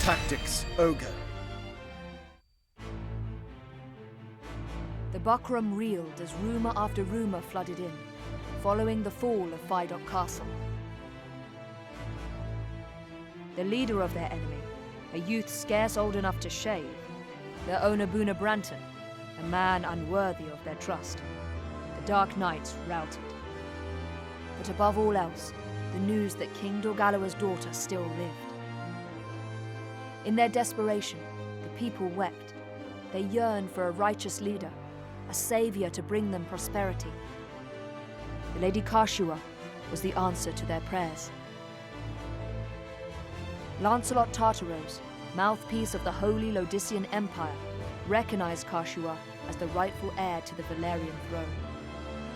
tactics, Ogre. The buckram reeled as rumour after rumour flooded in, following the fall of Fidok Castle. The leader of their enemy, a youth scarce old enough to shave, their owner Buna Branton, a man unworthy of their trust. The Dark Knights routed. But above all else, the news that King Dorgalawa's daughter still lived. In their desperation, the people wept. They yearned for a righteous leader, a savior to bring them prosperity. The Lady Kashua was the answer to their prayers. Lancelot Tartaros, mouthpiece of the Holy Lodician Empire, recognized Kashua as the rightful heir to the Valerian throne.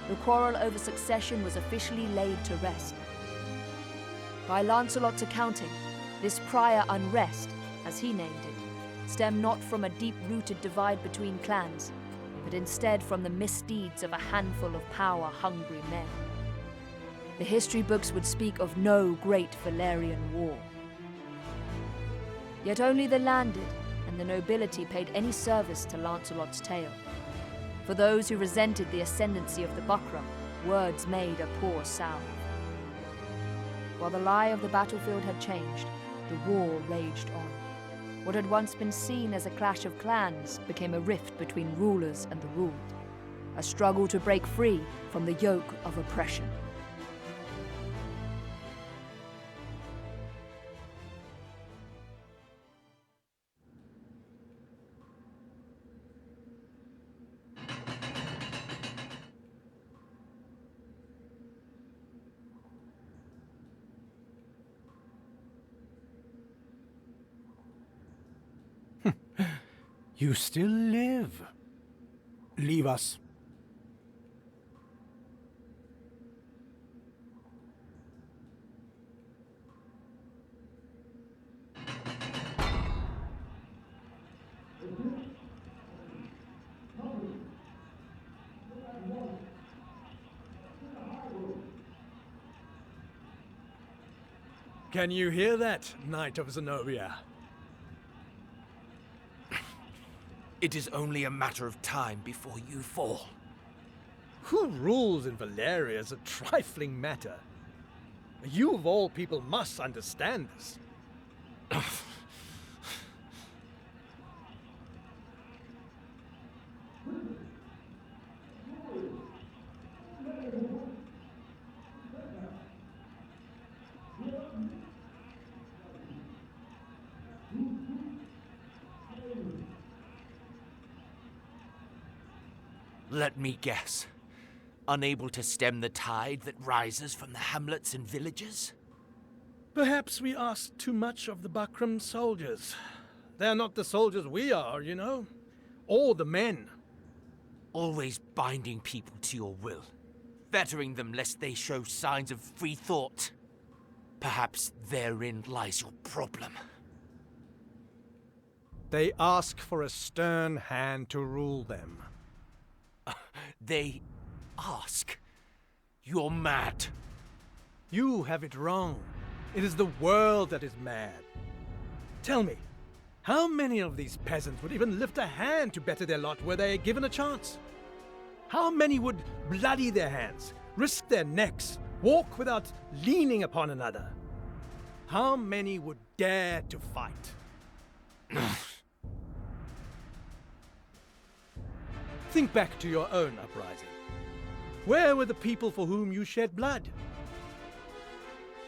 The quarrel over succession was officially laid to rest. By Lancelot's accounting, this prior unrest, as he named it, stemmed not from a deep-rooted divide between clans, but instead from the misdeeds of a handful of power-hungry men. The history books would speak of no great Valerian war. Yet only the landed and the nobility paid any service to Lancelot's tale. For those who resented the ascendancy of the buckram, words made a poor salve. While the lie of the battlefield had changed, the war raged on. What had once been seen as a clash of clans became a rift between rulers and the ruled, a struggle to break free from the yoke of oppression. You still live. Leave us. Can you hear that, Knight of Zenobia? It is only a matter of time before you fall. Who rules in Valeria is a trifling matter. You of all people must understand this. Let me guess. Unable to stem the tide that rises from the hamlets and villages? Perhaps we ask too much of the buckram soldiers. They're not the soldiers we are, you know. Or the men. Always binding people to your will. Fettering them lest they show signs of free thought. Perhaps therein lies your problem. They ask for a stern hand to rule them. They ask. You're mad. You have it wrong. It is the world that is mad. Tell me, how many of these peasants would even lift a hand to better their lot were they given a chance? How many would bloody their hands, risk their necks, walk without leaning upon another? How many would dare to fight? Think back to your own uprising. Where were the people for whom you shed blood?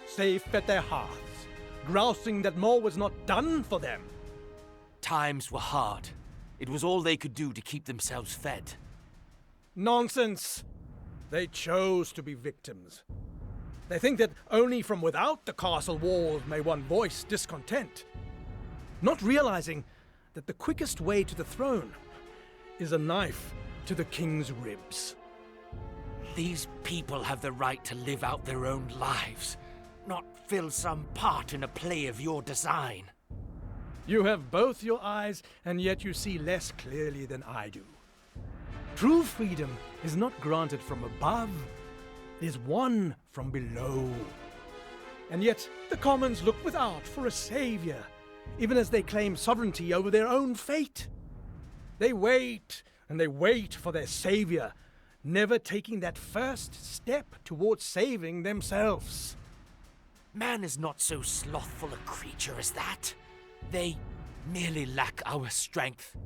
Safe at their hearths, grousing that more was not done for them. Times were hard. It was all they could do to keep themselves fed. Nonsense! They chose to be victims. They think that only from without the castle walls may one voice discontent, not realizing that the quickest way to the throne is a knife to the king's ribs. These people have the right to live out their own lives, not fill some part in a play of your design. You have both your eyes, and yet you see less clearly than I do. True freedom is not granted from above, it is won from below. And yet the commons look without for a savior, even as they claim sovereignty over their own fate. They wait and they wait for their savior, never taking that first step towards saving themselves. Man is not so slothful a creature as that. They merely lack our strength.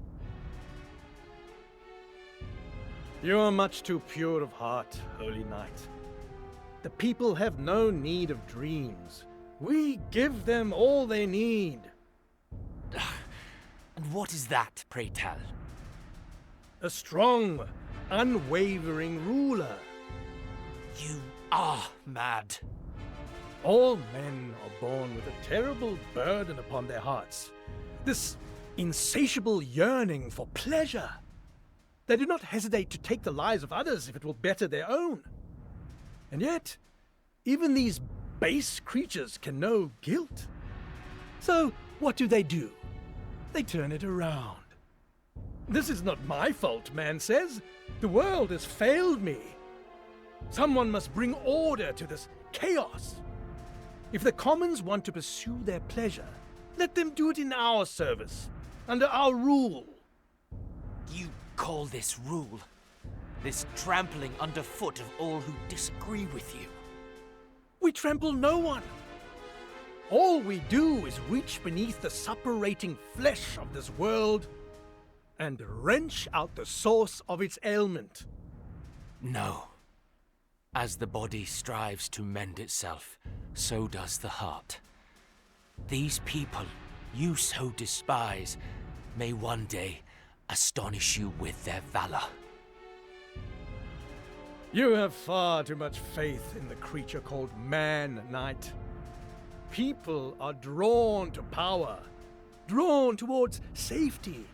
You are much too pure of heart, Holy Knight. The people have no need of dreams. We give them all they need. And what is that, pray tell? A strong, unwavering ruler. You are mad. All men are born with a terrible burden upon their hearts. This insatiable yearning for pleasure. They do not hesitate to take the lives of others if it will better their own. And yet, even these base creatures can know guilt. So, what do? They turn it around. This is not my fault, man says. The world has failed me. Someone must bring order to this chaos. If the commons want to pursue their pleasure, let them do it in our service, under our rule. You call this rule? This trampling underfoot of all who disagree with you? We trample no one. All we do is reach beneath the suppurating flesh of this world and wrench out the source of its ailment. No. As the body strives to mend itself, so does the heart. These people you so despise may one day astonish you with their valor. You have far too much faith in the creature called man, Knight. People are drawn to power, drawn towards safety.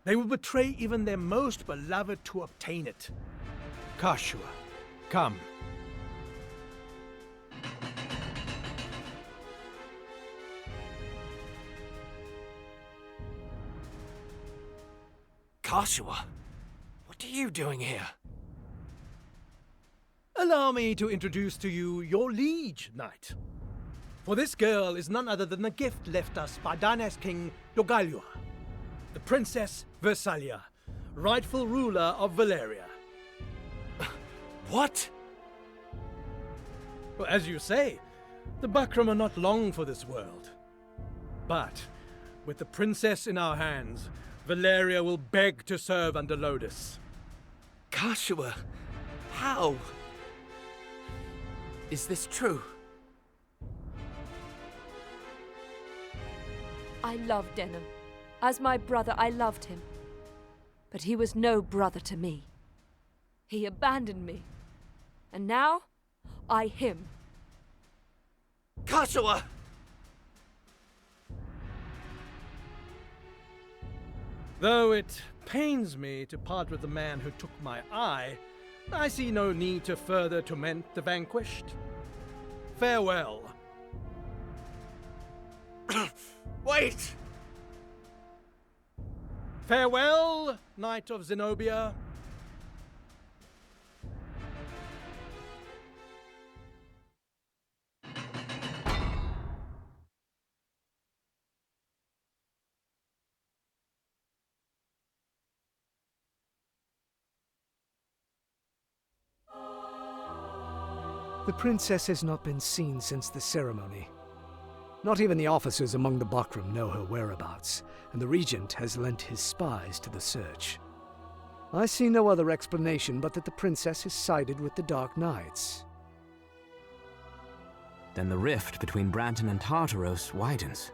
They will betray even their most beloved to obtain it. Kashua, come. Kashua, what are you doing here? Allow me to introduce to you your liege, Knight. For this girl is none other than the gift left us by Dana's king, Dogalua, the Princess Versalia, rightful ruler of Valeria. What? Well, as you say, the Bakram are not long for this world. But, with the princess in our hands, Valeria will beg to serve under Lodis. Kashua, how? Is this true? I loved Denham. As my brother, I loved him. But he was no brother to me. He abandoned me. And now, I him. Kashua! Though it pains me to part with the man who took my eye, I see no need to further torment the vanquished. Farewell. Wait! Farewell, Knight of Zenobia. The princess has not been seen since the ceremony. Not even the officers among the Bakram know her whereabouts, and the regent has lent his spies to the search. I see no other explanation but that the princess has sided with the Dark Knights. Then the rift between Branton and Tartaros widens.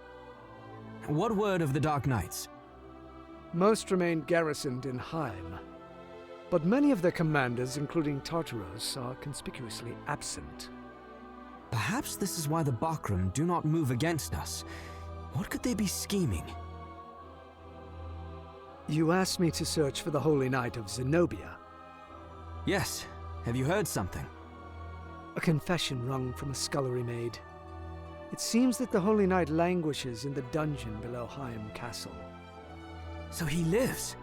What word of the Dark Knights? Most remain garrisoned in Haim, but many of their commanders, including Tartaros, are conspicuously absent. Perhaps this is why the Bakram do not move against us. What could they be scheming? You asked me to search for the Holy Knight of Zenobia. Yes. Have you heard something? A confession wrung from a scullery maid. It seems that the Holy Knight languishes in the dungeon below Haim Castle. So he lives?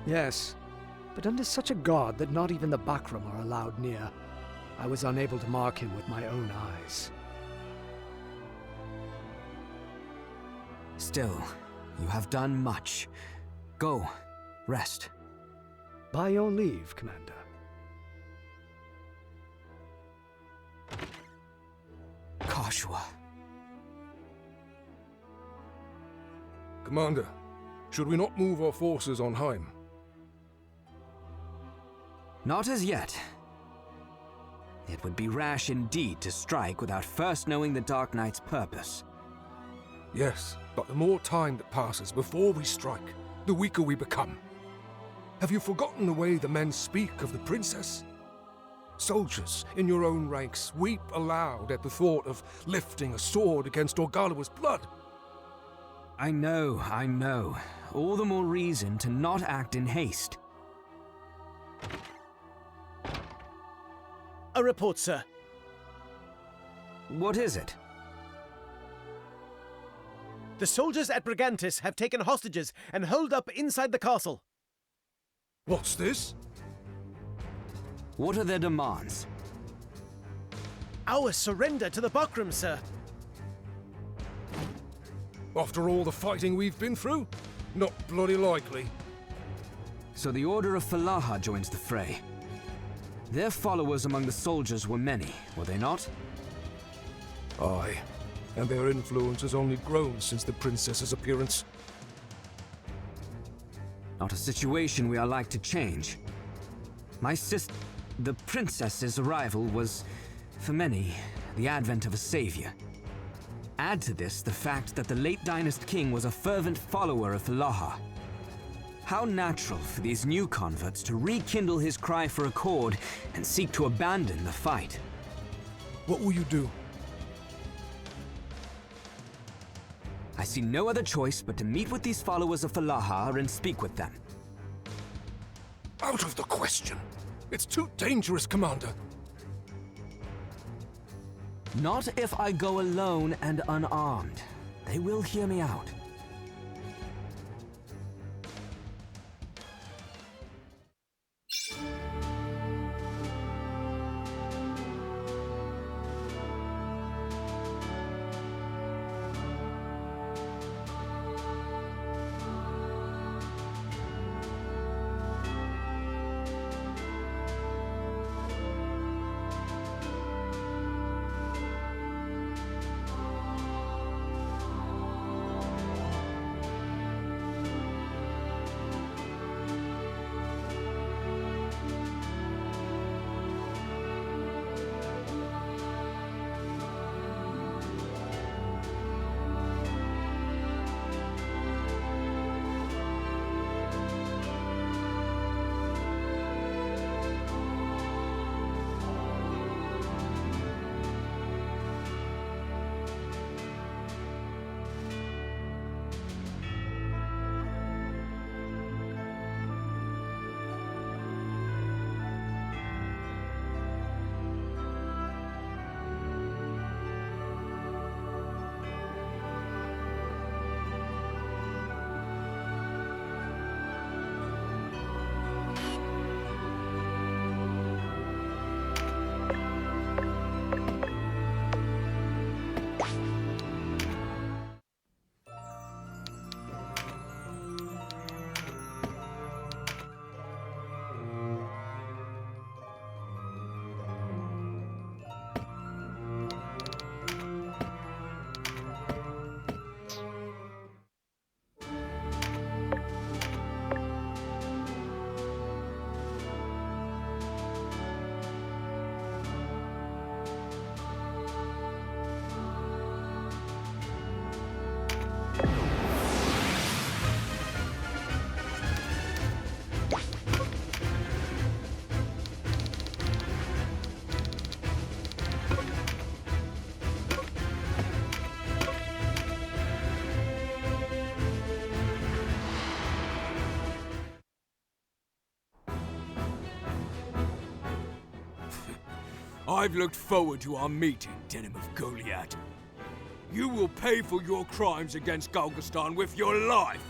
Yes, but under such a guard that not even the Bakram are allowed near. I was unable to mark him with my own eyes. Still, you have done much. Go, rest. By your leave, Commander. Kashua. Commander, should we not move our forces on Heim? Not as yet. It would be rash indeed to strike without first knowing the Dark Knight's purpose. Yes, but the more time that passes before we strike, the weaker we become. Have you forgotten the way the men speak of the princess? Soldiers in your own ranks weep aloud at the thought of lifting a sword against Orgalawa's blood. I know. All the more reason to not act in haste. A report, sir. What is it? The soldiers at Brigantis have taken hostages and holed up inside the castle. What's this? What are their demands? Our surrender to the Bakram, sir. After all the fighting we've been through? Not bloody likely. So the Order of Falaha joins the fray. Their followers among the soldiers were many, were they not? Aye, and their influence has only grown since the princess's appearance. Not a situation we are like to change. The princess's arrival was, for many, the advent of a savior. Add to this the fact that the late Dynast King was a fervent follower of Falaha. How natural for these new converts to rekindle his cry for accord and seek to abandon the fight. What will you do? I see no other choice but to meet with these followers of Falaha and speak with them. Out of the question. It's too dangerous, Commander. Not if I go alone and unarmed. They will hear me out. I've looked forward to our meeting, Denim of Goliath. You will pay for your crimes against Galgastan with your life!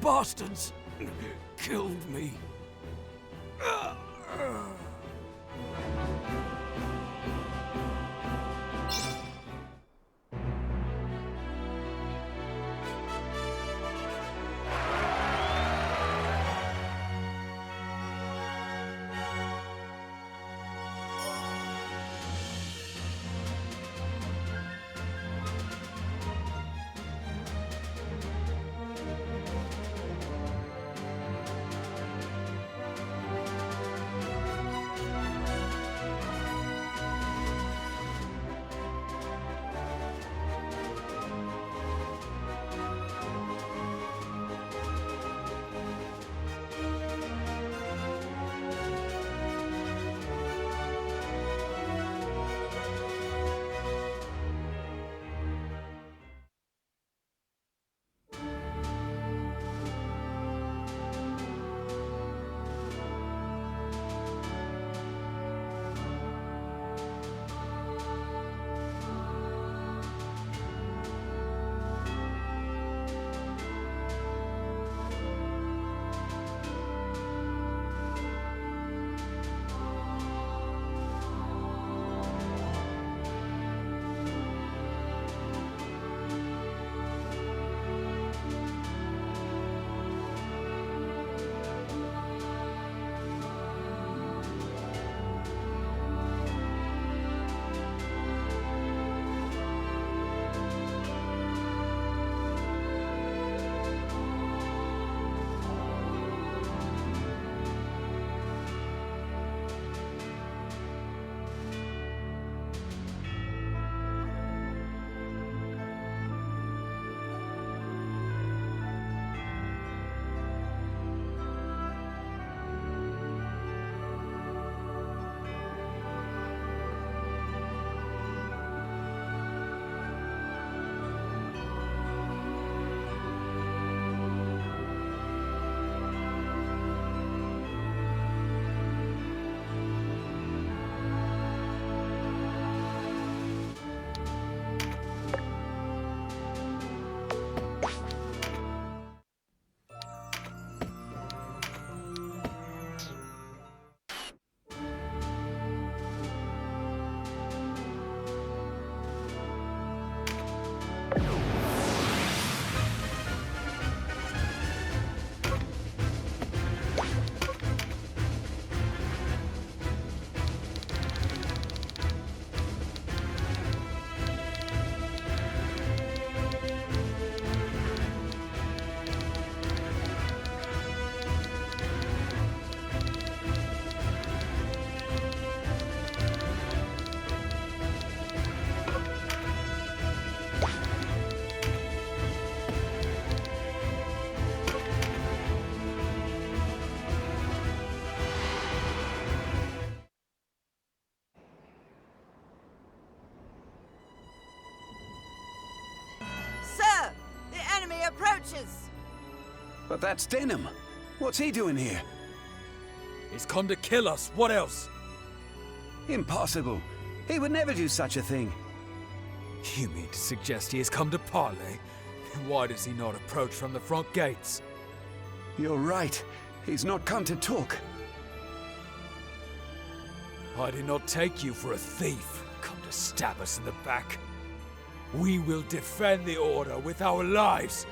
bastards killed me. approaches! But that's Denim. What's he doing here? He's come to kill us. What else? Impossible. He would never do such a thing. You mean to suggest he has come to parley? Why does he not approach from the front gates? You're right. He's not come to talk. I did not take you for a thief, come to stab us in the back. We will defend the Order with our lives.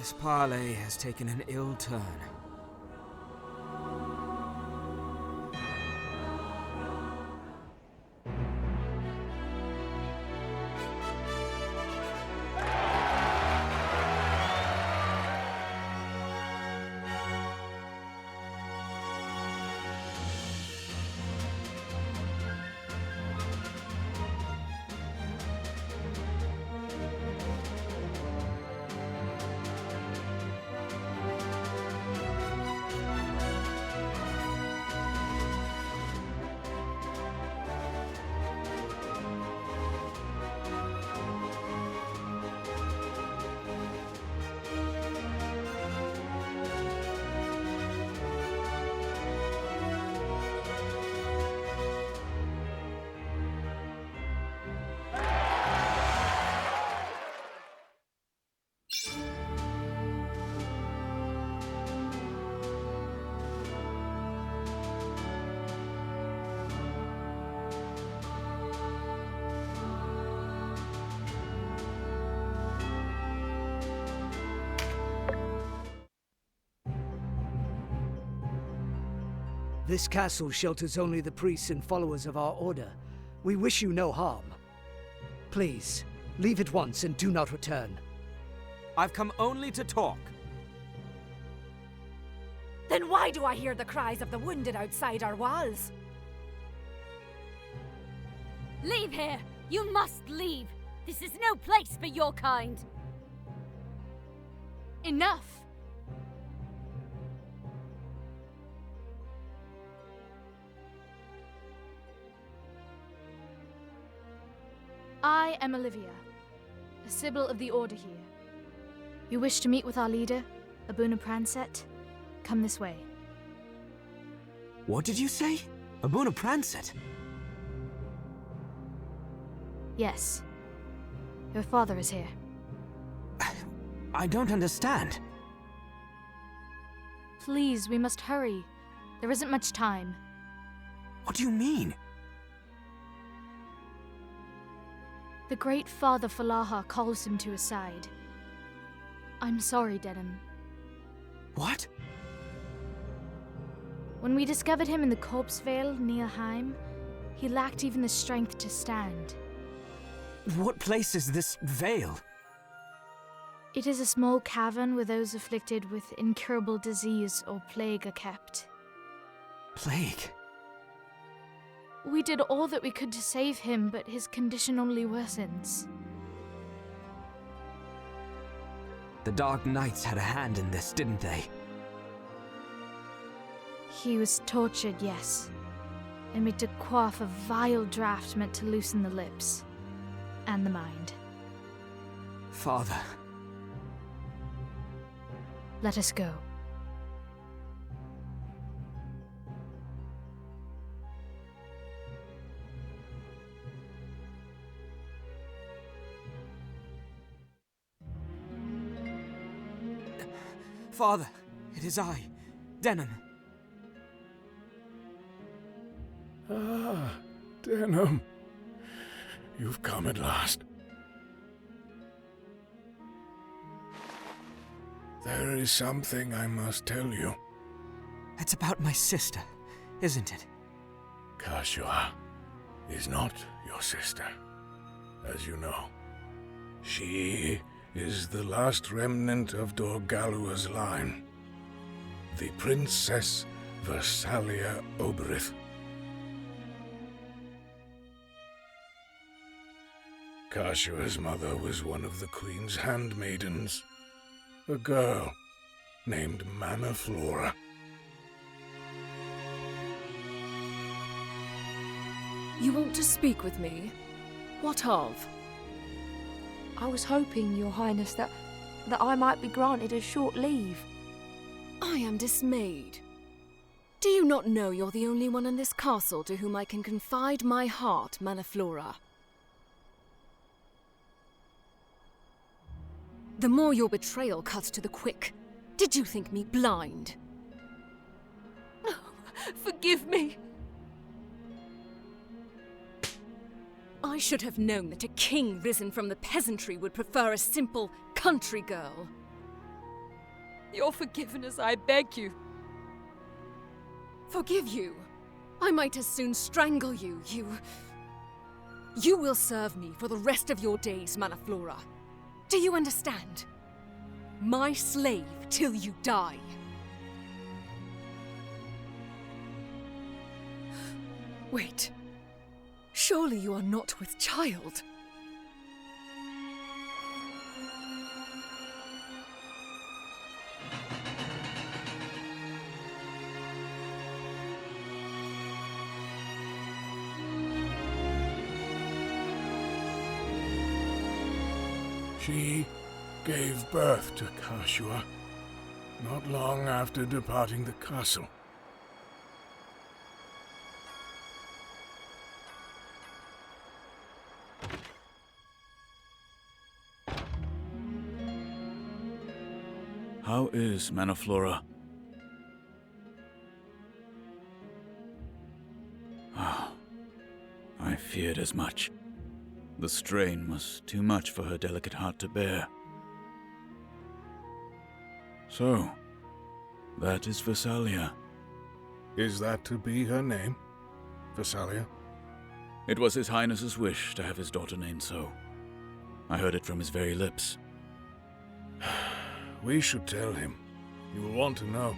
This parley has taken an ill turn. This castle shelters only the priests and followers of our order. We wish you no harm. Please, leave at once and do not return. I've come only to talk. Then why do I hear the cries of the wounded outside our walls? Leave here! You must leave! This is no place for your kind! Enough! I am Olivia, a Sibyl of the Order here. You wish to meet with our leader, Abuna Pranset? Come this way. What did you say? Abuna Pranset? Yes. Your father is here. I don't understand. Please, we must hurry. There isn't much time. What do you mean? The great Father Falaha calls him to his side. I'm sorry, Denim. What? When we discovered him in the Corpse Vale, Nilheim, he lacked even the strength to stand. What place is this Vale? It is a small cavern where those afflicted with incurable disease or plague are kept. Plague? We did all that we could to save him, but his condition only worsens. The Dark Knights had a hand in this, didn't they? He was tortured, yes, and made to quaff a vile draught meant to loosen the lips and the mind. Father. Let us go. Father, it is I, Denim. Ah, Denim. You've come at last. There is something I must tell you. It's about my sister, isn't it? Kashua is not your sister, as you know. She is the last remnant of Dorgalua's line, the Princess Versalia Oberith. Kashua's mother was one of the Queen's handmaidens, a girl named Manaflora. You want to speak with me? What of? I was hoping, Your Highness, that I might be granted a short leave. I am dismayed. Do you not know you're the only one in this castle to whom I can confide my heart, Manaflora? The more your betrayal cuts to the quick. Did you think me blind? Forgive me. I should have known that a king risen from the peasantry would prefer a simple country girl. Your forgiveness, I beg you. Forgive you? I might as soon strangle you, You will serve me for the rest of your days, Manaflora. Do you understand? My slave till you die. Wait. Surely you are not with child. She gave birth to Kashua not long after departing the castle. How is Manaflora? I feared as much. The strain was too much for her delicate heart to bear. So, that is Versalia. Is that to be her name? Versalia? It was His Highness's wish to have his daughter named so. I heard it from his very lips. We should tell him. He will want to know.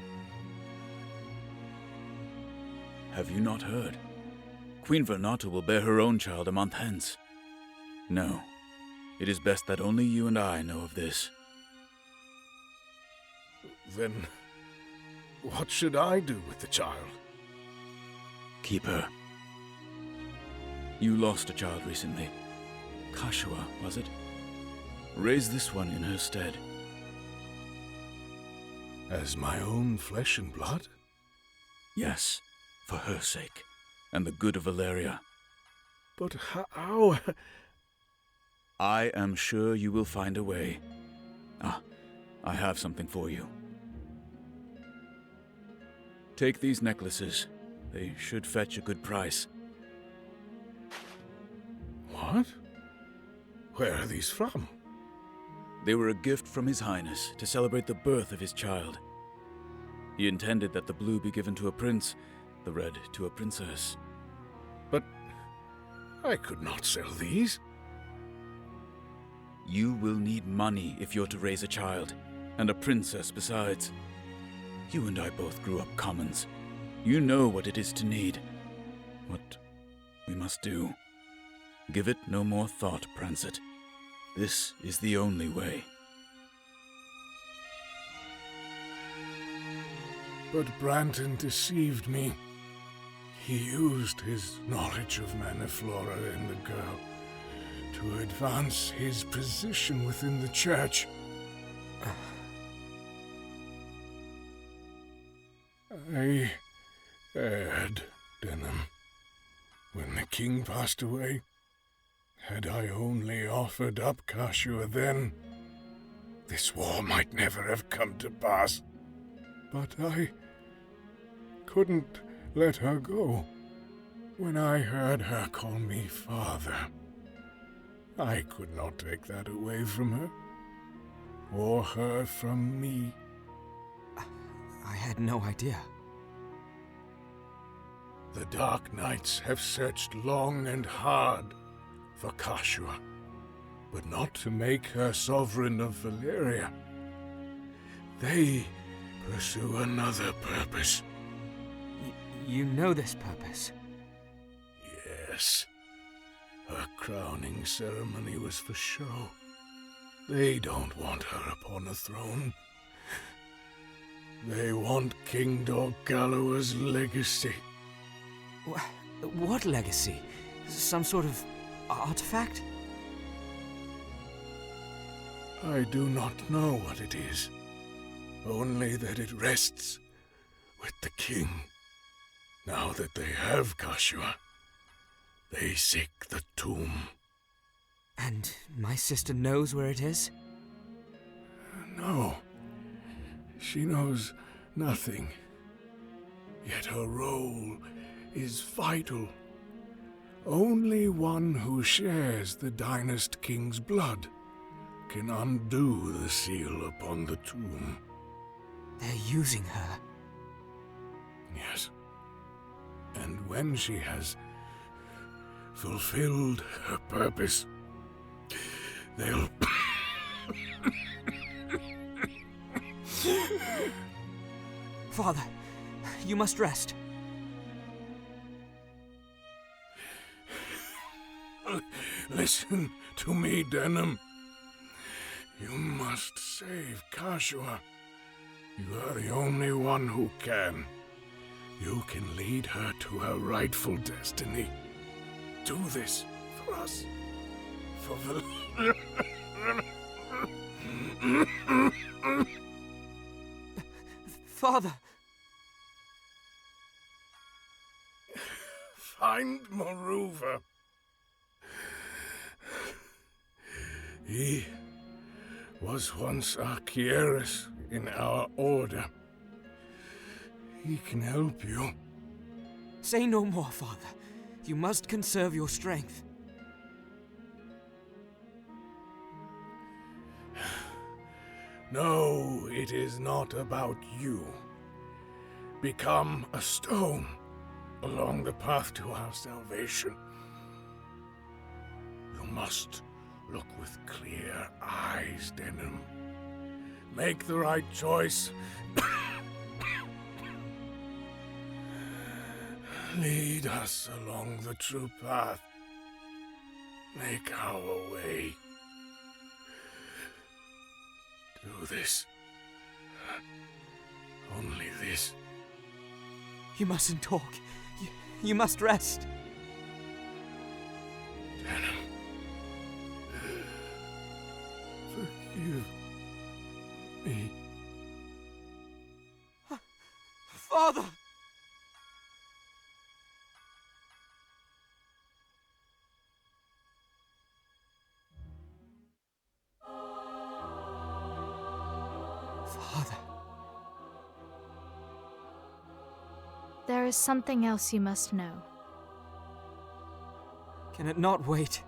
Have you not heard? Queen Vernata will bear her own child a month hence. No, it is best that only you and I know of this. Then, what should I do with the child? Keep her. You lost a child recently. Kashua, was it? Raise this one in her stead. As my own flesh and blood? Yes, for her sake, and the good of Valeria. But how? I am sure you will find a way. I have something for you. Take these necklaces. They should fetch a good price. What? Where are these from? They were a gift from His Highness to celebrate the birth of his child. He intended that the blue be given to a prince, the red to a princess. But I could not sell these. You will need money if you're to raise a child, and a princess besides. You and I both grew up commons. You know what it is to need. What we must do. Give it no more thought, Prancet. This is the only way. But Branton deceived me. He used his knowledge of Manaflora and the girl to advance his position within the church. I erred, Denham. When the king passed away, had I only offered up Kashua then, this war might never have come to pass. But I couldn't let her go. When I heard her call me father, I could not take that away from her, or her from me. I had no idea. The Dark Knights have searched long and hard for Kashua, but not to make her sovereign of Valeria. They pursue another purpose. You know this purpose? Yes. Her crowning ceremony was for show. They don't want her upon a throne. They want King Dorgalawa's legacy. What legacy? Some sort of artifact? I do not know what it is. Only that it rests with the king. Now that they have Kashua, they seek the tomb. And my sister knows where it is? No. She knows nothing. Yet her role is vital. Only one who shares the Dynast King's blood can undo the seal upon the tomb. They're using her. Yes. And when she has fulfilled her purpose, they'll... Father, you must rest. Listen to me, Denim. You must save Kashua. You are the only one who can. You can lead her to her rightful destiny. Do this for us. For the... Father! Find Maruva. He was once Archieris in our order. He can help you. Say no more, Father. You must conserve your strength. No, it is not about you. Become a stone along the path to our salvation. You must look with clear eyes, Denim. Make the right choice. Lead us along the true path. Make our way. Do this. Only this. You mustn't talk. You must rest. Denim. Forgive me. Father! Father. There is something else you must know. Can it not wait?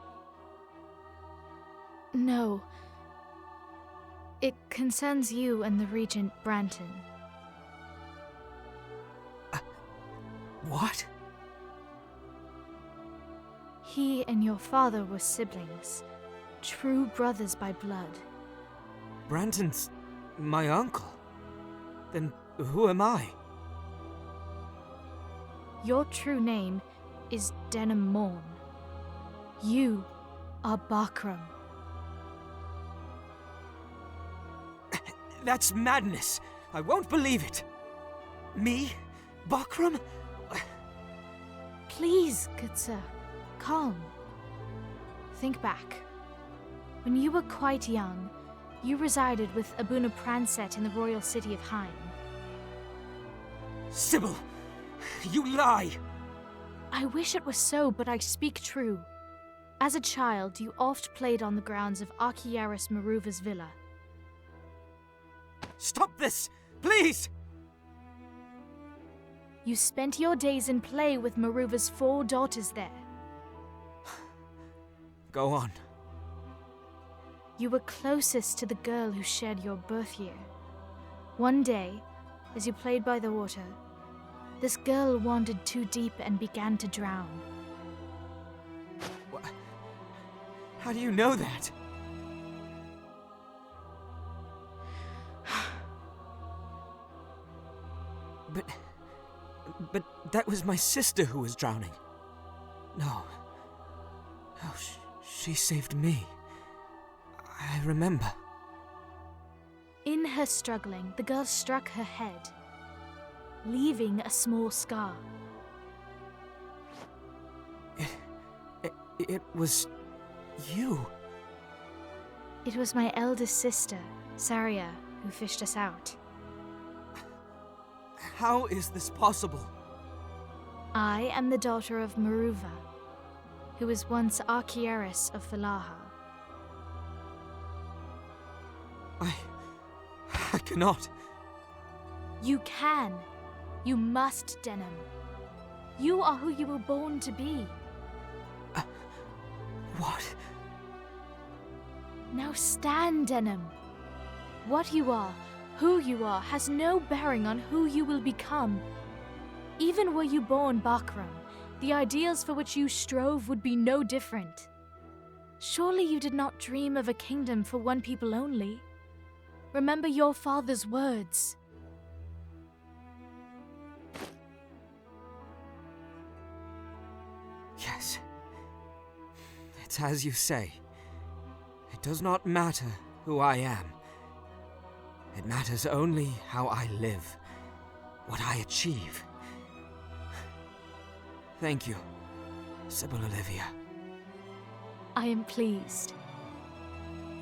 No. It concerns you and the Regent Branton. What? He and your father were siblings, true brothers by blood. Branton's my uncle. Then who am I? Your true name is Denim Morn. You are Bakram. That's madness. I won't believe it. Me? Bakram? Please, good sir, calm. Think back. When you were quite young, you resided with Abuna Pranset in the royal city of Hain. Sybil! You lie! I wish it was so, but I speak true. As a child, you oft played on the grounds of Archieris Maruva's villa. Stop this! Please! You spent your days in play with Maruva's 4 daughters there. Go on. You were closest to the girl who shared your birth year. One day, as you played by the water, this girl wandered too deep and began to drown. How do you know that? But that was my sister who was drowning. No. No, she saved me. I remember. In her struggling, the girl struck her head, leaving a small scar. It was you. It was my eldest sister, Saria, who fished us out. How is this possible? I am the daughter of Maruva, who was once Archieris of Falaha. I cannot. You can. You must, Denim. You are who you were born to be. What? Now stand, Denim. What you are, Who you are has no bearing on who you will become. Even were you born Bakram, the ideals for which you strove would be no different. Surely you did not dream of a kingdom for one people only. Remember your father's words. Yes. It's as you say. It does not matter who I am. It matters only how I live, what I achieve. Thank you, Sybil Olivia. I am pleased.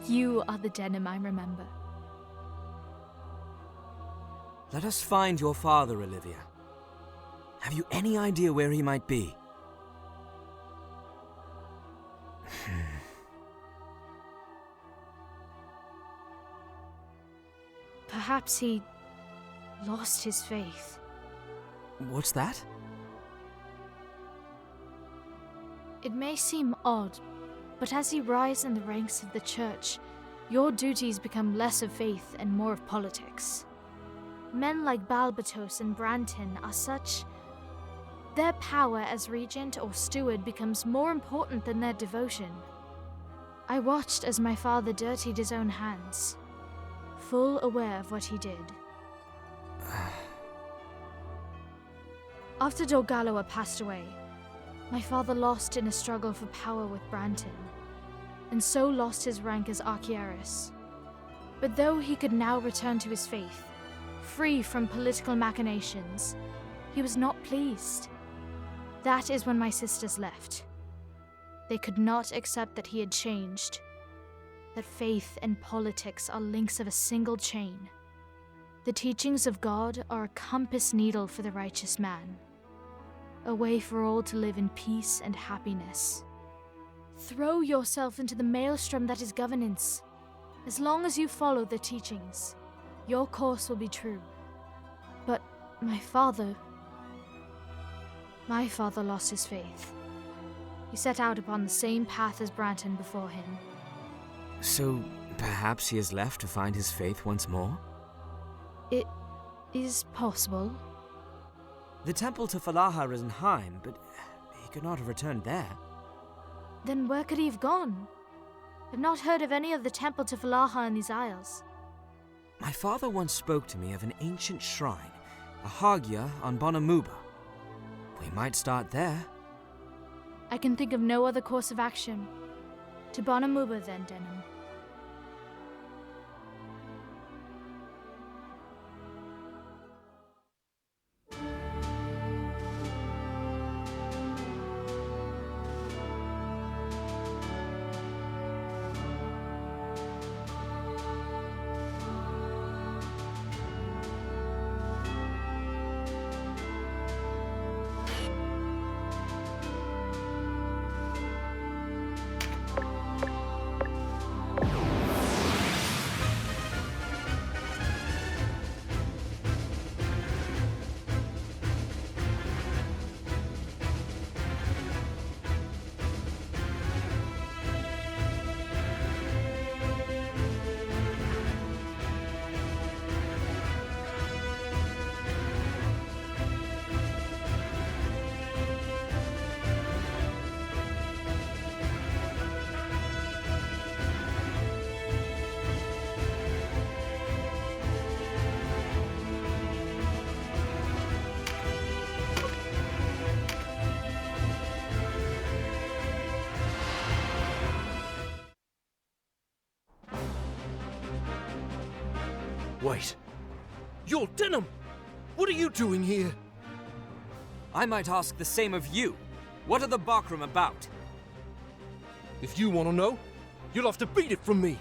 You are the Denim I remember. Let us find your father, Olivia. Have you any idea where he might be? Perhaps he lost his faith. What's that? It may seem odd, but as you rise in the ranks of the church, your duties become less of faith and more of politics. Men like Balbatos and Branton are such. Their power as regent or steward becomes more important than their devotion. I watched as my father dirtied his own hands, full aware of what he did. After Dorgaloa passed away, my father lost in a struggle for power with Branton, and so lost his rank as Archieris. But though he could now return to his faith, free from political machinations, he was not pleased. That is when my sisters left. They could not accept that he had changed, that faith and politics are links of a single chain. The teachings of God are a compass needle for the righteous man, a way for all to live in peace and happiness. Throw yourself into the maelstrom that is governance. As long as you follow the teachings, your course will be true. But my father lost his faith. He set out upon the same path as Branton before him. So, perhaps he has left to find his faith once more? It is possible. The temple to Falaha is in Heim, but he could not have returned there. Then where could he have gone? I've not heard of any of the temple to Falaha in these isles. My father once spoke to me of an ancient shrine, a Hagia on Bonamuba. We might start there. I can think of no other course of action. To Bonamuba then, Denim. Wait. You're Denim! What are you doing here? I might ask the same of you. What are the Bakram about? If you want to know, you'll have to beat it from me.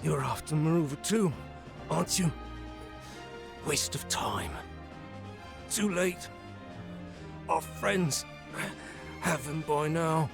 You're after Maruva too, aren't you? Waste of time. Too late. Our friends have him by now.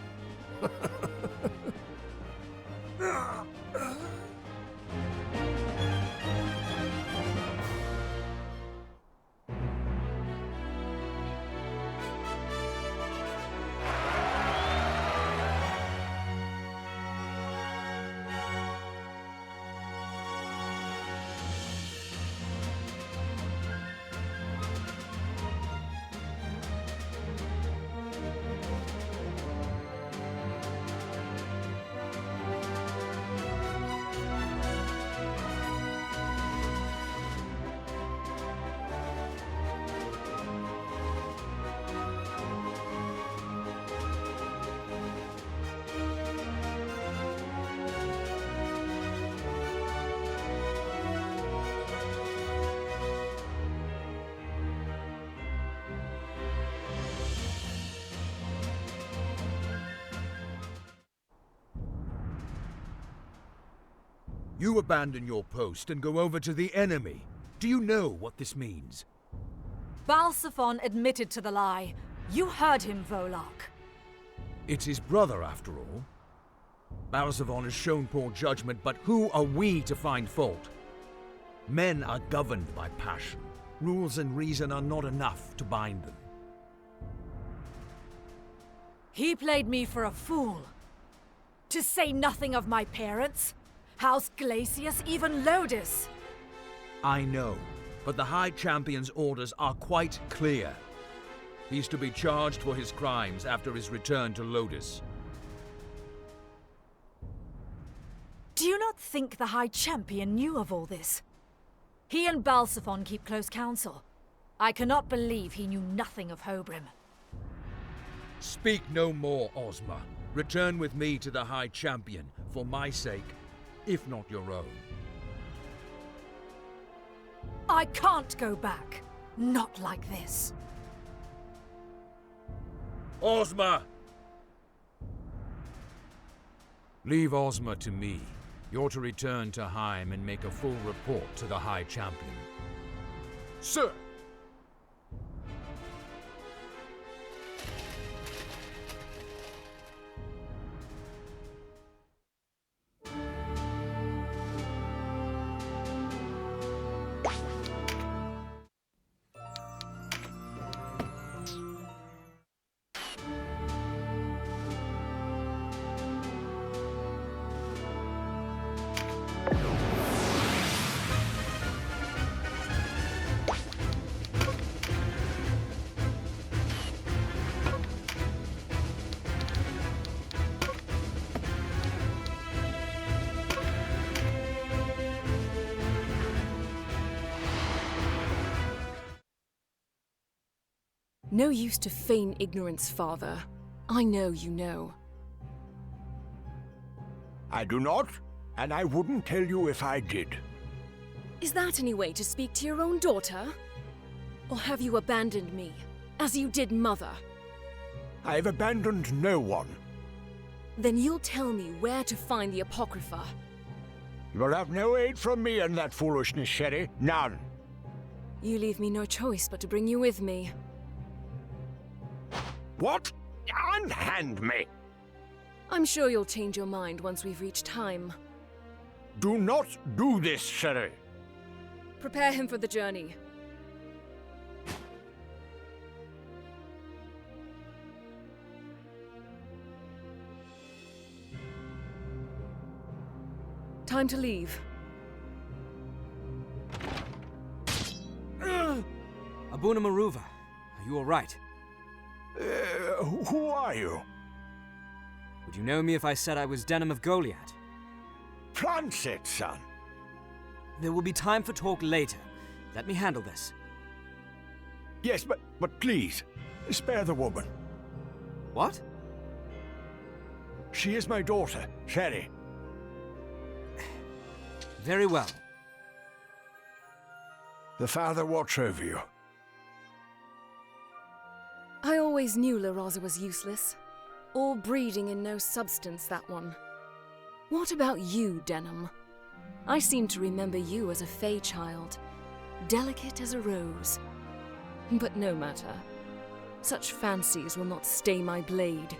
You abandon your post and go over to the enemy. Do you know what this means? Balsaphon admitted to the lie. You heard him, Volok. It's his brother, after all. Balsaphon has shown poor judgment, but who are we to find fault? Men are governed by passion. Rules and reason are not enough to bind them. He played me for a fool. To say nothing of my parents, House Glacius, even Lodis. I know, but the High Champion's orders are quite clear. He's to be charged for his crimes after his return to Lodis. Do you not think the High Champion knew of all this? He and Balsaphon keep close counsel. I cannot believe he knew nothing of Hobrim. Speak no more, Ozma. Return with me to the High Champion, for my sake, if not your own. I can't go back. Not like this. Ozma! Leave Ozma to me. You're to return to Heim and make a full report to the High Champion. Sir! No use to feign ignorance, father. I know you know. I do not, and I wouldn't tell you if I did. Is that any way to speak to your own daughter? Or have you abandoned me, as you did mother? I've abandoned no one. Then you'll tell me where to find the Apocrypha. You will have no aid from me in that foolishness, Sherry. None. You leave me no choice but to bring you with me. What? Unhand me! I'm sure you'll change your mind once we've reached time. Do not do this, Sherry. Prepare him for the journey. Time to leave. Abuna Maruva, are you all right? Who are you? Would you know me if I said I was Denim of Goliad? Plant it, son. There will be time for talk later. Let me handle this. Yes, but please, spare the woman. What? She is my daughter, Sherry. Very well. The Father watch over you. I always knew La Rosa was useless. All breeding and no substance, that one. What about you, Denim? I seem to remember you as a Fey child, delicate as a rose. But no matter. Such fancies will not stay my blade.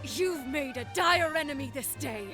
You've made a dire enemy this day.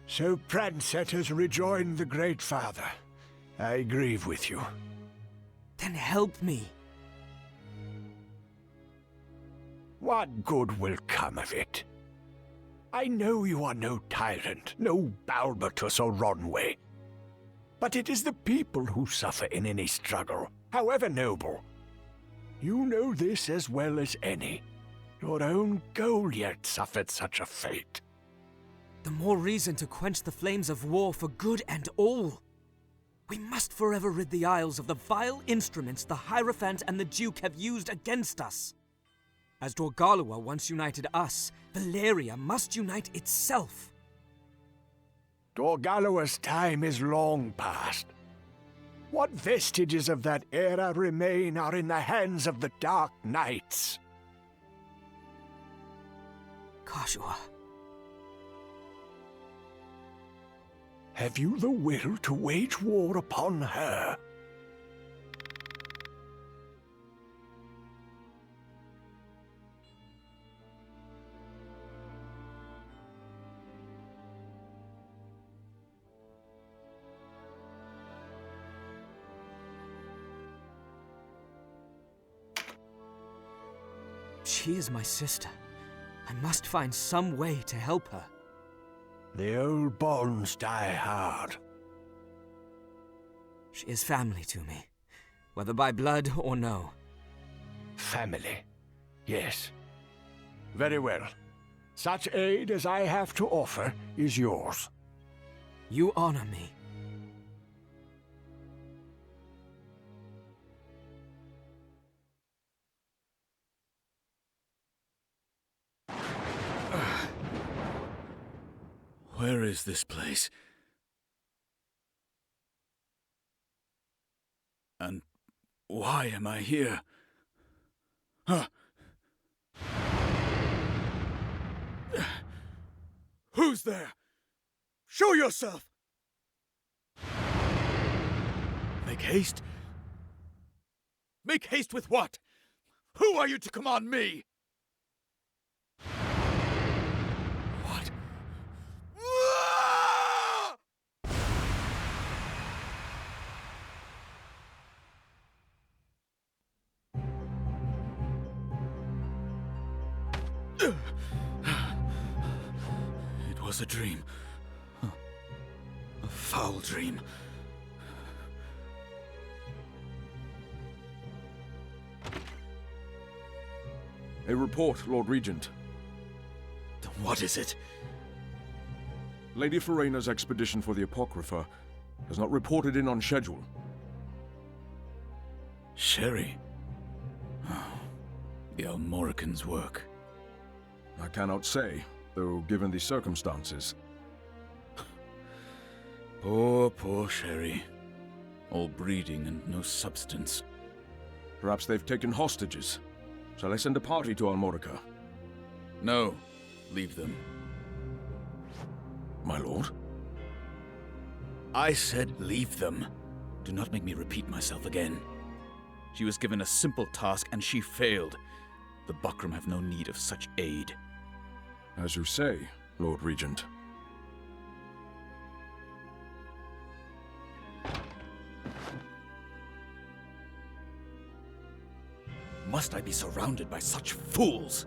So Prancet has rejoined the Great Father. I grieve with you. Then help me. What good will come of it? I know you are no tyrant, no Balbatus or Ronway. But it is the people who suffer in any struggle, however noble. You know this as well as any. Your own Goliath suffered such a fate. The more reason to quench the flames of war for good and all. We must forever rid the Isles of the vile instruments the Hierophant and the Duke have used against us. As Dorgalua once united us, Valeria must unite itself. Dorgalua's time is long past. What vestiges of that era remain are in the hands of the Dark Knights. Kashua. Have you the will to wage war upon her? She is my sister. I must find some way to help her. The old bonds die hard. She is family to me, whether by blood or no. Family, yes. Very well. Such aid as I have to offer is yours. You honor me. Where is this place? And why am I here? Huh? Who's there? Show yourself! Make haste? Make haste with what? Who are you to command me? What? It was a dream. A foul dream. A report, Lord Regent. Then what is it? Lady Ferena's expedition for the Apocrypha has not reported in on schedule. Sherry? Oh, the Almoricans' work. I cannot say, though given the circumstances. Poor Sherry. All breeding and no substance. Perhaps they've taken hostages. Shall I send a party to Almorica? No, leave them. My lord? I said leave them. Do not make me repeat myself again. She was given a simple task and she failed. The Buckram have no need of such aid. As you say, Lord Regent. Must I be surrounded by such fools?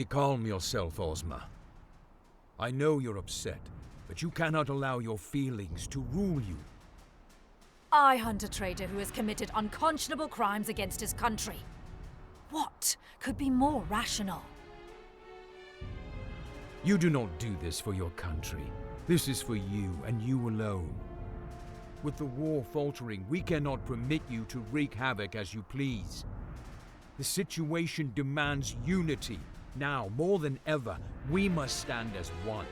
Calm yourself, Ozma. I know you're upset, but you cannot allow your feelings to rule you. I hunt a traitor who has committed unconscionable crimes against his country. What could be more rational? You do not do this for your country. This is for you and you alone. With the war faltering, we cannot permit you to wreak havoc as you please. The situation demands unity. Now, more than ever, we must stand as one.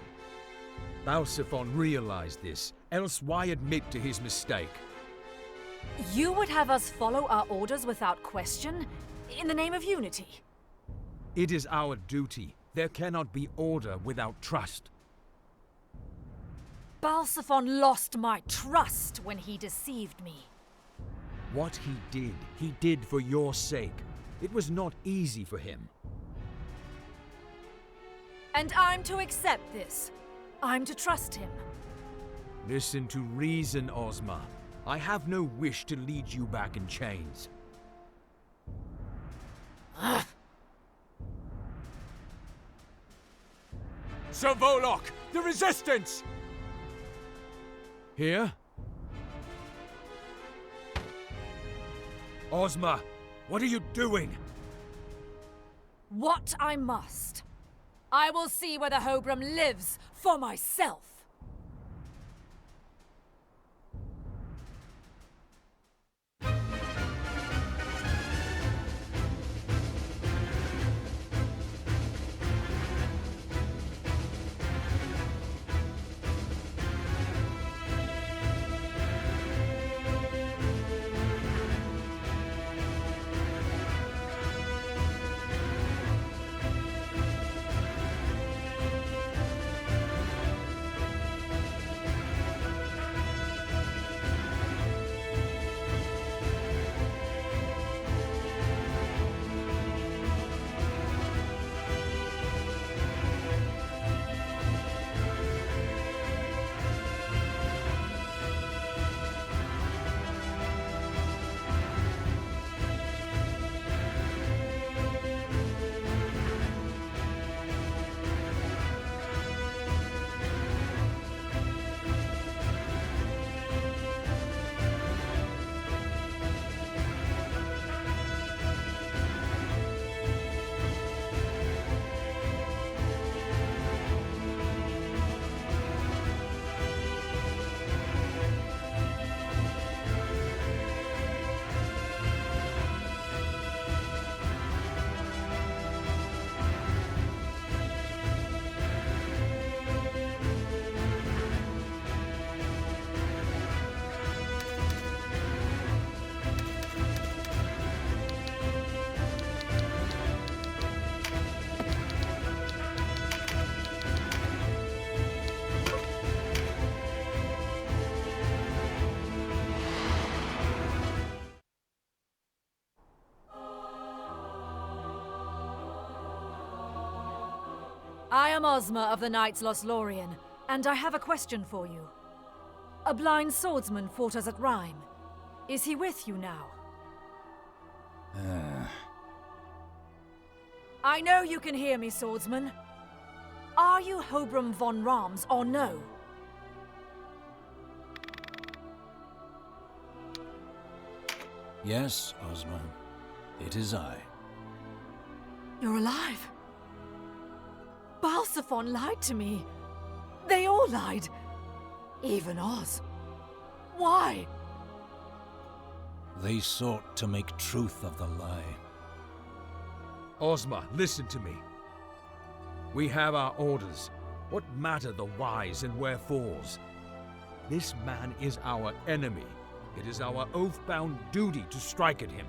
Balsaphon realized this, else why admit to his mistake? You would have us follow our orders without question, in the name of unity? It is our duty. There cannot be order without trust. Balsaphon lost my trust when he deceived me. What he did for your sake. It was not easy for him. And I'm to accept this. I'm to trust him. Listen to reason, Ozma. I have no wish to lead you back in chains. Sir Volok, the resistance! Here? Ozma, what are you doing? What I must. I will see whether Hobram lives for myself. I am Ozma of the Knights Lothlorien, and I have a question for you. A blind swordsman fought us at Rhyme. Is he with you now? I know you can hear me, swordsman. Are you Hobram von Rams or no? Yes, Ozma. It is I. You're alive. Balsaphon lied to me. They all lied. Even Oz. Why? They sought to make truth of the lie. Ozma, listen to me. We have our orders. What matter the whys and wherefores? This man is our enemy. It is our oath-bound duty to strike at him.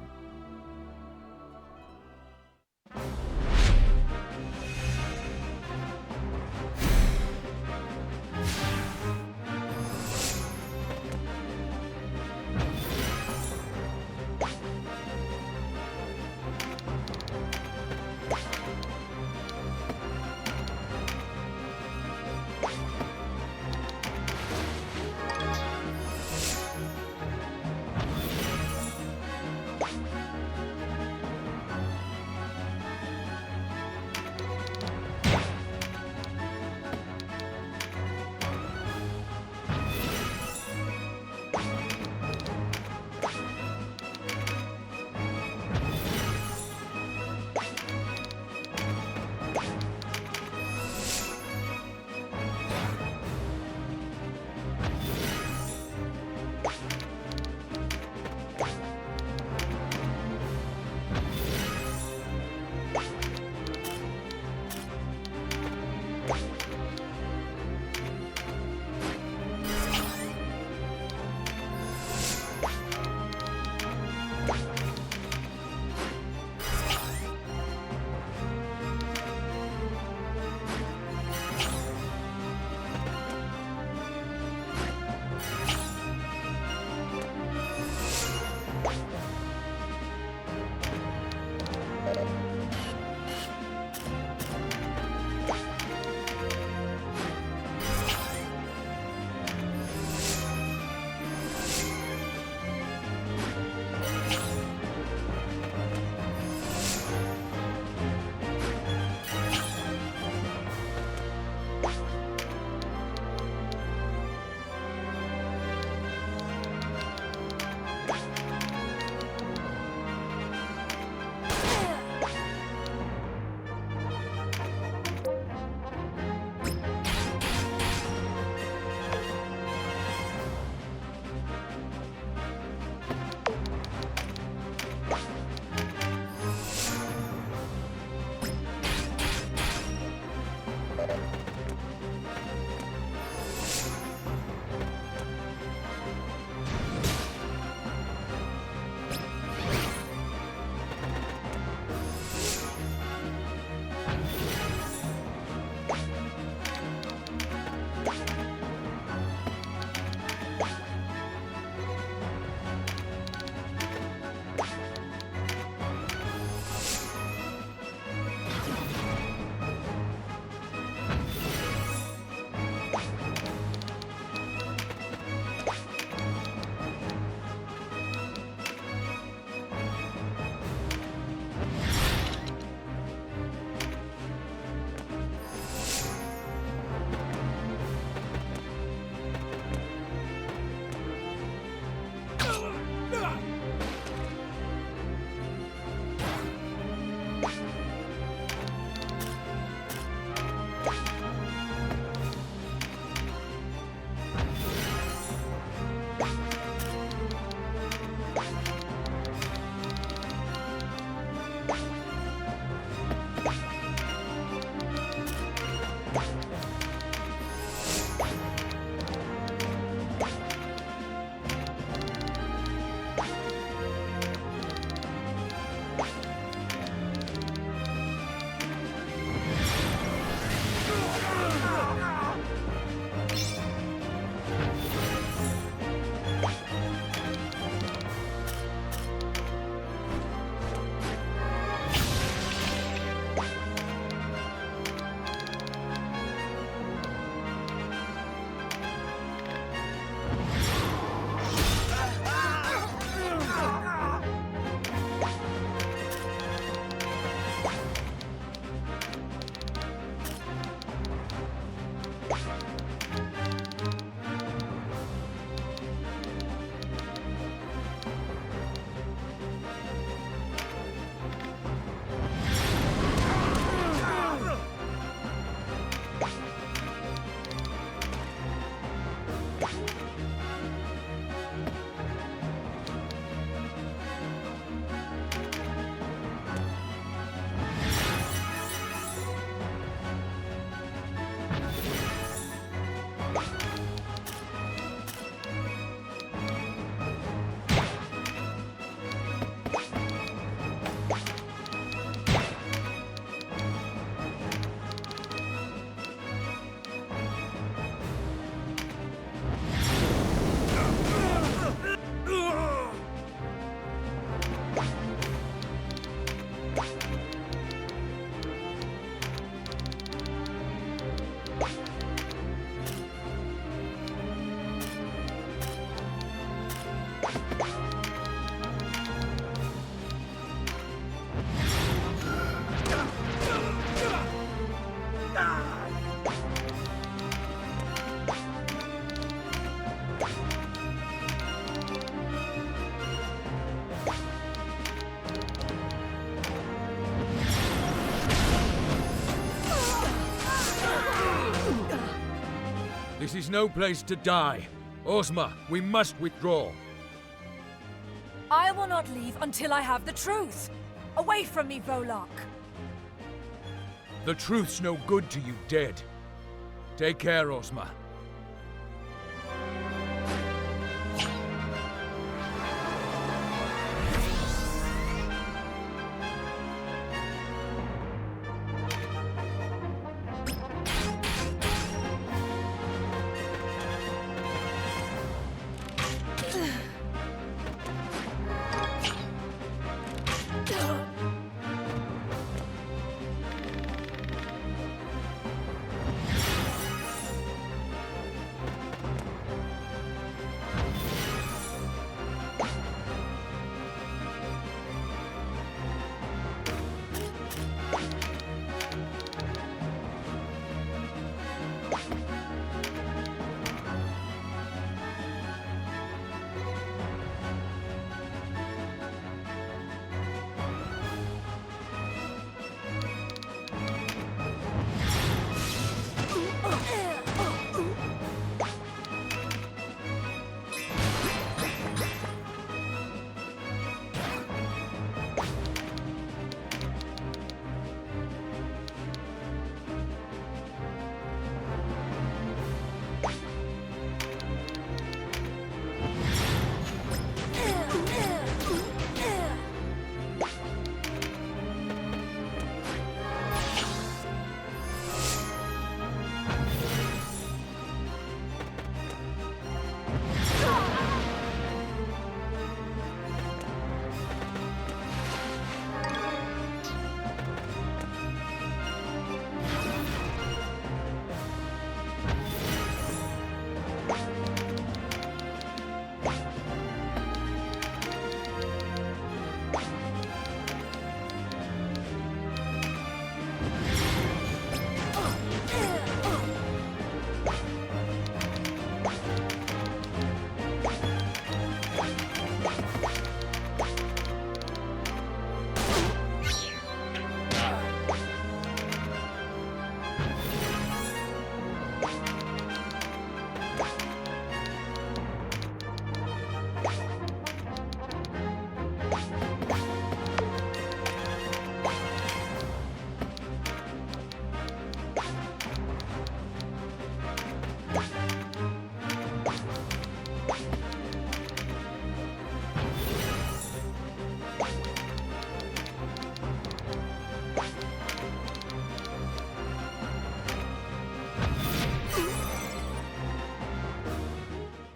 This is no place to die. Ozma, we must withdraw. I will not leave until I have the truth. Away from me, Volok. The truth's no good to you dead. Take care, Ozma.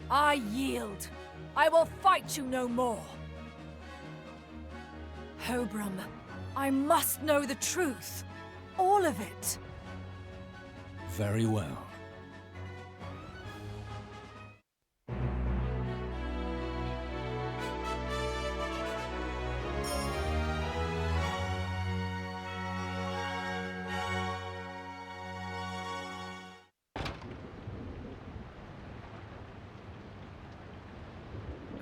I yield. I will fight you no more. Hobram, I must know the truth. All of it. Very well.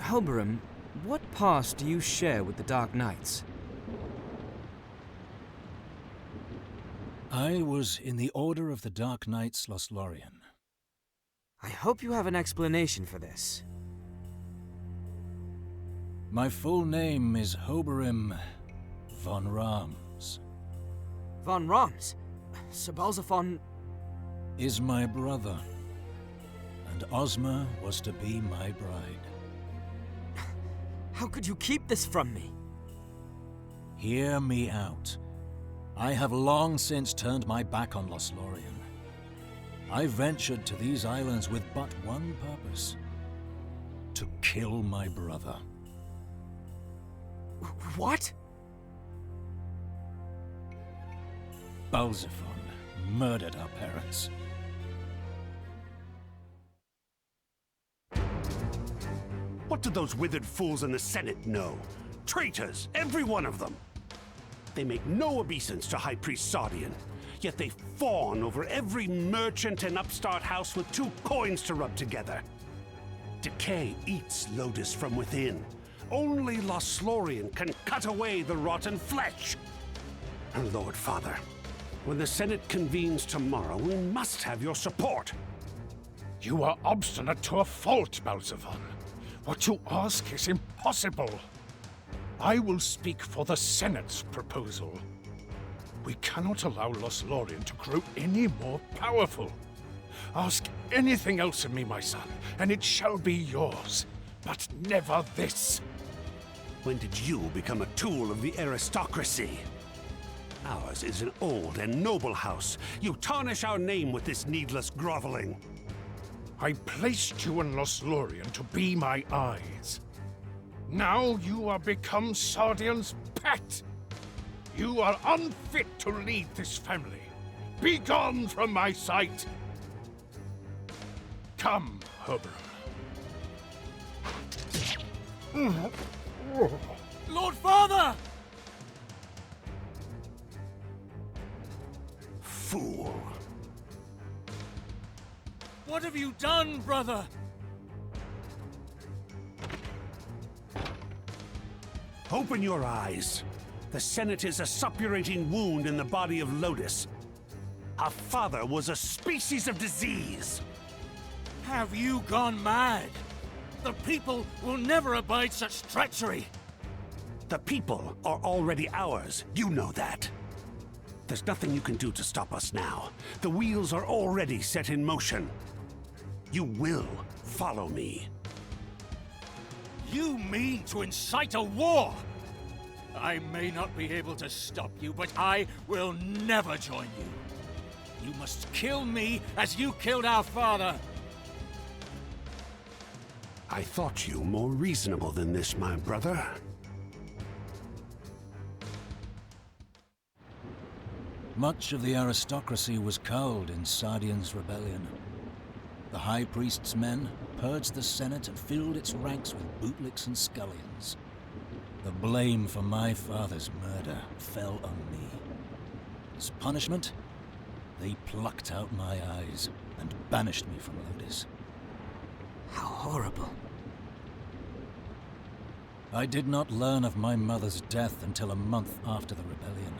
Hoberim, what past do you share with the Dark Knights? I was in the Order of the Dark Knights Lothlorien. I hope you have an explanation for this. My full name is Hoberim von Rams. Von Rams? Sir Balzaphon... is my brother, and Ozma was to be my bride. How could you keep this from me? Hear me out. I have long since turned my back on Lothlorien. I ventured to these islands with but one purpose: to kill my brother. What? Balzaphon murdered our parents. What do those withered fools in the Senate know? Traitors, every one of them! They make no obeisance to High Priest Sardian, yet they fawn over every merchant and upstart house with 2 coins to rub together. Decay eats Lodis from within. Only Lothlorien can cut away the rotten flesh. And Lord Father, when the Senate convenes tomorrow, we must have your support. You are obstinate to a fault, Balzaphon. What you ask is impossible. I will speak for the Senate's proposal. We cannot allow Lothlorien to grow any more powerful. Ask anything else of me, my son, and it shall be yours, but never this. When did you become a tool of the aristocracy? Ours is an old and noble house. You tarnish our name with this needless groveling. I placed you in Lothlorien to be my eyes. Now you are become Sardian's pet. You are unfit to lead this family. Be gone from my sight. Come, Ogre. Lord Father! Fool. What have you done, brother? Open your eyes. The Senate is a suppurating wound in the body of Lodis. Our father was a species of disease. Have you gone mad? The people will never abide such treachery. The people are already ours. You know that. There's nothing you can do to stop us now. The wheels are already set in motion. You will follow me. You mean to incite a war? I may not be able to stop you, but I will never join you. You must kill me as you killed our father. I thought you more reasonable than this, my brother. Much of the aristocracy was culled in Sardian's rebellion. The High Priest's men purged the Senate and filled its ranks with bootlicks and scullions. The blame for my father's murder fell on me. As punishment, they plucked out my eyes and banished me from Lodis. How horrible. I did not learn of my mother's death until a month after the rebellion.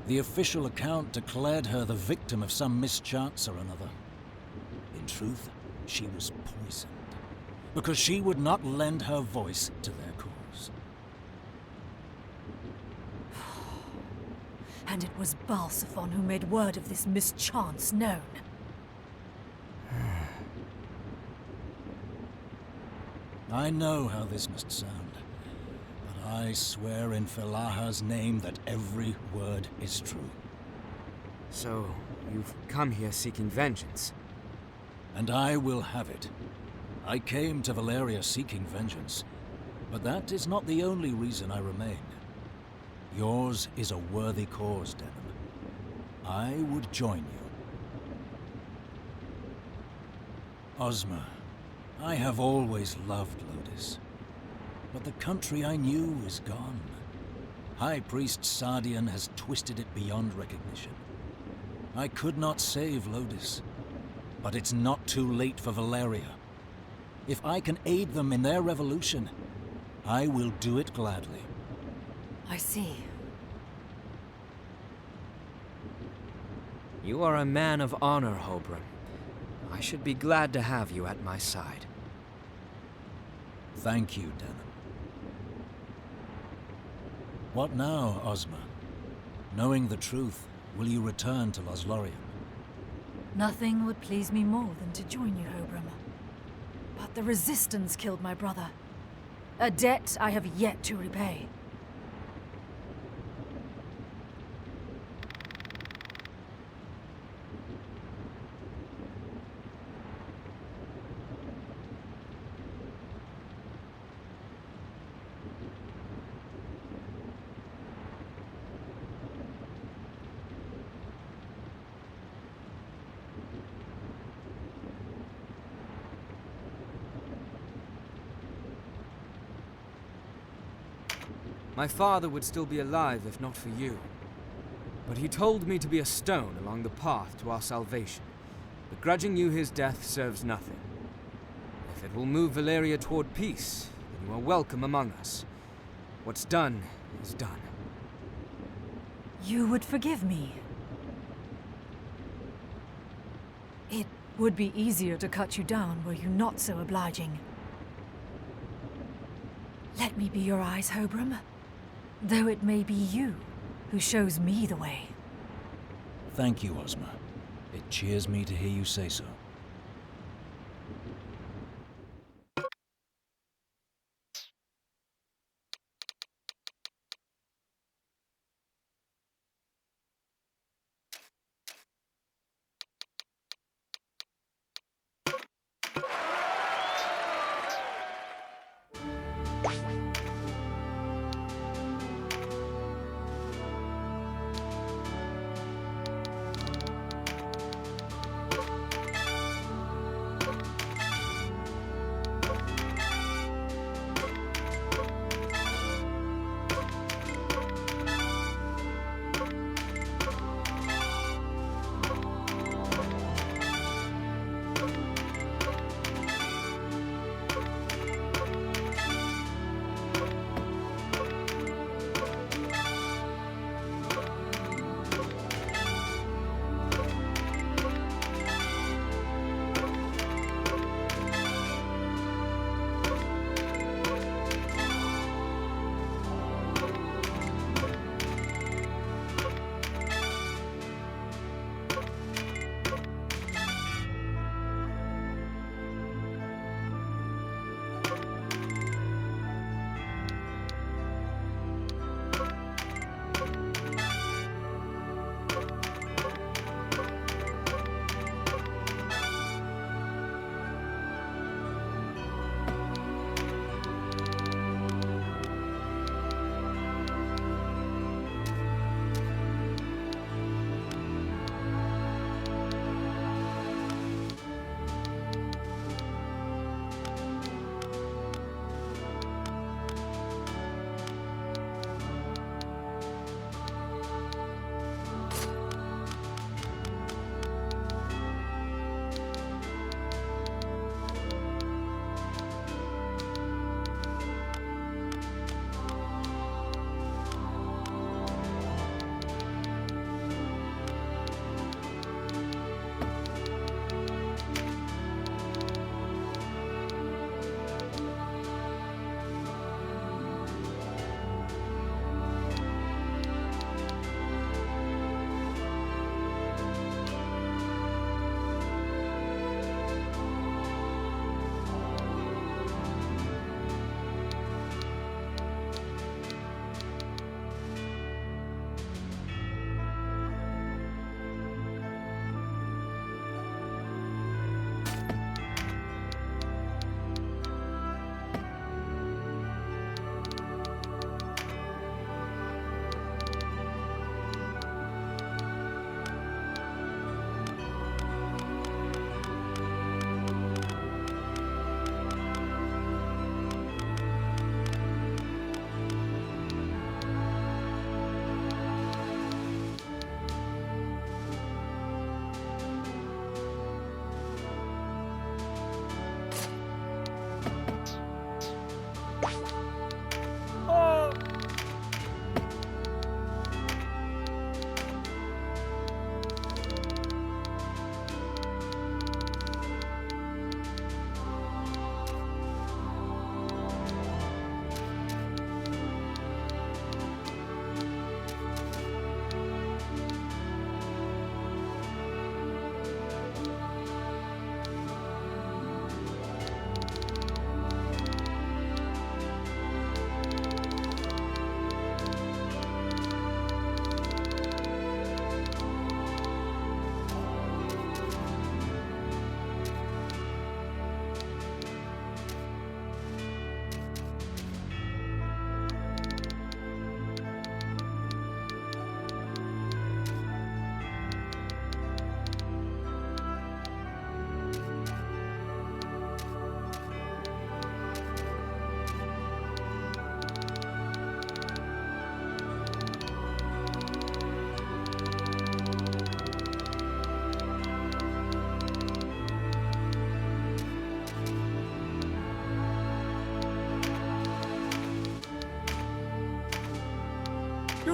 The official account declared her the victim of some mischance or another. In truth, she was poisoned, because she would not lend her voice to their cause. And it was Balzaphon who made word of this mischance known. I know how this must sound, but I swear in Felaha's name that every word is true. So, you've come here seeking vengeance? And I will have it. I came to Valeria seeking vengeance, but that is not the only reason I remain. Yours is a worthy cause, Denham. I would join you. Ozma, I have always loved Lodis, but the country I knew is gone. High Priest Sardian has twisted it beyond recognition. I could not save Lodis, but it's not too late for Valeria. If I can aid them in their revolution, I will do it gladly. I see. You are a man of honor, Hobron. I should be glad to have you at my side. Thank you, Denon. What now, Ozma? Knowing the truth, will you return to Lothlorien? Nothing would please me more than to join you, Hobron. But the Resistance killed my brother. A debt I have yet to repay. My father would still be alive if not for you. But he told me to be a stone along the path to our salvation. Begrudging you his death serves nothing. If it will move Valeria toward peace, then you are welcome among us. What's done is done. You would forgive me. It would be easier to cut you down were you not so obliging. Let me be your eyes, Hobron. Though it may be you who shows me the way. Thank you, Ozma. It cheers me to hear you say so.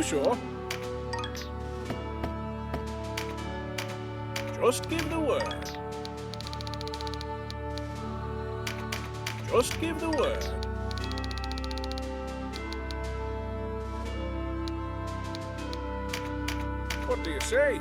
sure? Just give the word. Just give the word. What do you say?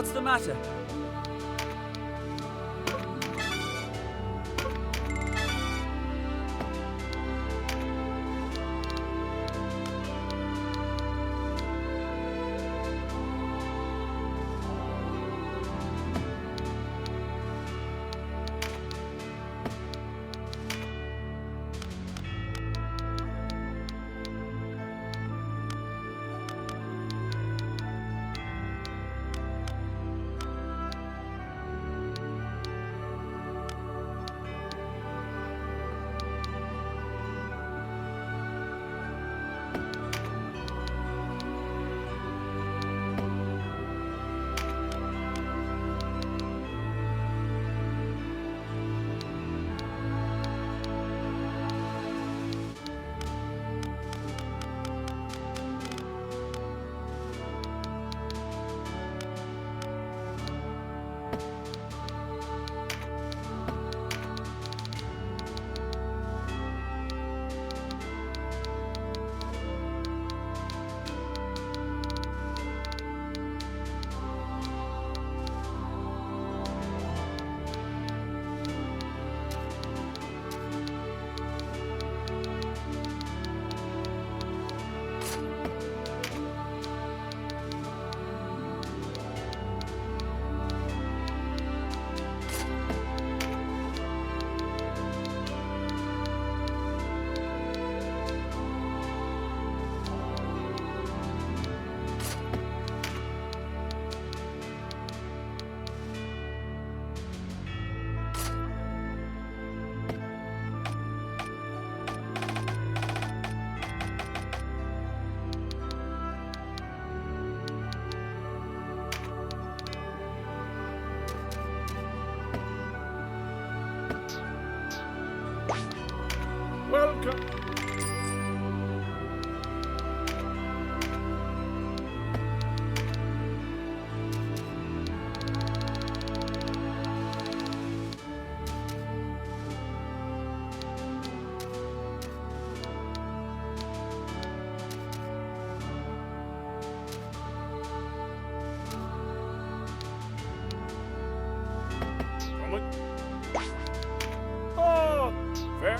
What's the matter? Welcome. Oh, fair.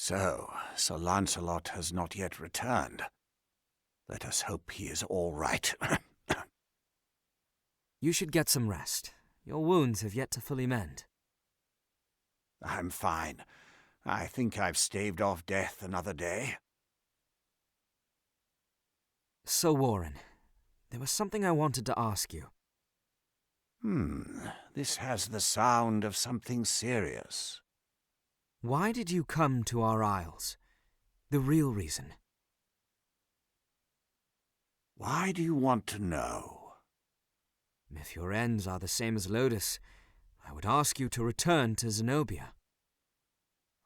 So, Sir Lancelot has not yet returned. Let us hope he is all right. You should get some rest. Your wounds have yet to fully mend. I'm fine. I think I've staved off death another day. So, Warren, there was something I wanted to ask you. This has the sound of something serious. Why did you come to our isles? The real reason. Why do you want to know? If your ends are the same as Lodis, I would ask you to return to Zenobia.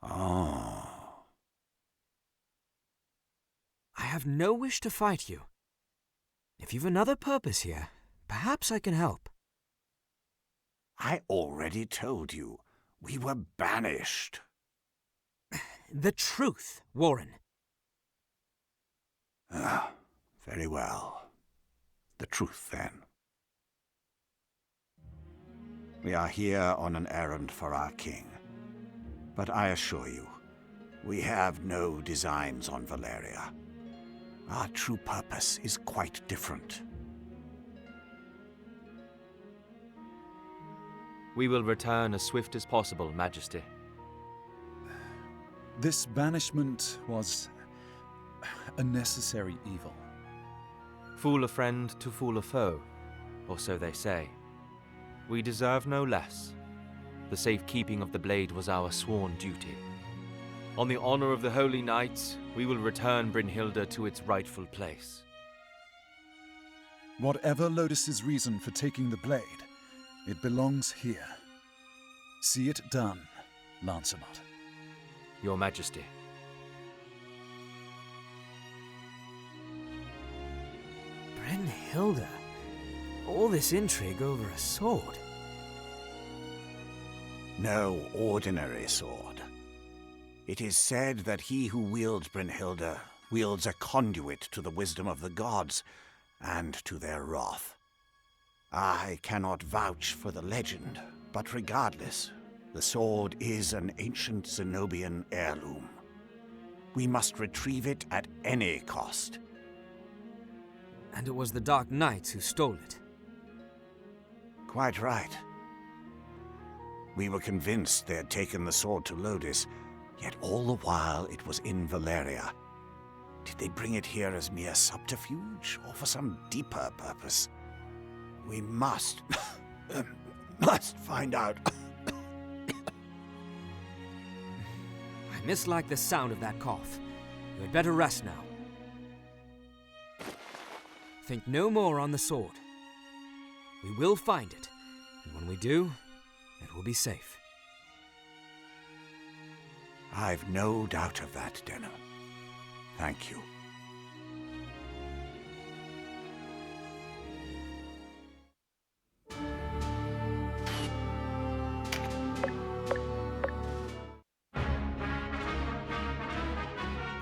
Oh. I have no wish to fight you. If you've another purpose here, perhaps I can help. I already told you. We were banished. The truth, Warren. Very well. The truth, then. We are here on an errand for our king. But I assure you, we have no designs on Valeria. Our true purpose is quite different. We will return as swift as possible, Majesty. This banishment was a necessary evil. Fool a friend to fool a foe, or so they say. We deserve no less. The safekeeping of the blade was our sworn duty. On the honor of the Holy Knights, we will return Brynhilda to its rightful place. Whatever Lodis's reason for taking the blade, it belongs here. See it done, Lancelot. Your Majesty. Brynhilda? All this intrigue over a sword? No ordinary sword. It is said that he who wields Brynhilda wields a conduit to the wisdom of the gods and to their wrath. I cannot vouch for the legend, but regardless, the sword is an ancient Zenobian heirloom. We must retrieve it at any cost. And it was the Dark Knights who stole it. Quite right. We were convinced they had taken the sword to Lodis, yet all the while it was in Valeria. Did they bring it here as mere subterfuge, or for some deeper purpose? We must find out. I mislike the sound of that cough. You had better rest now. Think no more on the sword. We will find it, and when we do, it will be safe. I've no doubt of that, Denham. Thank you.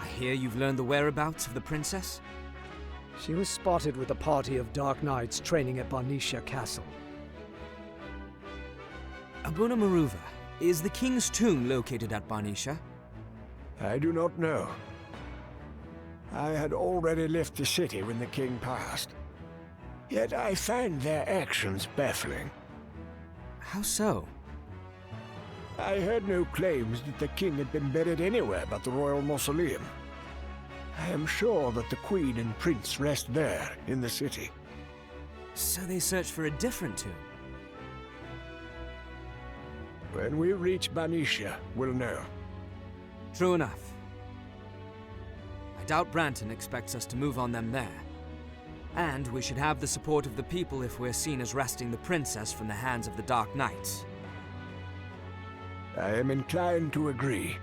I hear you've learned the whereabouts of the princess? She was spotted with a party of Dark Knights training at Barnisha Castle. Abuna Maruva, is the king's tomb located at Barnisha? I do not know. I had already left the city when the king passed. Yet I find their actions baffling. How so? I heard no claims that the king had been buried anywhere but the royal mausoleum. I am sure that the queen and prince rest there, in the city. So they searched for a different tomb? When we reach Barnisha, we'll know. True enough. I doubt Branton expects us to move on them there. And we should have the support of the people if we're seen as wresting the princess from the hands of the Dark Knights. I am inclined to agree.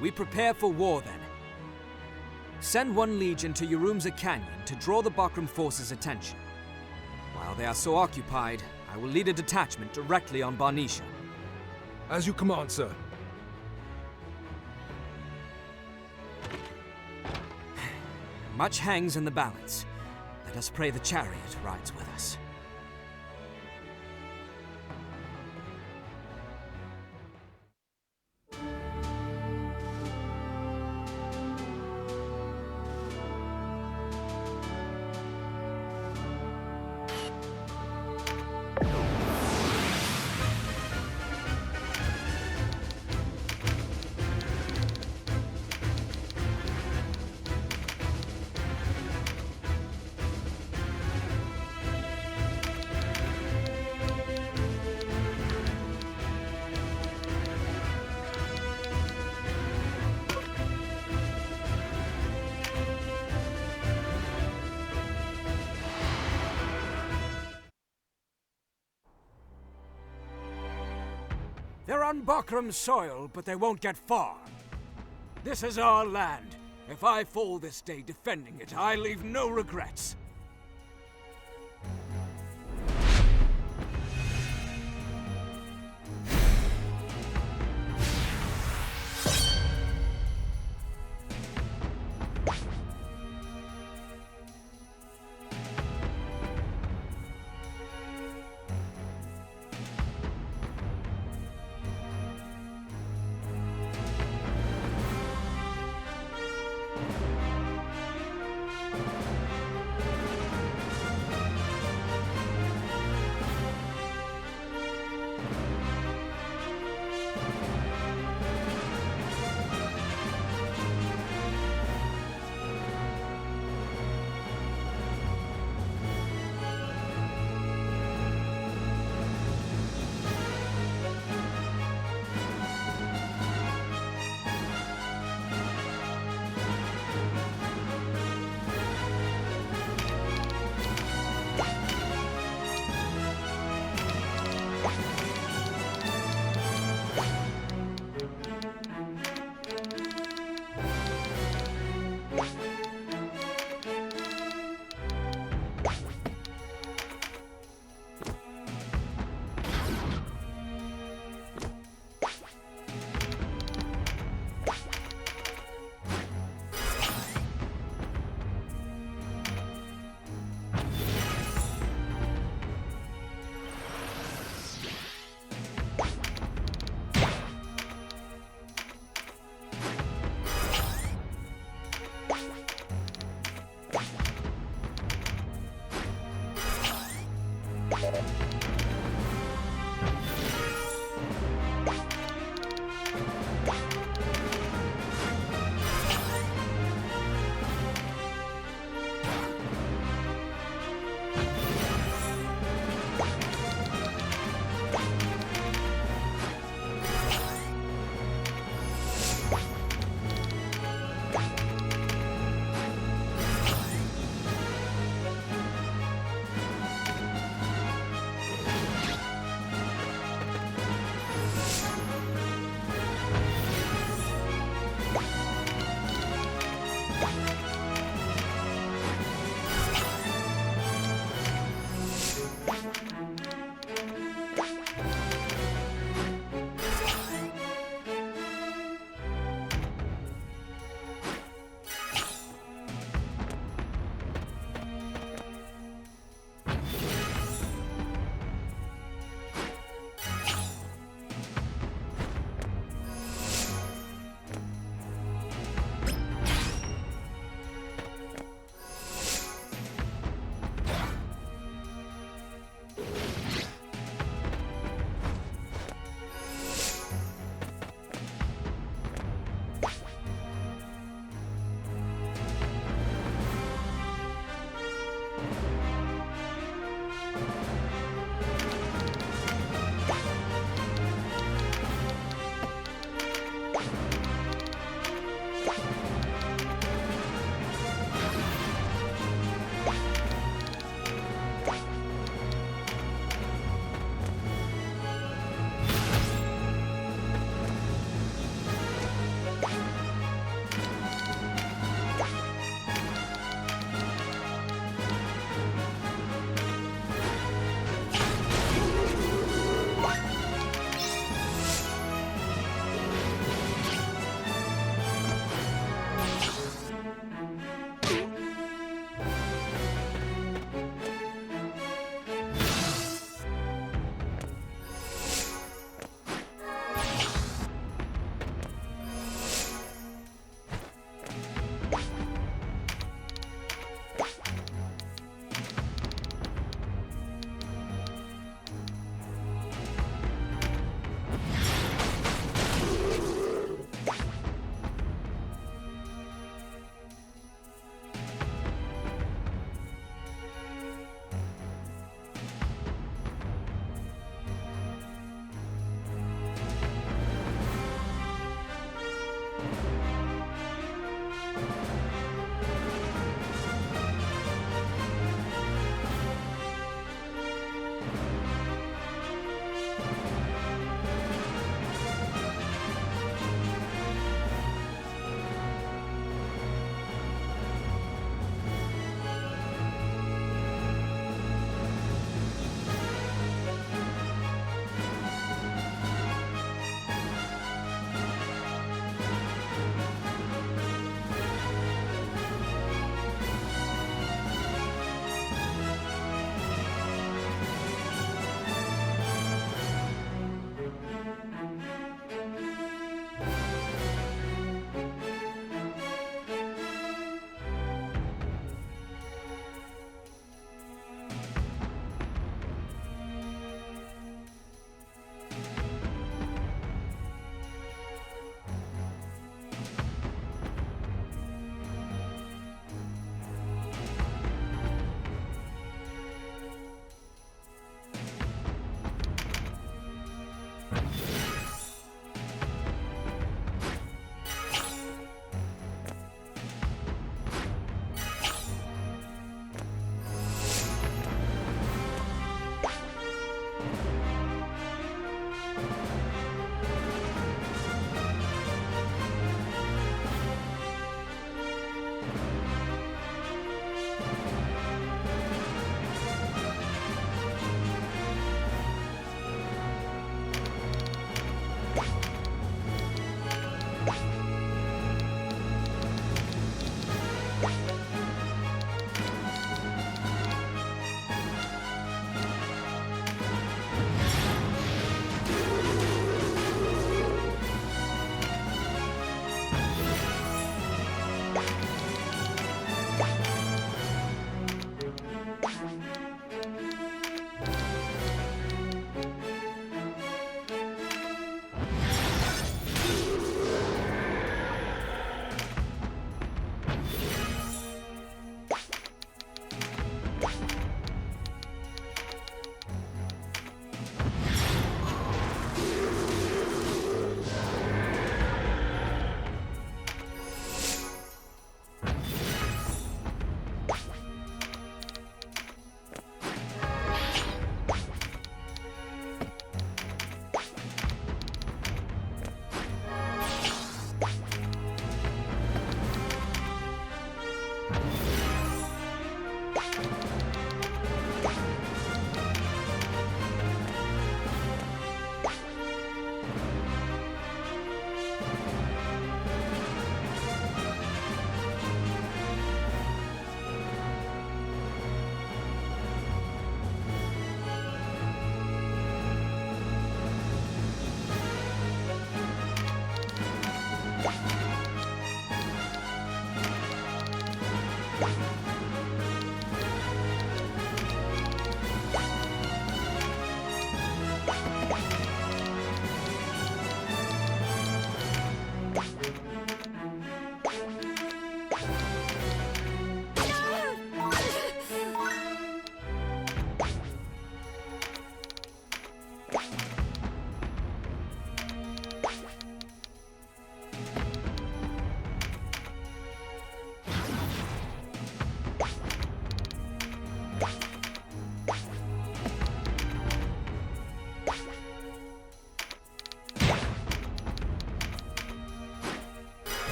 We prepare for war, then. Send one legion to Urumza Canyon to draw the Bakram forces' attention. While they are so occupied, I will lead a detachment directly on Barnisha. As you command, sir. Much hangs in the balance. Let us pray the chariot rides with us. They're on Bakram's soil, but they won't get far. This is our land. If I fall this day defending it, I leave no regrets.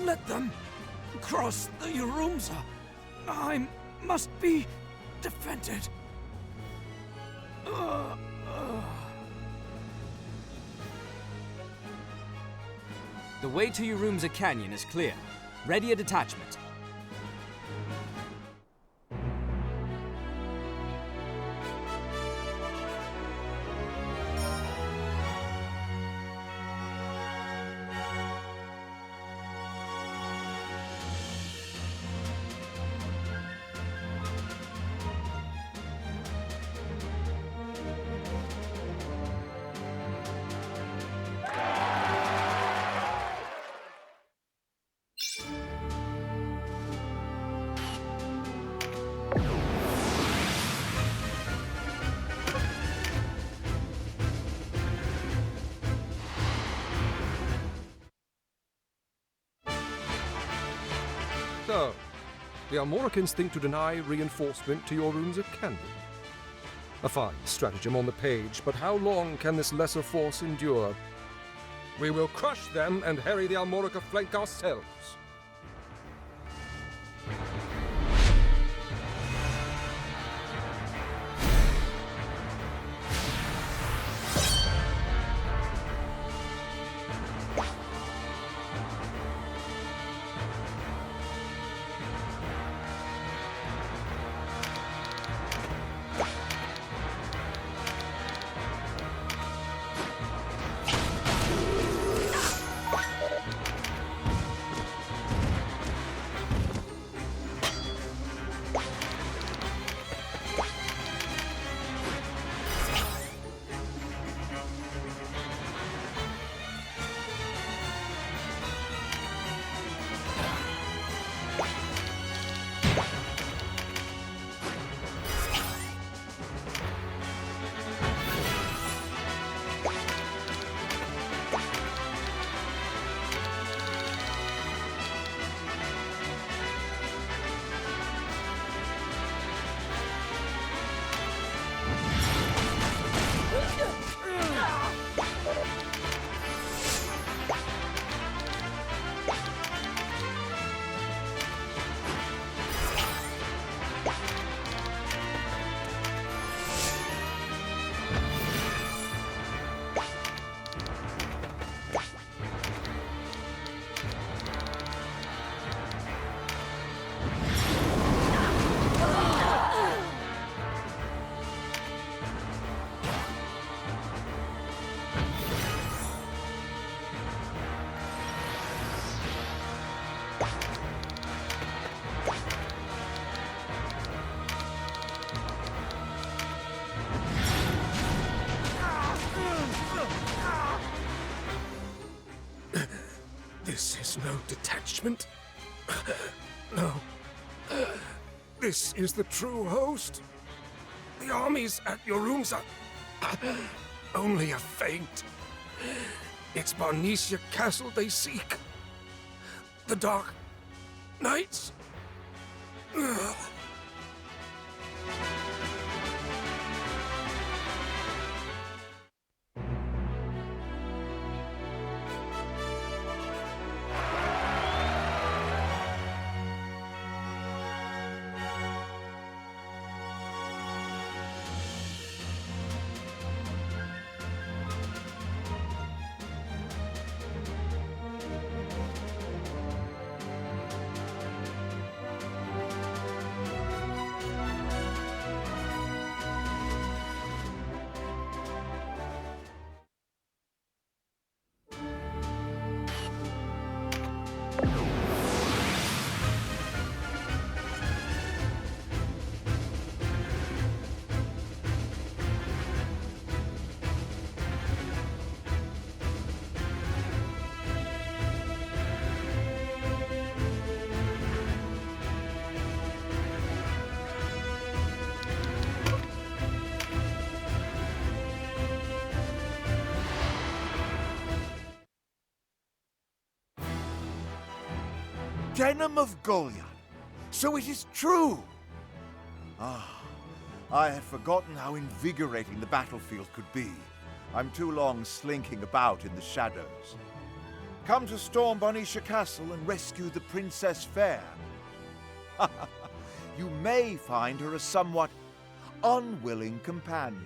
let them cross the Urumza. I must be defended. The way to Urumza Canyon is clear. Ready a detachment. So, the Almoricans think to deny reinforcement to your rooms at Canyon. A fine stratagem on the page, but how long can this lesser force endure? We will crush them and harry the Almorica flank ourselves. This is no detachment. No. This is the true host. The armies at your rooms are only a feint. It's Barnesia Castle they seek. The Dark Knights. Denim of Goliath. So it is true! Ah, I had forgotten how invigorating the battlefield could be. I'm too long slinking about in the shadows. Come to storm Bonisha Castle and rescue the Princess Fair. You may find her a somewhat unwilling companion.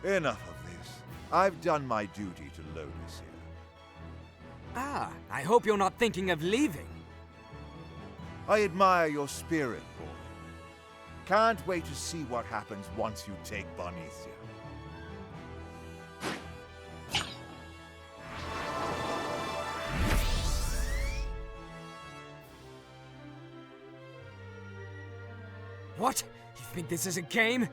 Enough of this. I've done my duty to Lotus here. Ah, I hope you're not thinking of leaving. I admire your spirit, boy. Can't wait to see what happens once you take Barnethia. What? You think this is a game?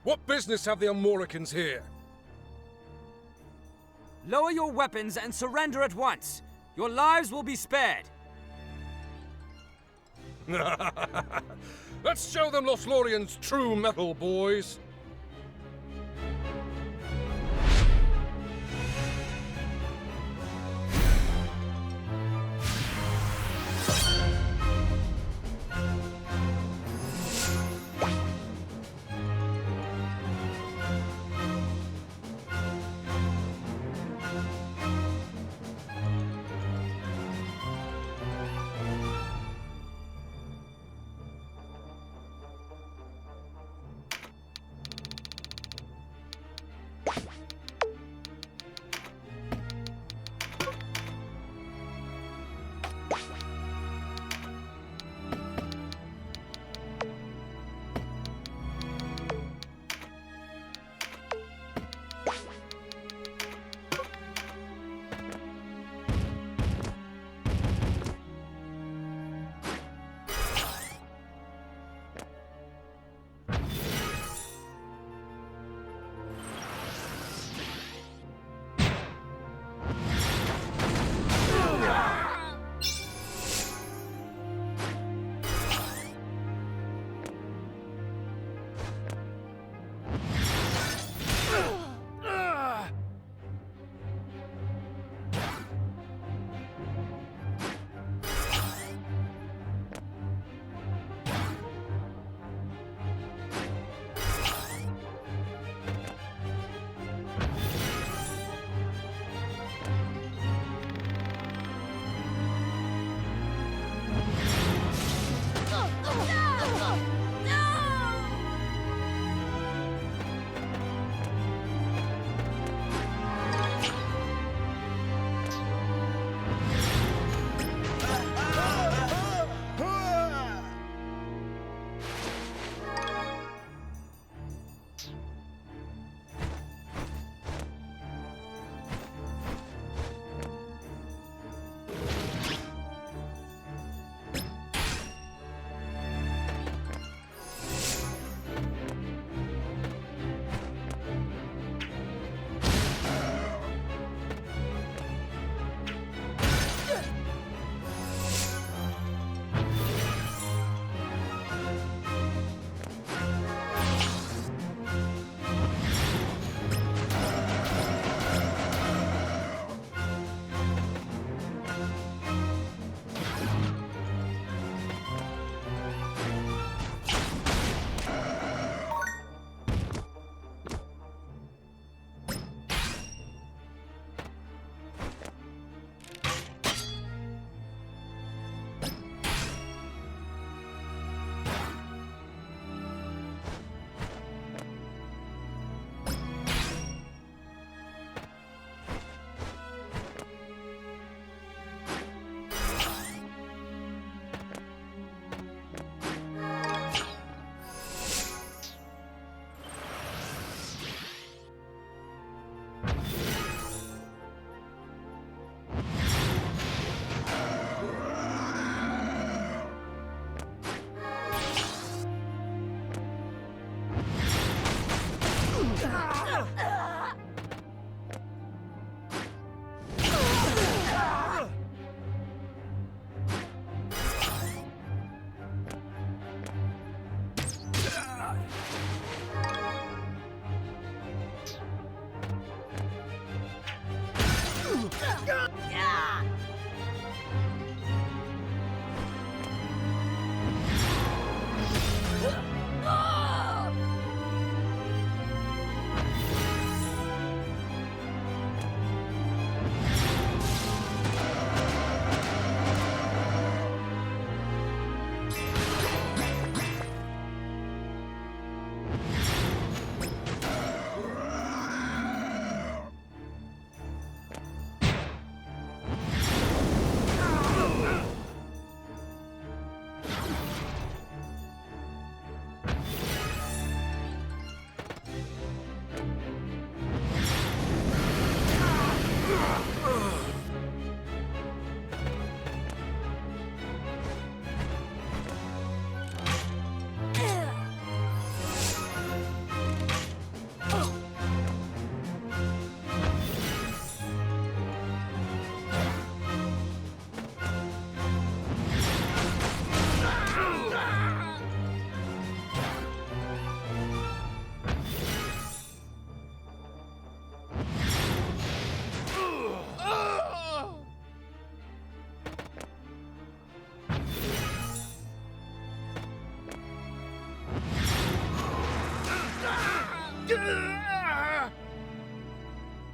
What business have the Amoricans here? Lower your weapons and surrender at once. Your lives will be spared. Let's show them Lothlorians' true mettle, boys.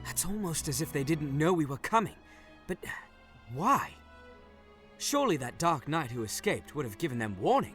It's almost as if they didn't know we were coming. But why? Surely that Dark Knight who escaped would have given them warning.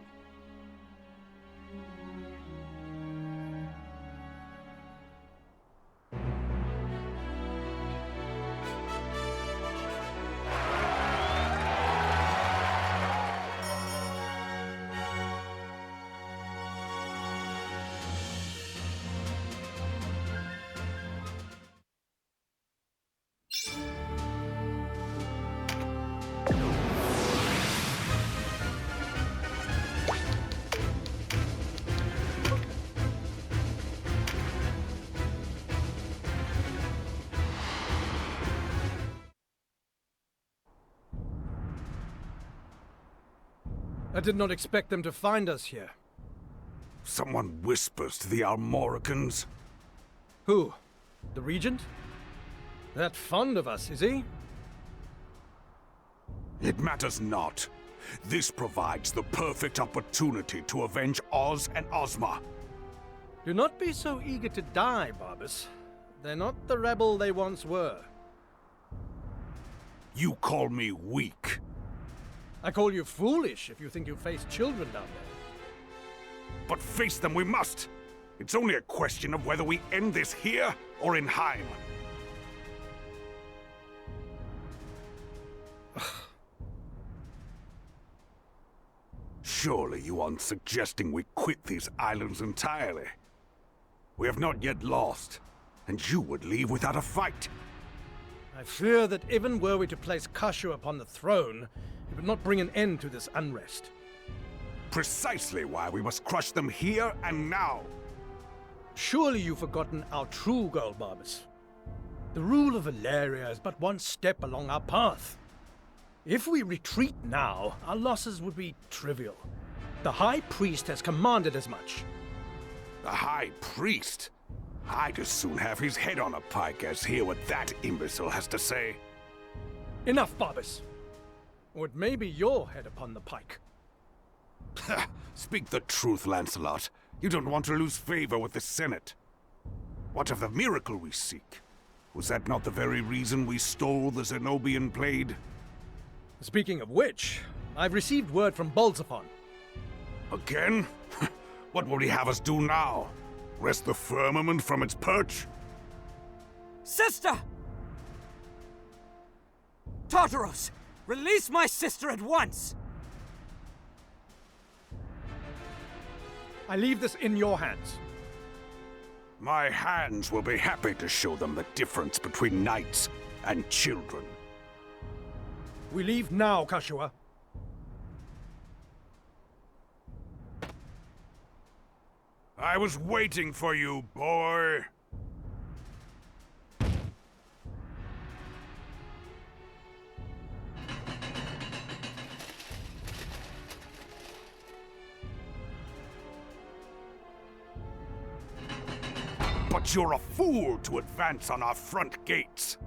I did not expect them to find us here. Someone whispers to the Almoricans. Who? The Regent? That fond of us, is he? It matters not. This provides the perfect opportunity to avenge Oz and Ozma. Do not be so eager to die, Barbas. They're not the rebel they once were. You call me weak. I call you foolish if you think you face children down there. But face them we must. It's only a question of whether we end this here or in Heim. Surely you aren't suggesting we quit these islands entirely. We have not yet lost, and you would leave without a fight. I fear that even were we to place Kashu upon the throne, it would not bring an end to this unrest. Precisely why we must crush them here and now. Surely you've forgotten our true goal, Barbas. The rule of Valeria is but one step along our path. If we retreat now, our losses would be trivial. The High Priest has commanded as much. The High Priest? I'd as soon have his head on a pike as hear what that imbecile has to say. Enough, Barbas. Or it may be your head upon the pike. Speak the truth, Lancelot. You don't want to lose favor with the Senate. What of the miracle we seek? Was that not the very reason we stole the Zenobian blade? Speaking of which, I've received word from Balzaphon. Again? What will he have us do now? Wrest the firmament from its perch? Sister! Tartaros! Release my sister at once! I leave this in your hands. My hands will be happy to show them the difference between knights and children. We leave now, Kashua. I was waiting for you, boy. But you're a fool to advance on our front gates.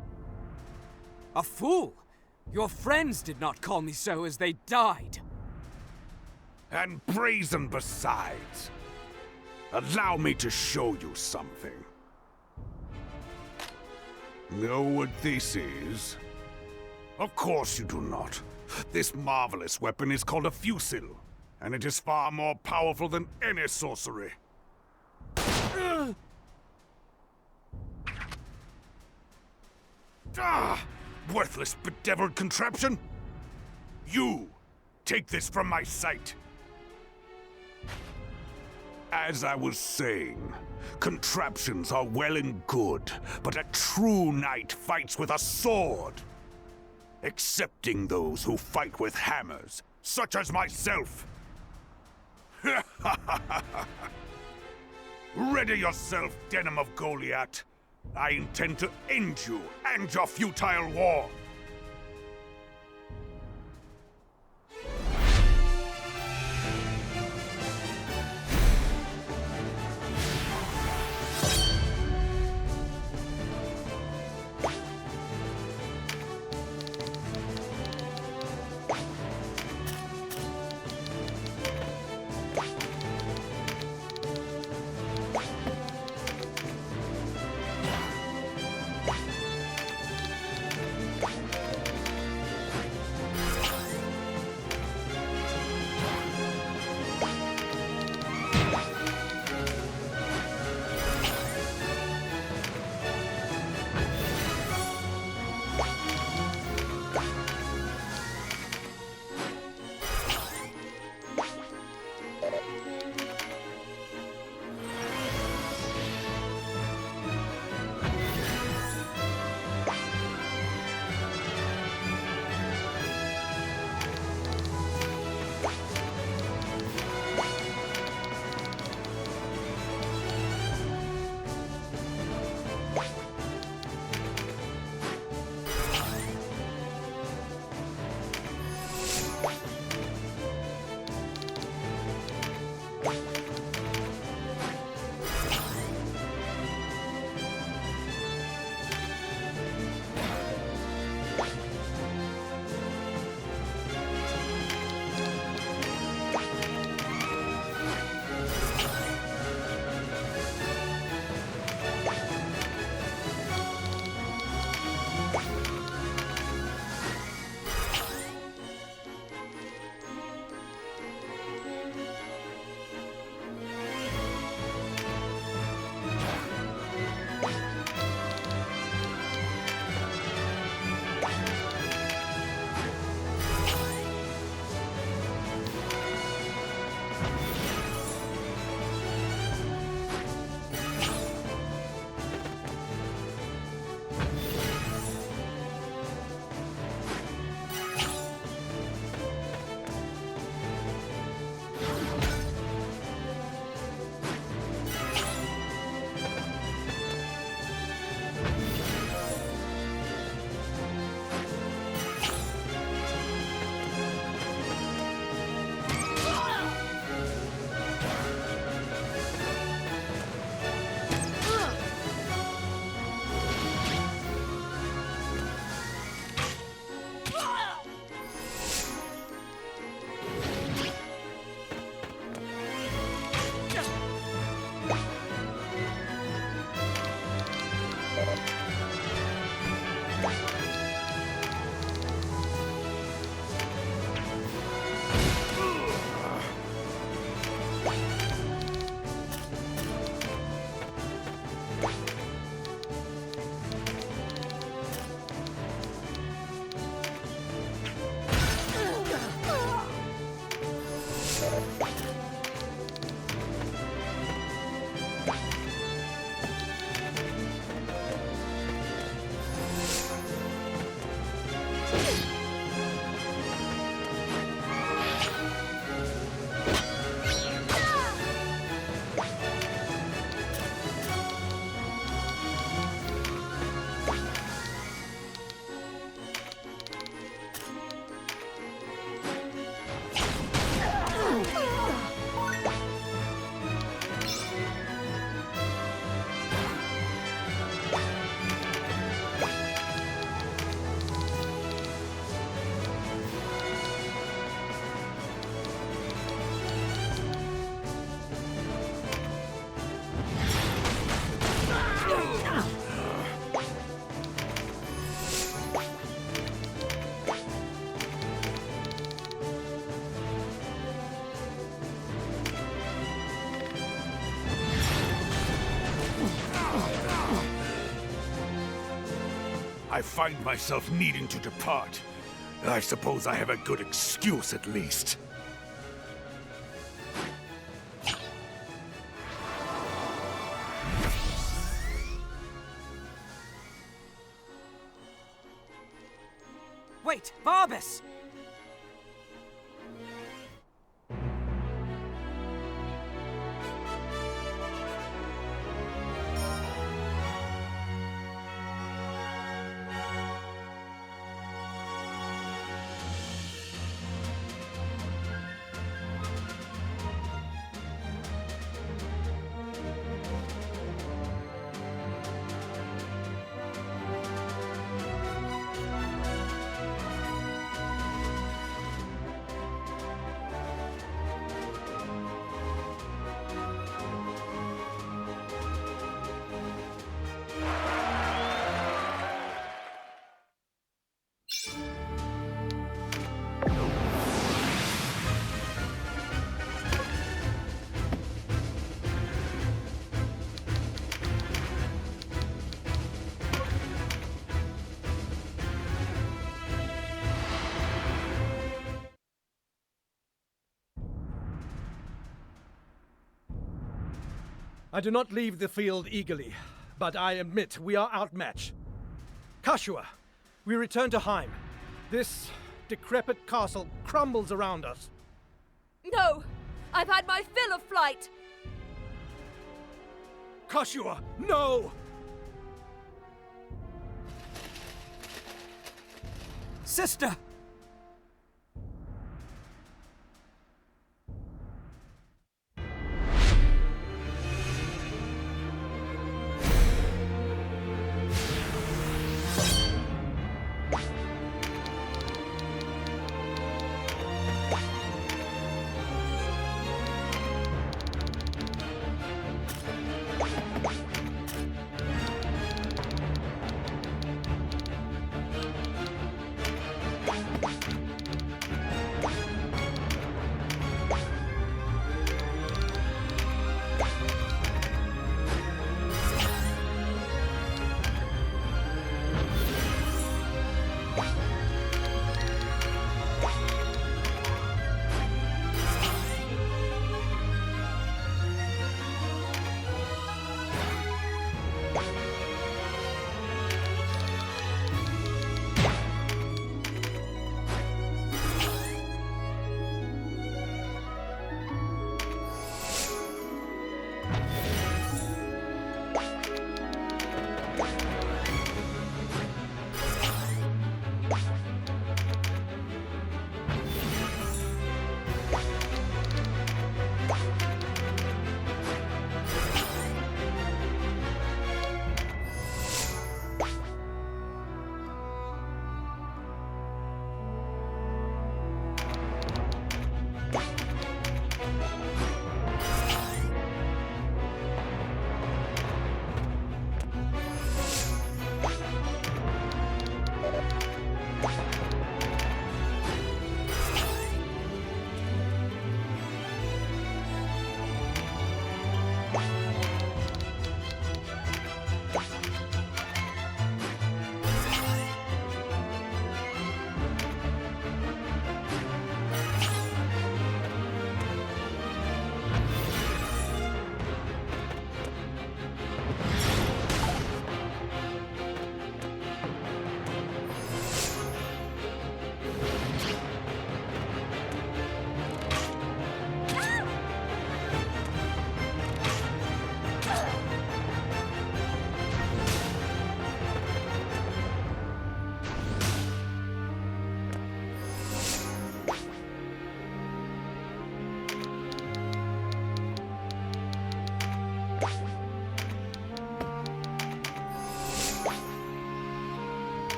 A fool? Your friends did not call me so as they died. And brazen besides. Allow me to show you something. Know what this is? Of course you do not. This marvelous weapon is called a fusil, and it is far more powerful than any sorcery. Worthless, bedeviled contraption! You! Take this from my sight! As I was saying, contraptions are well and good, but a true knight fights with a sword. Excepting those who fight with hammers, such as myself. Ready yourself, Denim of Goliath. I intend to end you and your futile war. I find myself needing to depart. I suppose I have a good excuse at least. Wait, Barbas! I do not leave the field eagerly, but I admit we are outmatched. Kashua, we return to Heim. This decrepit castle crumbles around us. No! I've had my fill of flight! Kashua, no! Sister!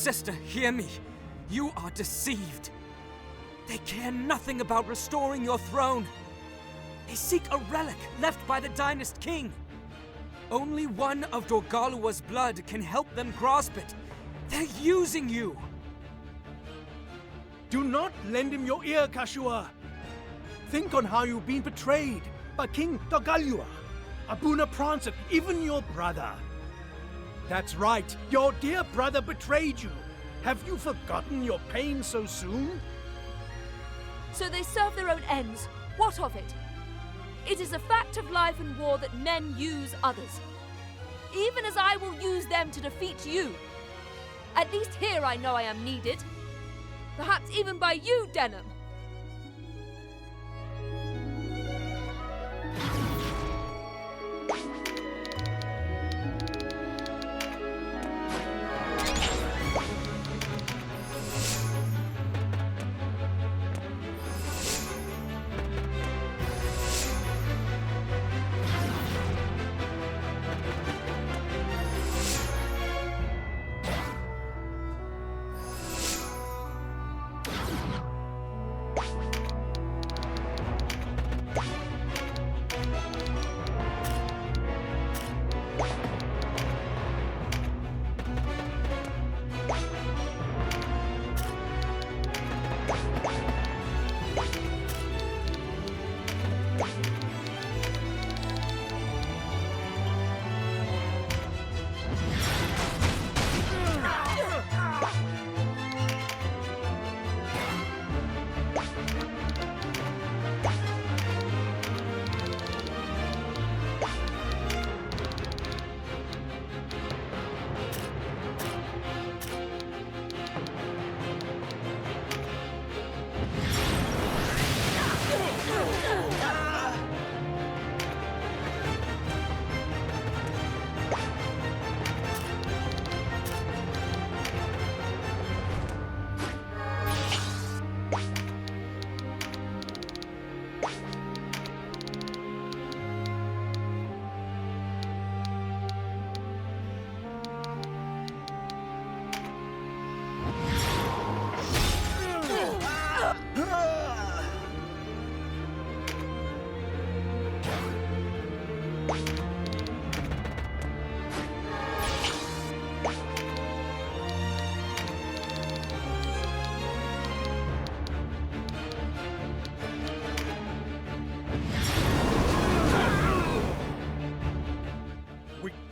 Sister, hear me. You are deceived. They care nothing about restoring your throne. They seek a relic left by the Dynast King. Only one of Dorgalua's blood can help them grasp it. They're using you! Do not lend him your ear, Kashua! Think on how you've been betrayed by King Dogalua, Abuna Prancer, even your brother. That's right, your dear brother betrayed you. Have you forgotten your pain so soon? So they serve their own ends. What of it? It is a fact of life and war that men use others. Even as I will use them to defeat you. At least here I know I am needed. Perhaps even by you, Denham.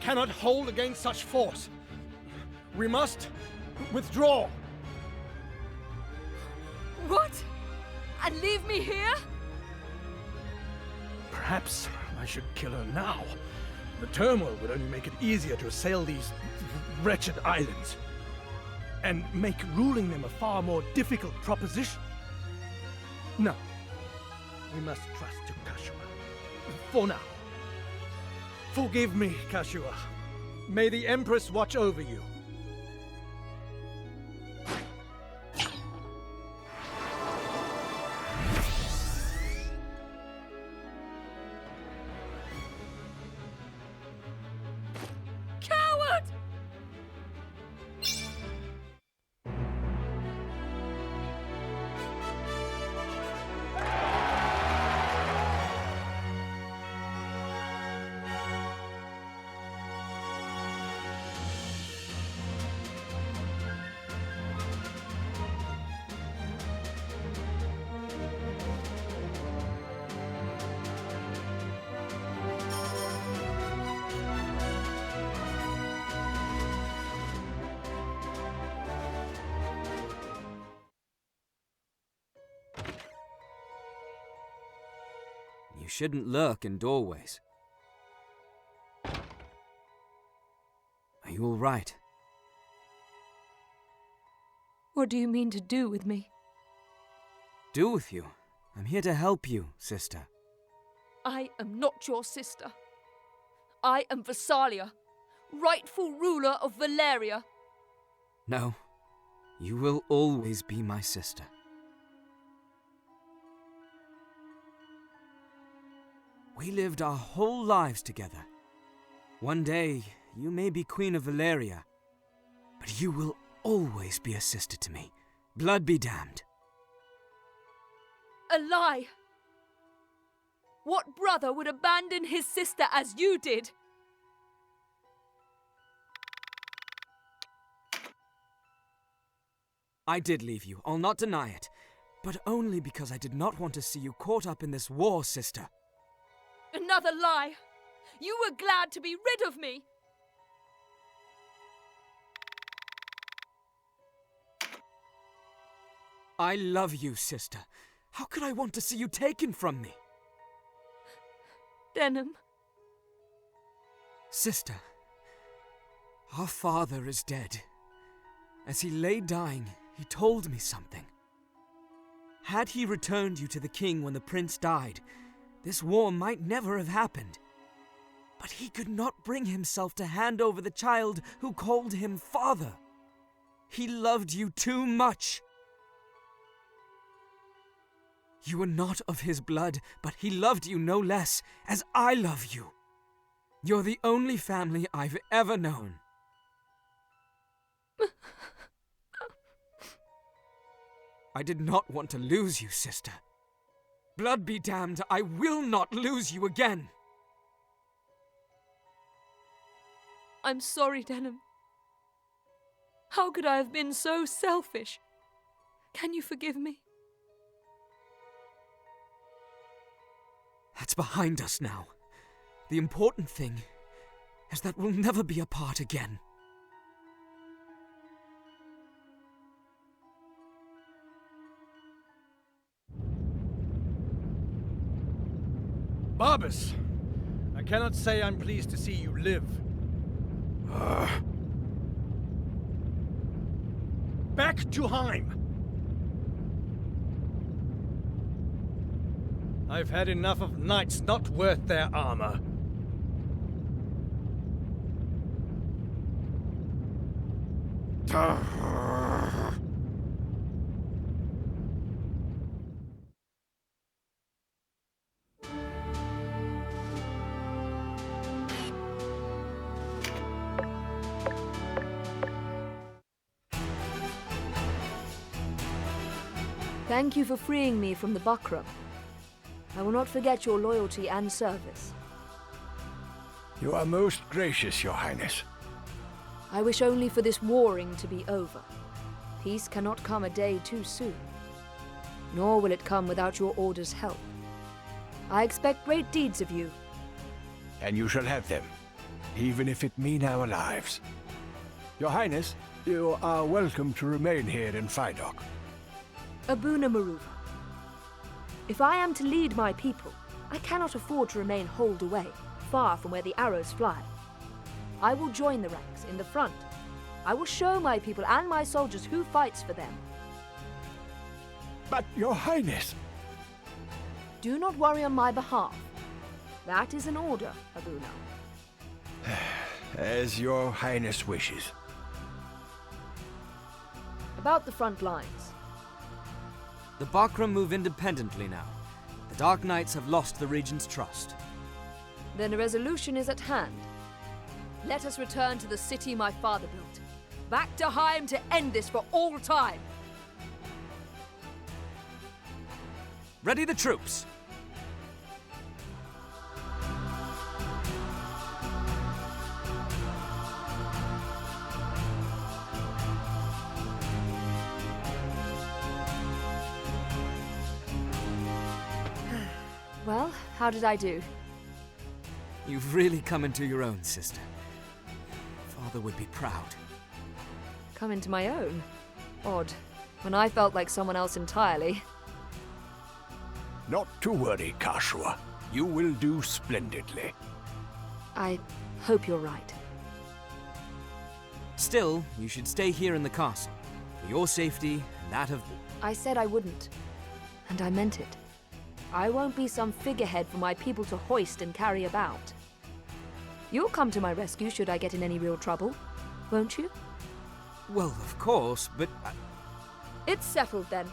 Cannot hold against such force. We must withdraw. What? And leave me here? Perhaps I should kill her now. The turmoil would only make it easier to assail these wretched islands, and make ruling them a far more difficult proposition. No, we must trust to Kashua. For now. Forgive me, Kashua. May the Empress watch over you. Coward! You shouldn't lurk in doorways. Are you all right? What do you mean to do with me? Do with you? I'm here to help you, sister. I am not your sister. I am Versalia, rightful ruler of Valeria. No, you will always be my sister. We lived our whole lives together. One day, you may be Queen of Valeria, but you will always be a sister to me. Blood be damned. A lie! What brother would abandon his sister as you did? I did leave you, I'll not deny it. But only because I did not want to see you caught up in this war, sister. Another lie! You were glad to be rid of me! I love you, sister. How could I want to see you taken from me? Denham. Sister, our father is dead. As he lay dying, he told me something. Had he returned you to the king when the prince died, this war might never have happened. But he could not bring himself to hand over the child who called him father. He loved you too much. You were not of his blood, but he loved you no less, as I love you. You're the only family I've ever known. I did not want to lose you, sister. Blood be damned, I will not lose you again. I'm sorry, Denham. How could I have been so selfish? Can you forgive me? That's behind us now. The important thing is that we'll never be apart again. Barbas, I cannot say I'm pleased to see you live. Back to Heim! I've had enough of knights not worth their armor. Thank you for freeing me from the buckram. I will not forget your loyalty and service. You are most gracious, Your Highness. I wish only for this warring to be over. Peace cannot come a day too soon. Nor will it come without your order's help. I expect great deeds of you. And you shall have them, even if it mean our lives. Your Highness, you are welcome to remain here in Fidok. Abuna Maruva. If I am to lead my people, I cannot afford to remain holed away, far from where the arrows fly. I will join the ranks in the front. I will show my people and my soldiers who fights for them. But, Your Highness... Do not worry on my behalf. That is an order, Abuna. As Your Highness wishes. About the front lines. The Bakram move independently now. The Dark Knights have lost the Regent's trust. Then a resolution is at hand. Let us return to the city my father built. Back to Heim to end this for all time. Ready the troops! Well, how did I do? You've really come into your own, sister. Father would be proud. Come into my own? Odd. When I felt like someone else entirely. Not to worry, Kashua. You will do splendidly. I hope you're right. Still, you should stay here in the castle. For your safety and that of... I said I wouldn't. And I meant it. I won't be some figurehead for my people to hoist and carry about. You'll come to my rescue should I get in any real trouble, won't you? Well, of course, but... It's settled then.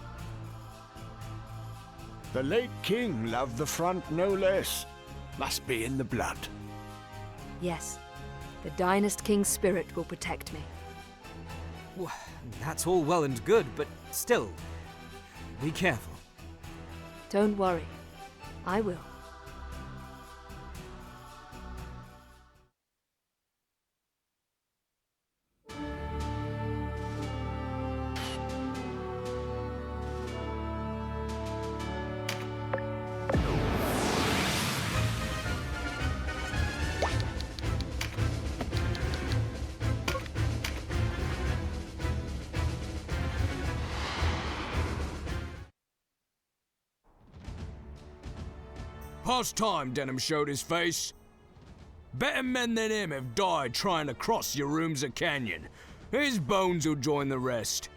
The late king loved the front no less. Must be in the blood. Yes. The Dynast King's spirit will protect me. Well, that's all well and good, but still, be careful. Don't worry. I will. Past time Denham showed his face. Better men than him have died trying to cross Yarumza Canyon. His bones will join the rest.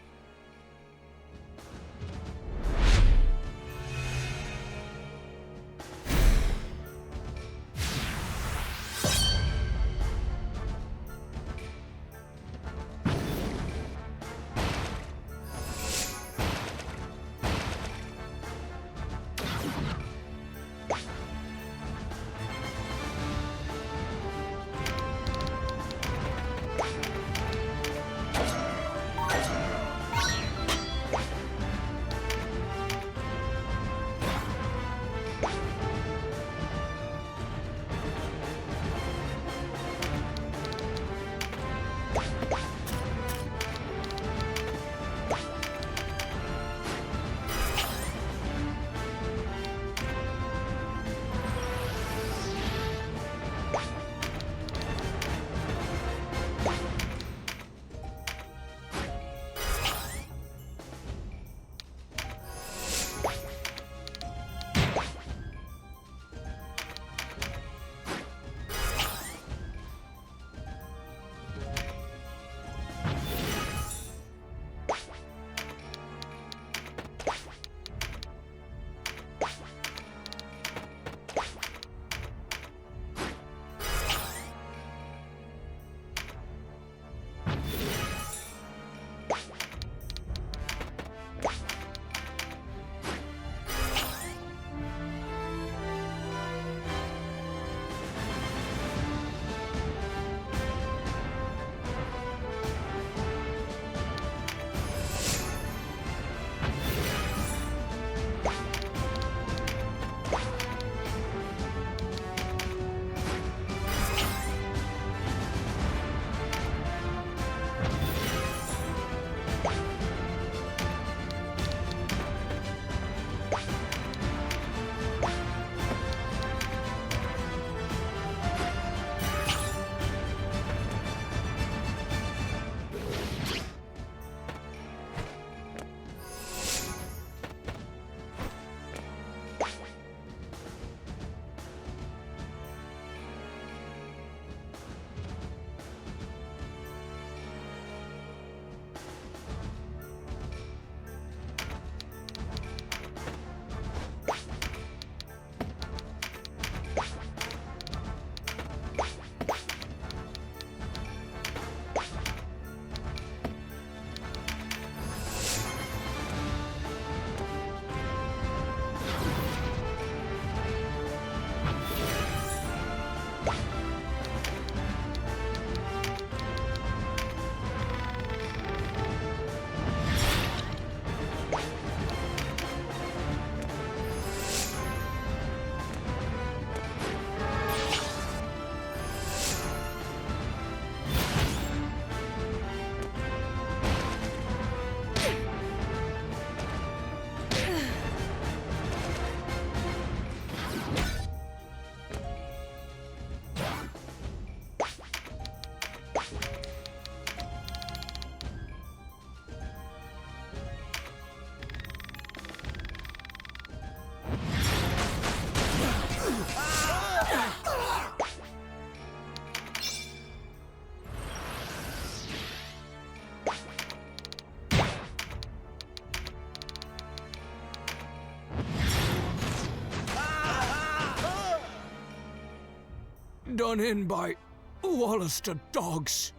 Done in by Wallister dogs.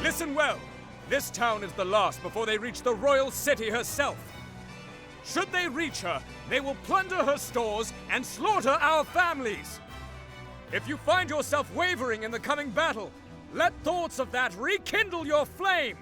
Listen well. This town is the last before they reach the royal city herself. Should they reach her, they will plunder her stores and slaughter our families. If you find yourself wavering in the coming battle, let thoughts of that rekindle your flame.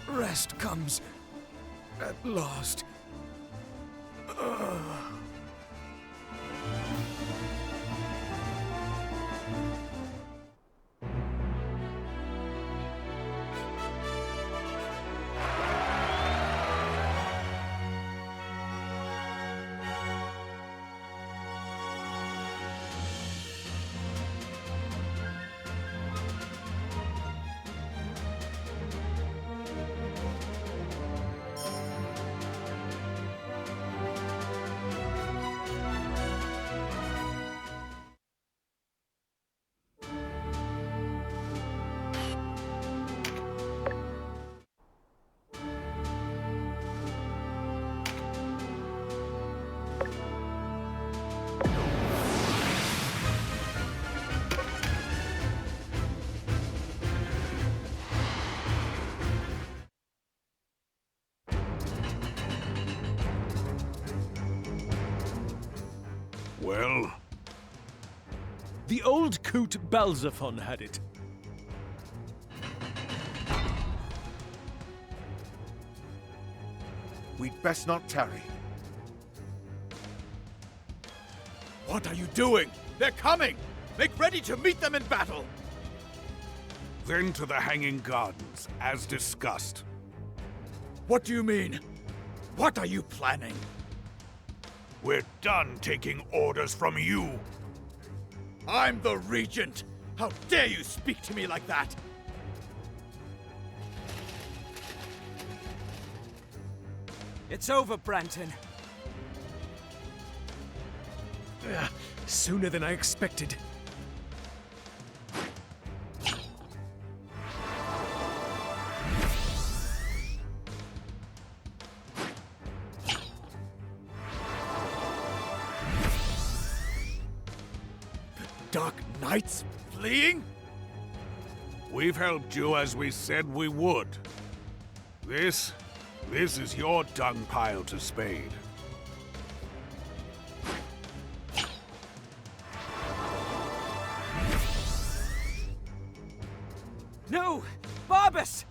Rest comes at last. Well? The old coot Balzaphon had it. We'd best not tarry. What are you doing? They're coming! Make ready to meet them in battle! Then to the Hanging Gardens, as discussed. What do you mean? What are you planning? We're done taking orders from you. I'm the Regent! How dare you speak to me like that? It's over, Branton. Sooner than I expected. Dark Knights fleeing? We've helped you as we said we would. This is your dung pile to spade. No! Barbas!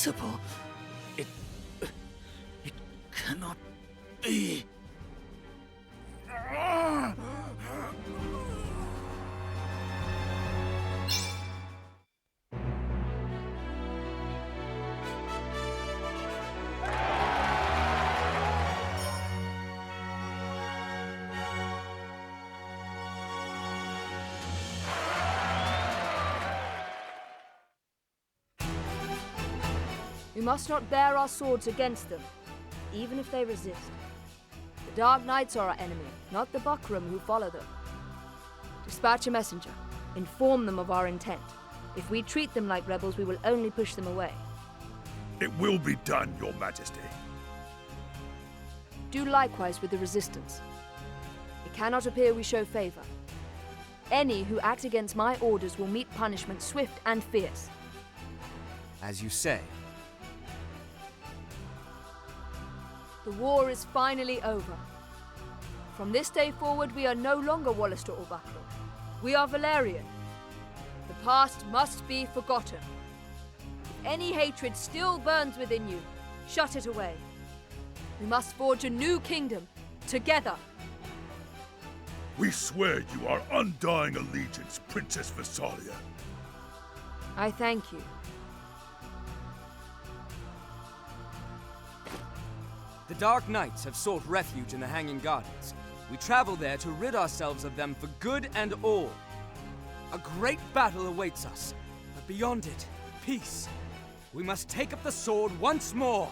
impossible. It cannot be. We must not bare our swords against them, even if they resist. The Dark Knights are our enemy, not the Buckram who follow them. Dispatch a messenger. Inform them of our intent. If we treat them like rebels, we will only push them away. It will be done, Your Majesty. Do likewise with the resistance. It cannot appear we show favor. Any who act against my orders will meet punishment swift and fierce. As you say. The war is finally over. From this day forward, we are no longer Wallister or Buckram. We are Valerian. The past must be forgotten. If any hatred still burns within you, shut it away. We must forge a new kingdom, together. We swear you our undying allegiance, Princess Visalia. I thank you. The Dark Knights have sought refuge in the Hanging Gardens. We travel there to rid ourselves of them for good and all. A great battle awaits us, but beyond it, peace. We must take up the sword once more.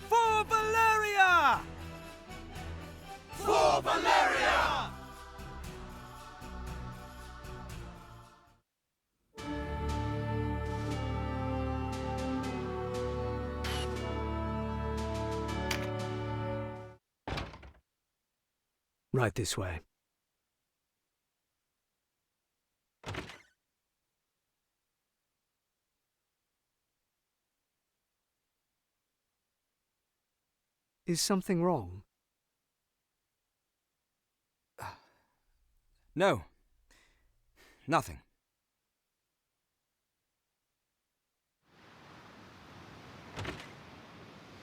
For Valeria! For Valeria! Right this way. Is something wrong? No. Nothing.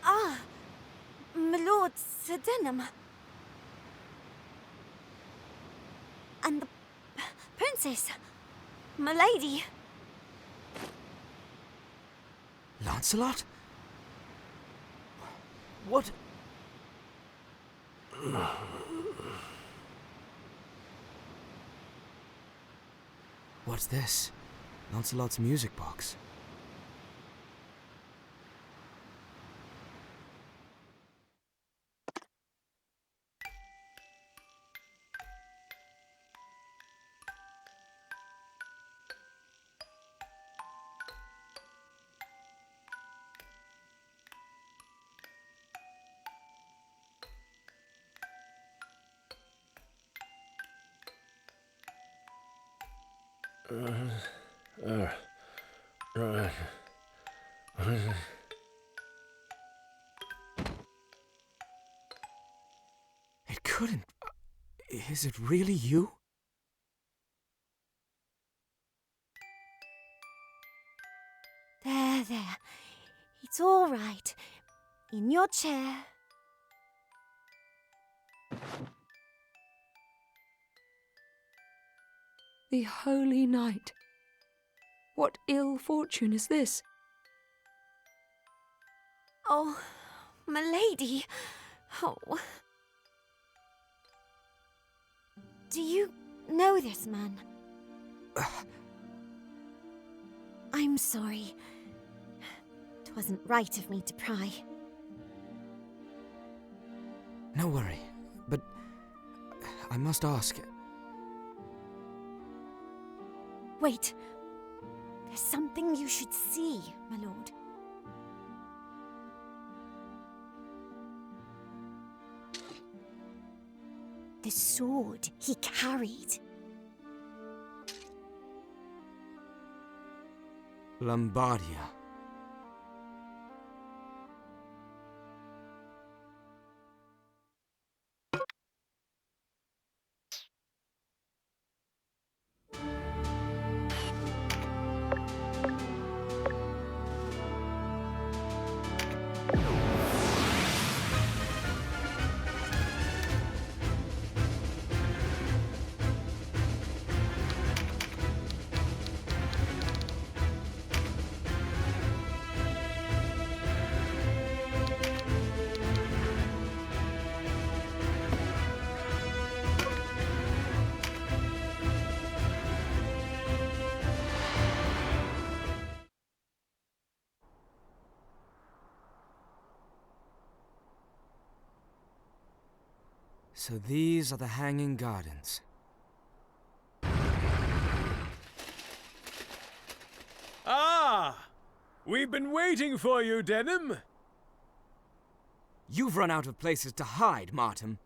Ah, my lord Sir Denham. And the princess, my lady. Lancelot? What? What's this? Lancelot's music box. It couldn't. Is it really you? There. It's all right. In your chair. The Holy Night. What ill fortune is this? Oh, my lady. Oh. Do you know this man? I'm sorry. It wasn't right of me to pry. No worry, but I must ask. Wait. There's something you should see, my lord. The sword he carried. Lombardia. So these are the Hanging Gardens. Ah! We've been waiting for you, Denham! You've run out of places to hide, Martin.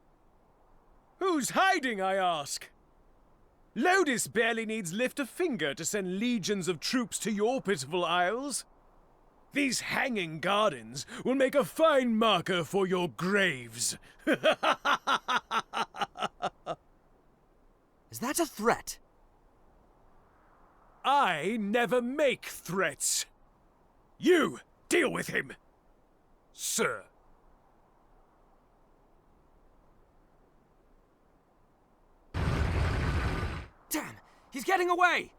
Who's hiding, I ask? Lodis barely needs lift a finger to send legions of troops to your pitiful isles. These Hanging Gardens will make a fine marker for your graves. Is that a threat? I never make threats. You, deal with him, sir. Damn! He's getting away!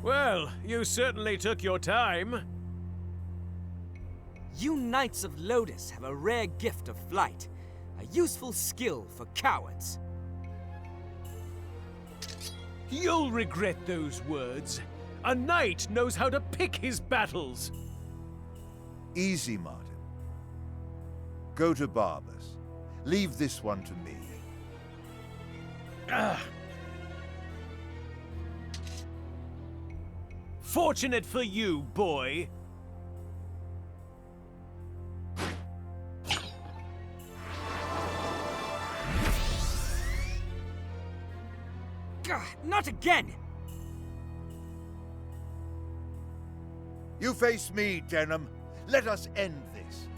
Well, you certainly took your time. You Knights of Lodis have a rare gift of flight, a useful skill for cowards. You'll regret those words. A knight knows how to pick his battles. Easy, Martin. Go to Barbas. Leave this one to me. Ah. Fortunate for you, boy. Gah, not again! You face me, Denham. Let us end this.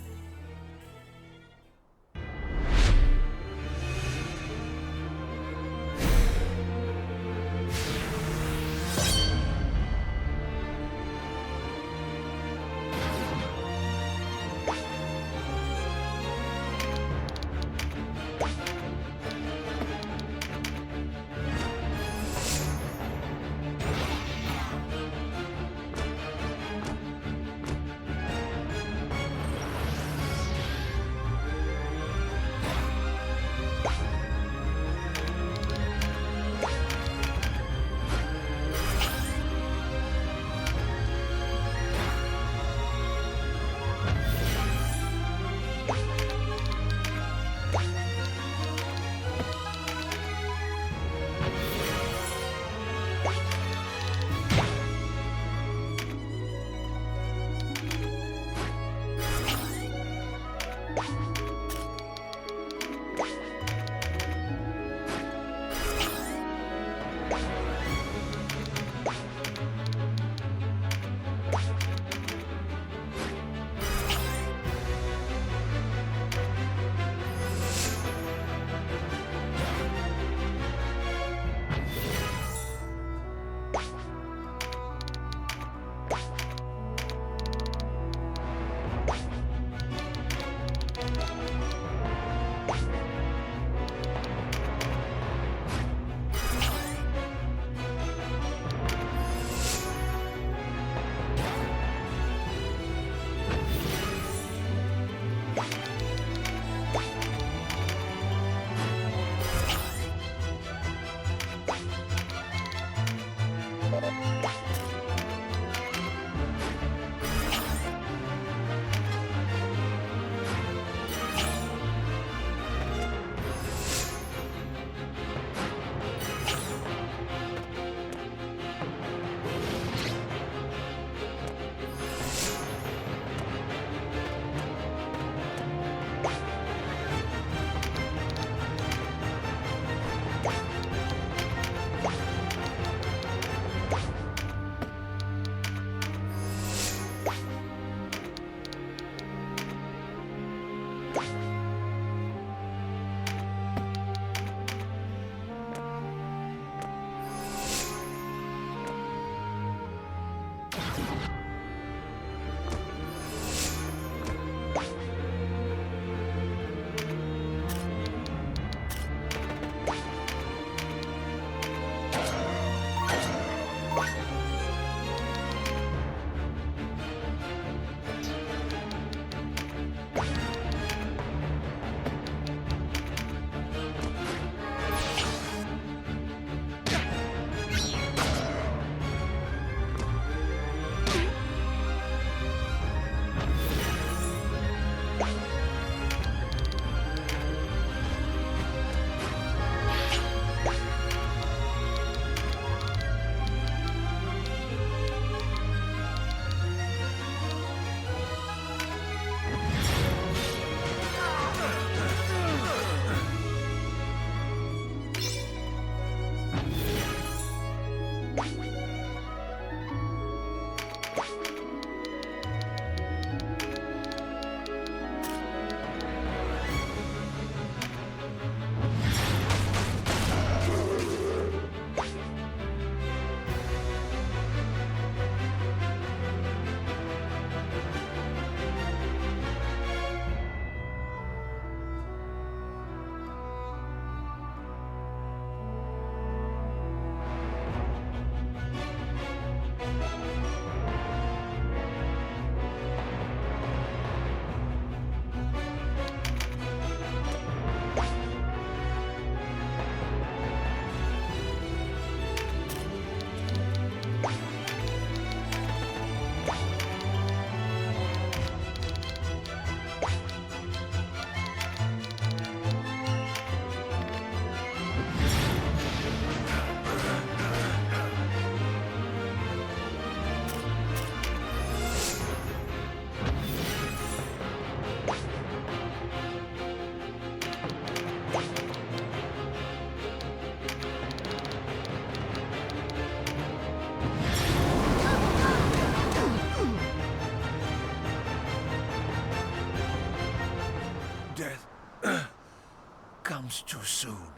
comes too soon.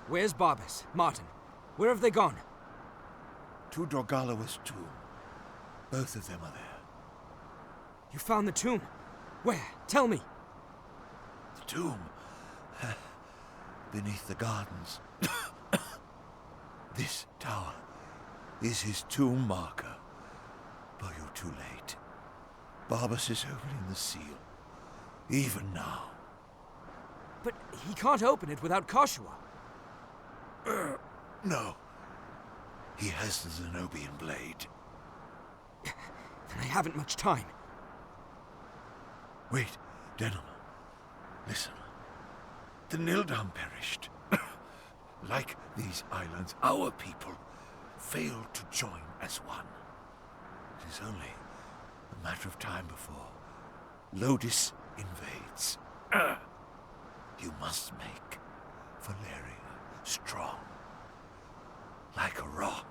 Where's Barbas? Martin? Where have they gone? To Dorgalawa's tomb. Both of them are there. You found the tomb? Where? Tell me. The tomb? Beneath the gardens. This tower is his tomb marker. But you're too late. Barbas is opening the seal. Even now. But he can't open it without Koshua. No. He has the Zenobian blade. Then I haven't much time. Wait, gentlemen. Listen. The Nildam perished. Like these islands, our people failed to join as one. It is only a matter of time before Lodis invades. You must make Valeria strong. Like a rock.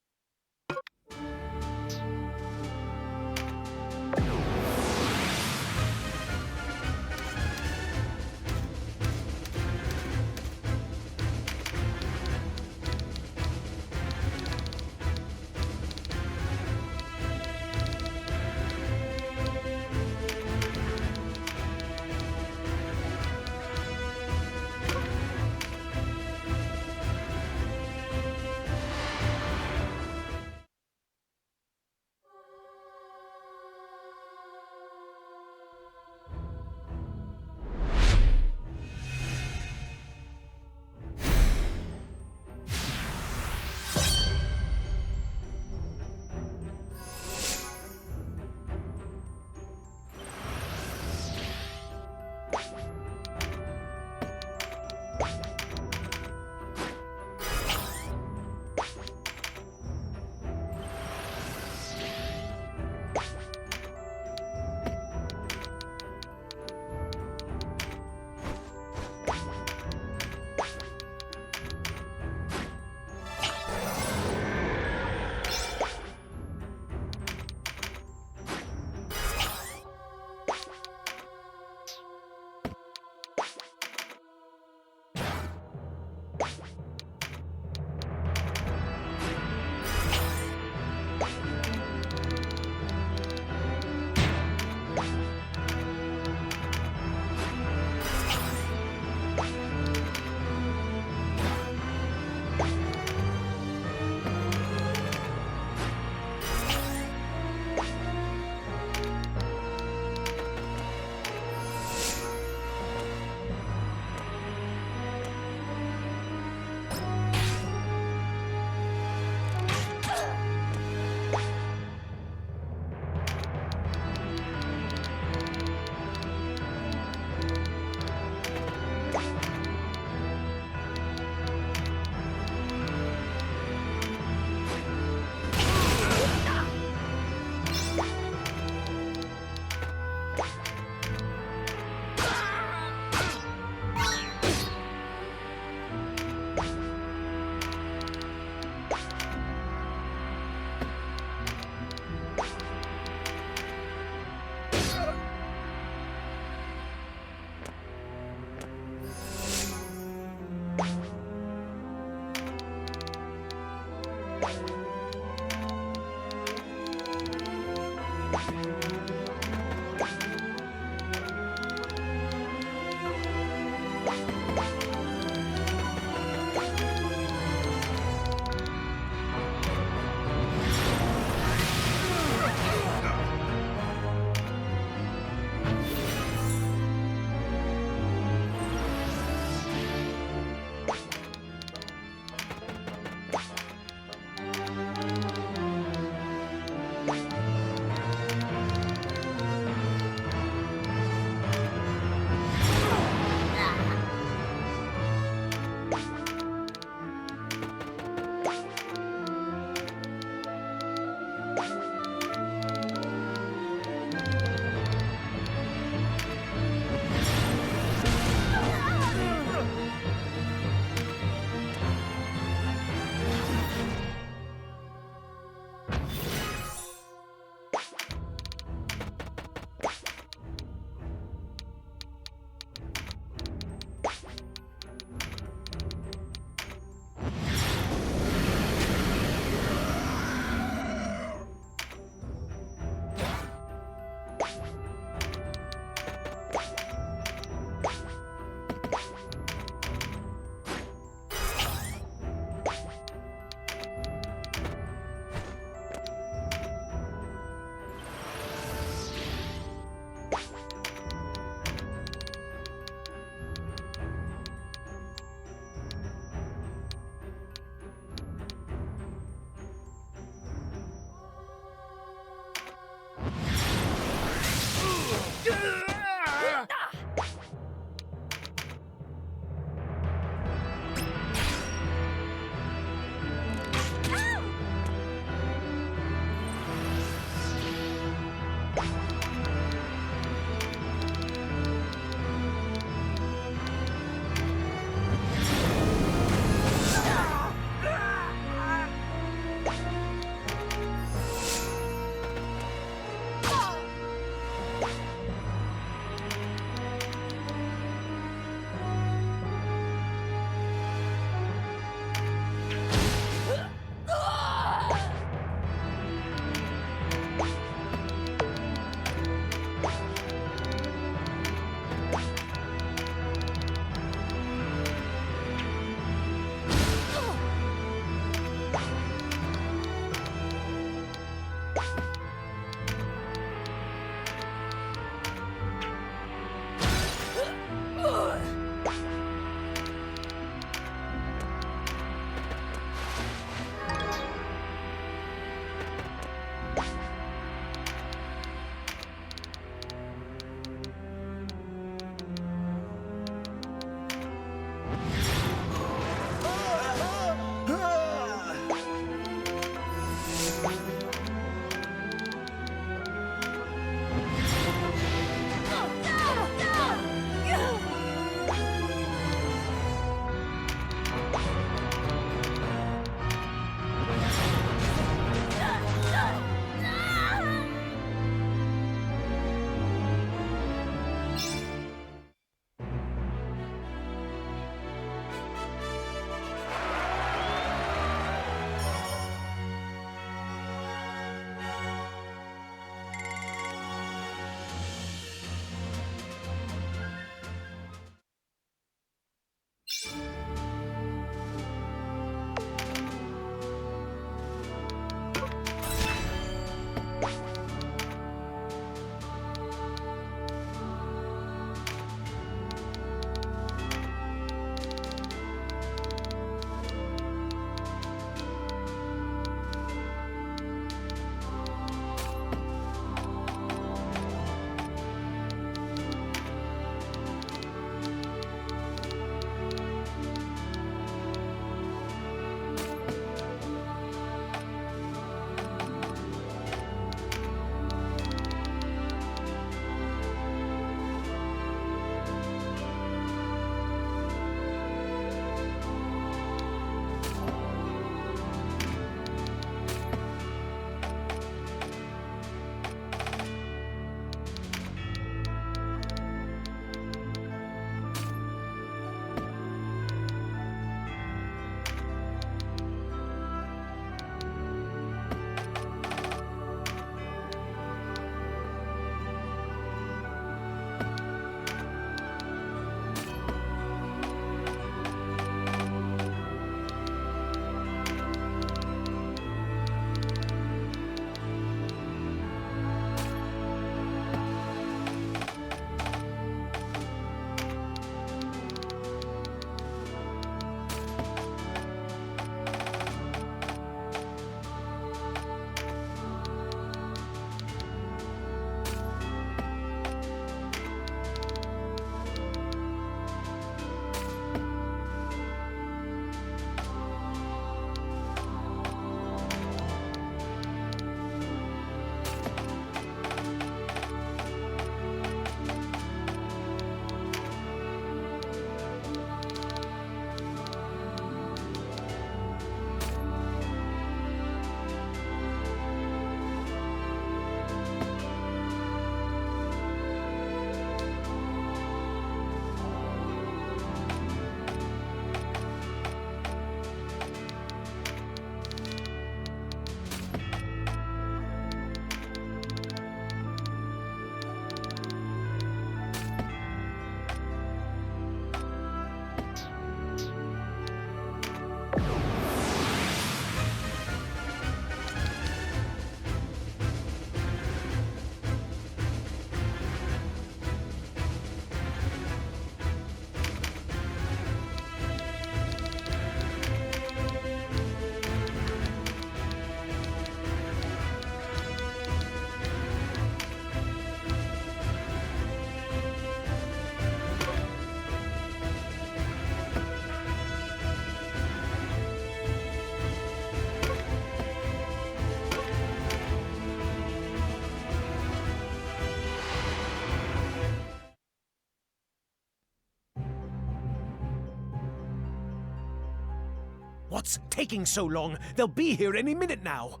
What's taking so long? They'll be here any minute now.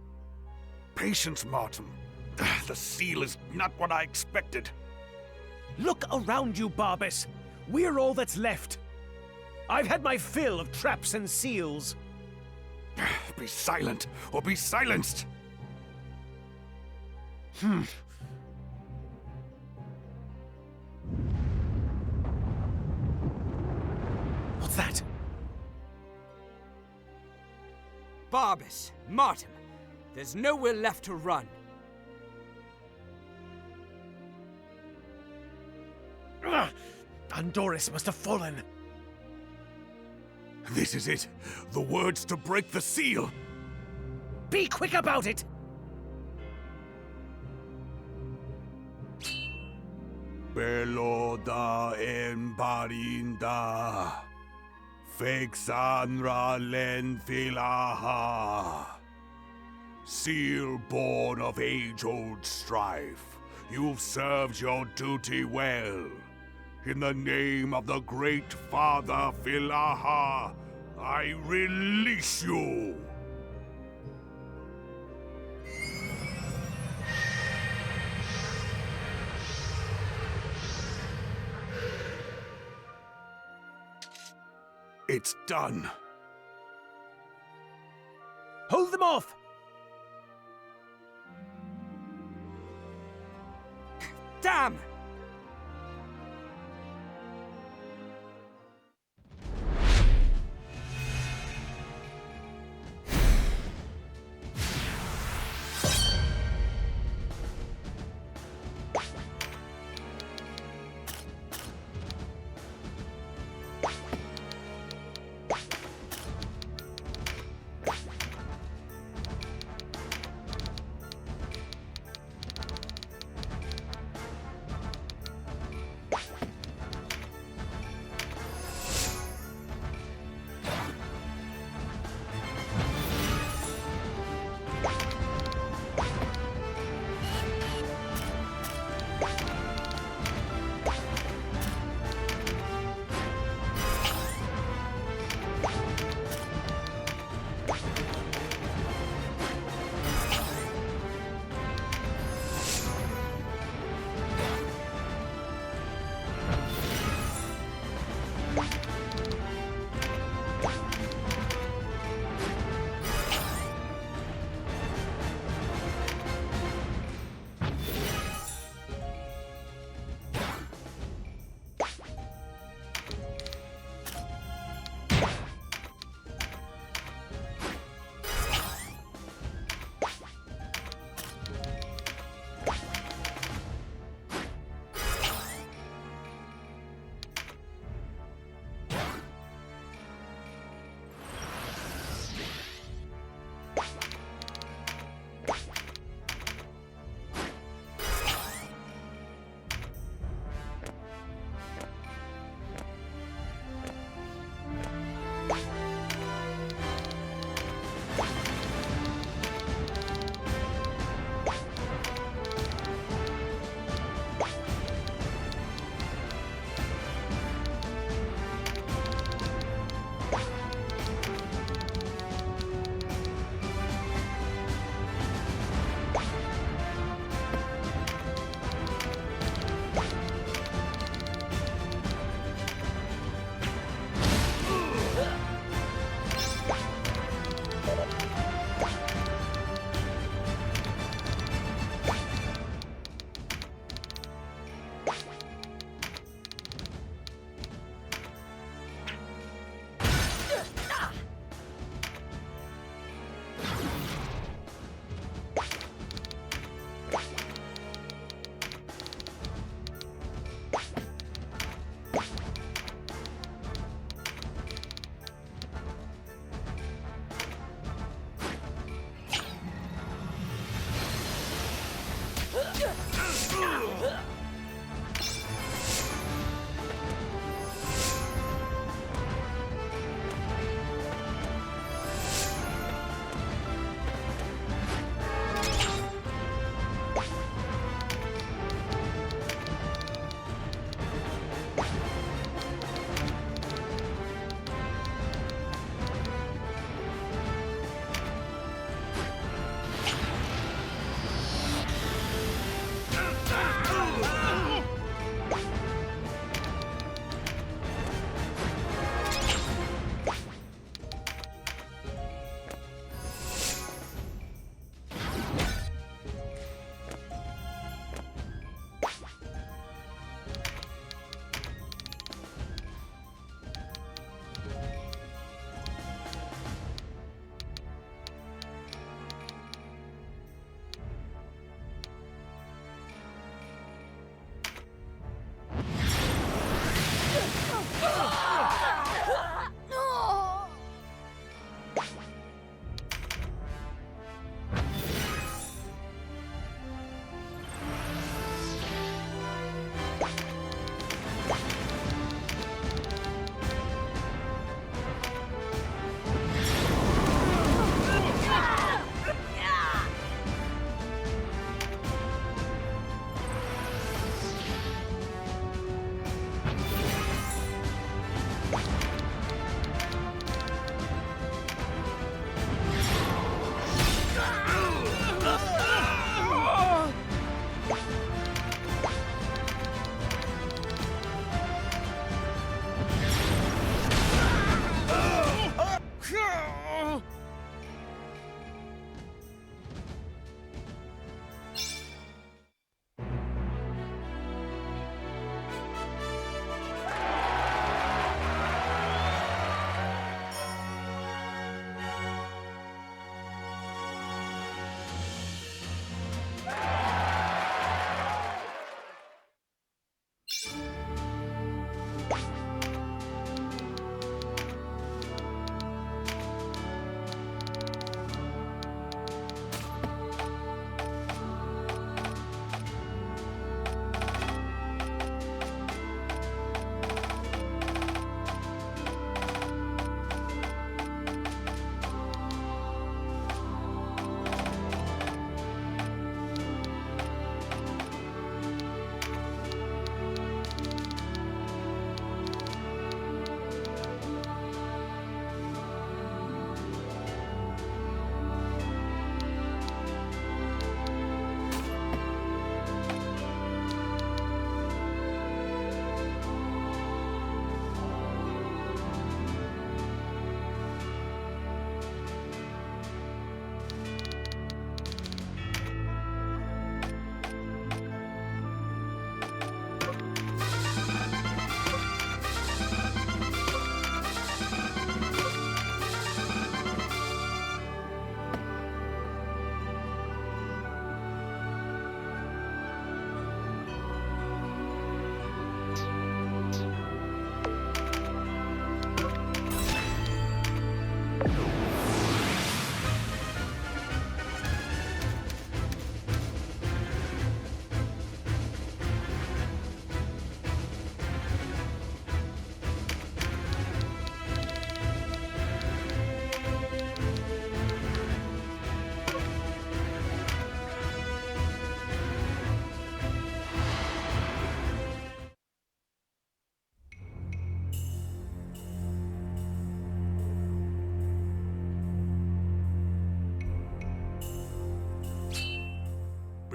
Patience, Martin. The seal is not what I expected. Look around you, Barbas. We're all that's left. I've had my fill of traps and seals. Be silent, or be silenced! What's that? Barbas, Martin, there's nowhere left to run. Andoris must have fallen. This is it. The words to break the seal. Be quick about it! Beloda embarinda. Fexanra len filaha. Seal born of age-old strife. You've served your duty well. In the name of the great father Filaha, I release you! It's done. Hold them off! Damn!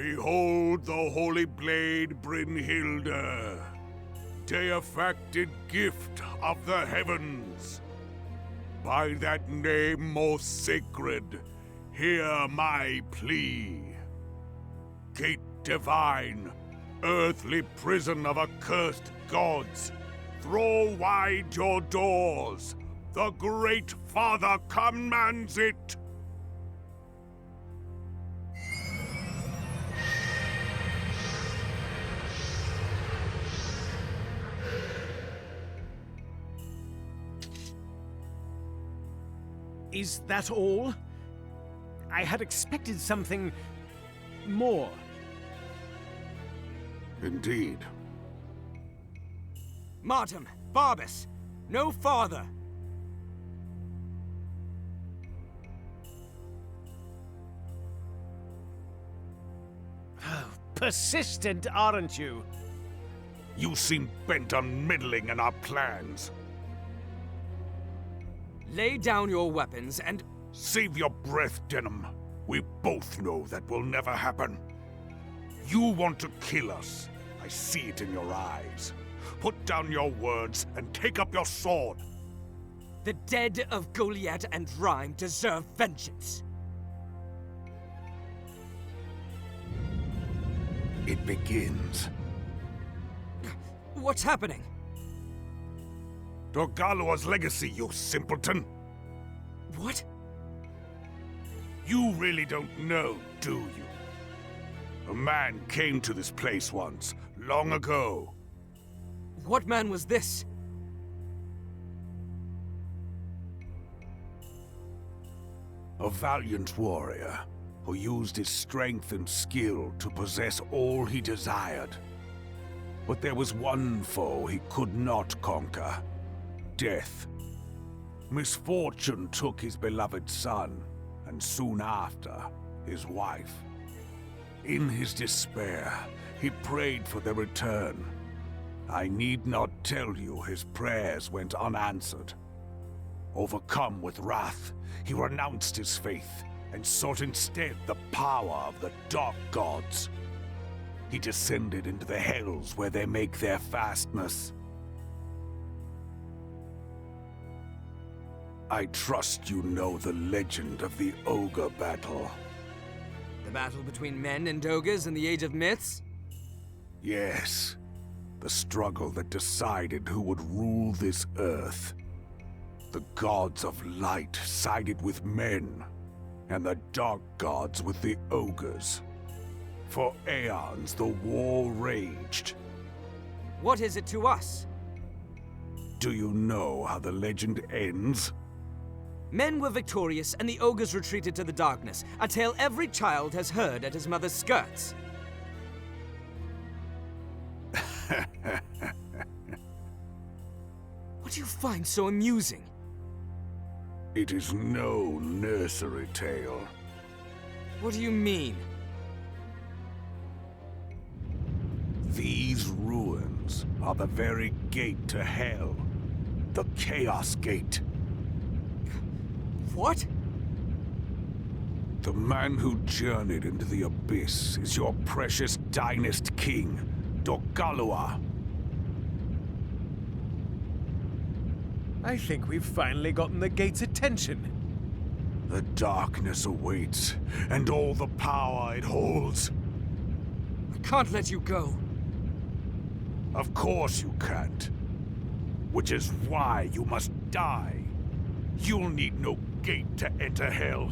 Behold the holy blade Brynhilde, deifacted gift of the heavens. By that name most sacred, hear my plea. Gate divine, earthly prison of accursed gods, throw wide your doors. The Great Father commands it. Is that all? I had expected something more. Indeed. Martin, Barbas, no farther. Oh, persistent, aren't you? You seem bent on meddling in our plans. Lay down your weapons and... Save your breath, Denham. We both know that will never happen. You want to kill us. I see it in your eyes. Put down your words and take up your sword. The dead of Goliath and Rhyme deserve vengeance. It begins. What's happening? Dorgalua's legacy, you simpleton! What? You really don't know, do you? A man came to this place once, long ago. What man was this? A valiant warrior who used his strength and skill to possess all he desired. But there was one foe he could not conquer. Death. Misfortune took his beloved son, and soon after, his wife. In his despair, he prayed for their return. I need not tell you his prayers went unanswered. Overcome with wrath, he renounced his faith and sought instead the power of the dark gods. He descended into the hells where they make their fastness. I trust you know the legend of the Ogre battle. The battle between men and ogres in the Age of Myths? Yes. The struggle that decided who would rule this earth. The gods of light sided with men, and the dark gods with the ogres. For aeons, the war raged. What is it to us? Do you know how the legend ends? Men were victorious, and the ogres retreated to the darkness, a tale every child has heard at his mother's skirts. What do you find so amusing? It is no nursery tale. What do you mean? These ruins are the very gate to hell. The Chaos Gate. What? The man who journeyed into the abyss is your precious Dynast king, Dorgalua. I think we've finally gotten the gate's attention. The darkness awaits, and all the power it holds. I can't let you go. Of course you can't. Which is why you must die. You'll need no gate to enter hell.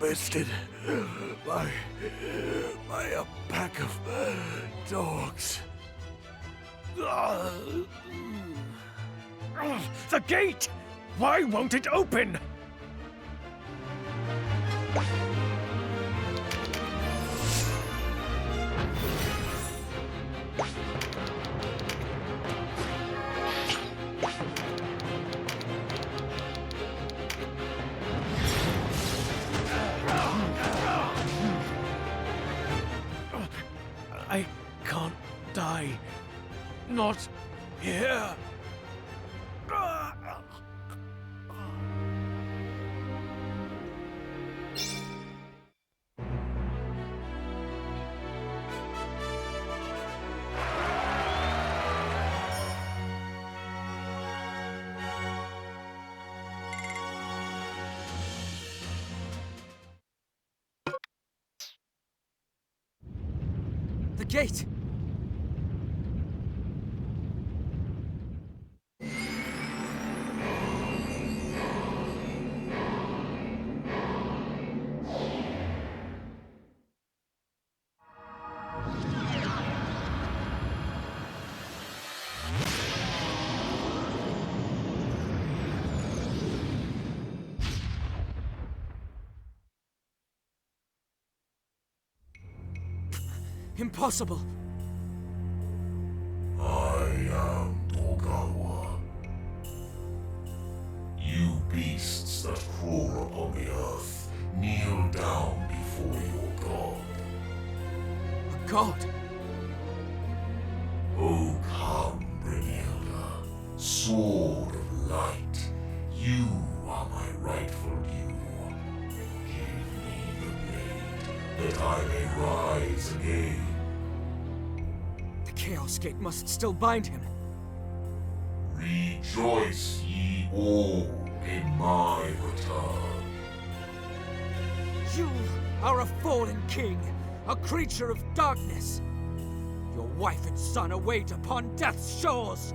Bested by a pack of dogs. The gate! Why won't it open? I can't die. Not here. The gate! Impossible! I am Togawa. You beasts that crawl upon the earth, kneel down before your god. A god? Oh, come, Brynhilda, sword of light. You are my rightful due. Give me the blade, that I may rise again. The Chaos Gate must still bind him. Rejoice ye all in my return. You are a fallen king, a creature of darkness. Your wife and son await upon death's shores.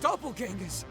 doppelgangers!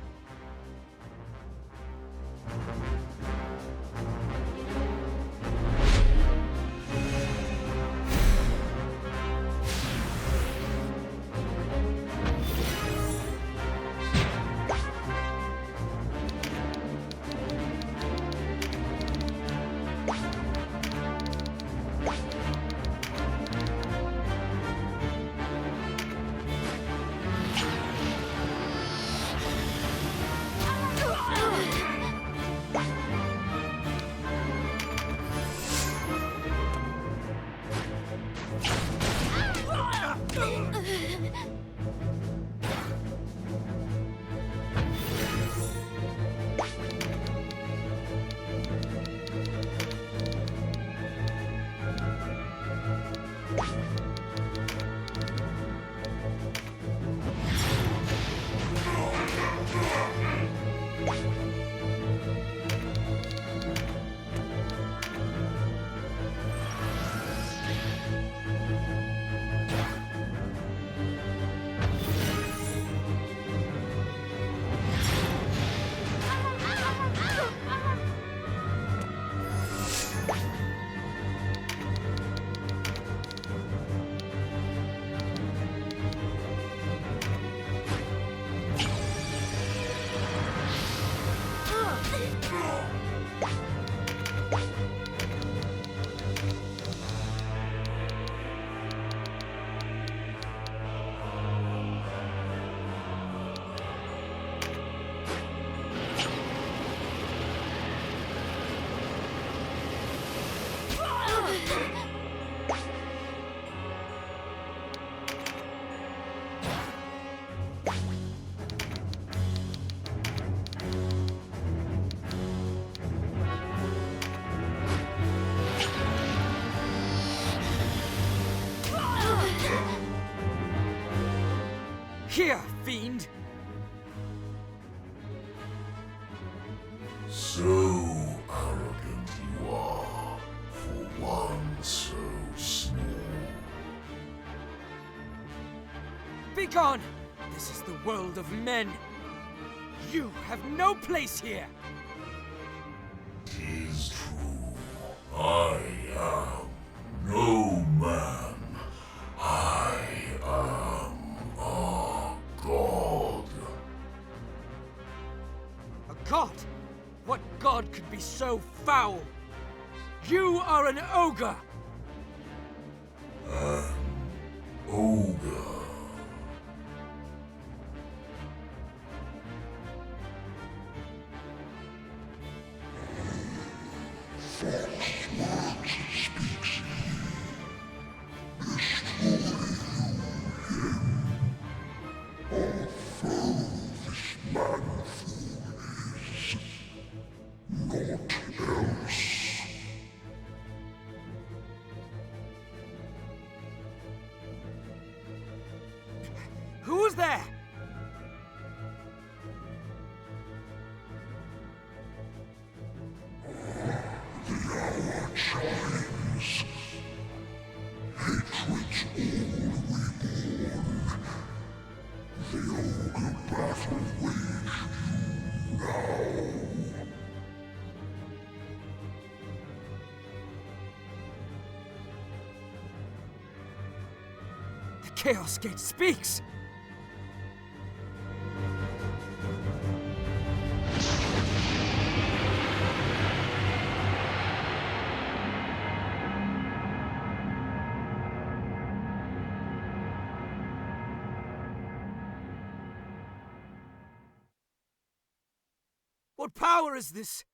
Here, fiend! So arrogant you are, for one so small. Begone! This is the world of men. You have no place here! 'Tis true. I am no man. I am a god. A god? What god could be so foul? You are an ogre! An ogre. False words speaks he. Destroy you him. Our foe this manifold is. Not else. Who is there? The hour chimes. Hatred's all reborn. The ogre battle wage you now. The Chaos Gate speaks! What power is this?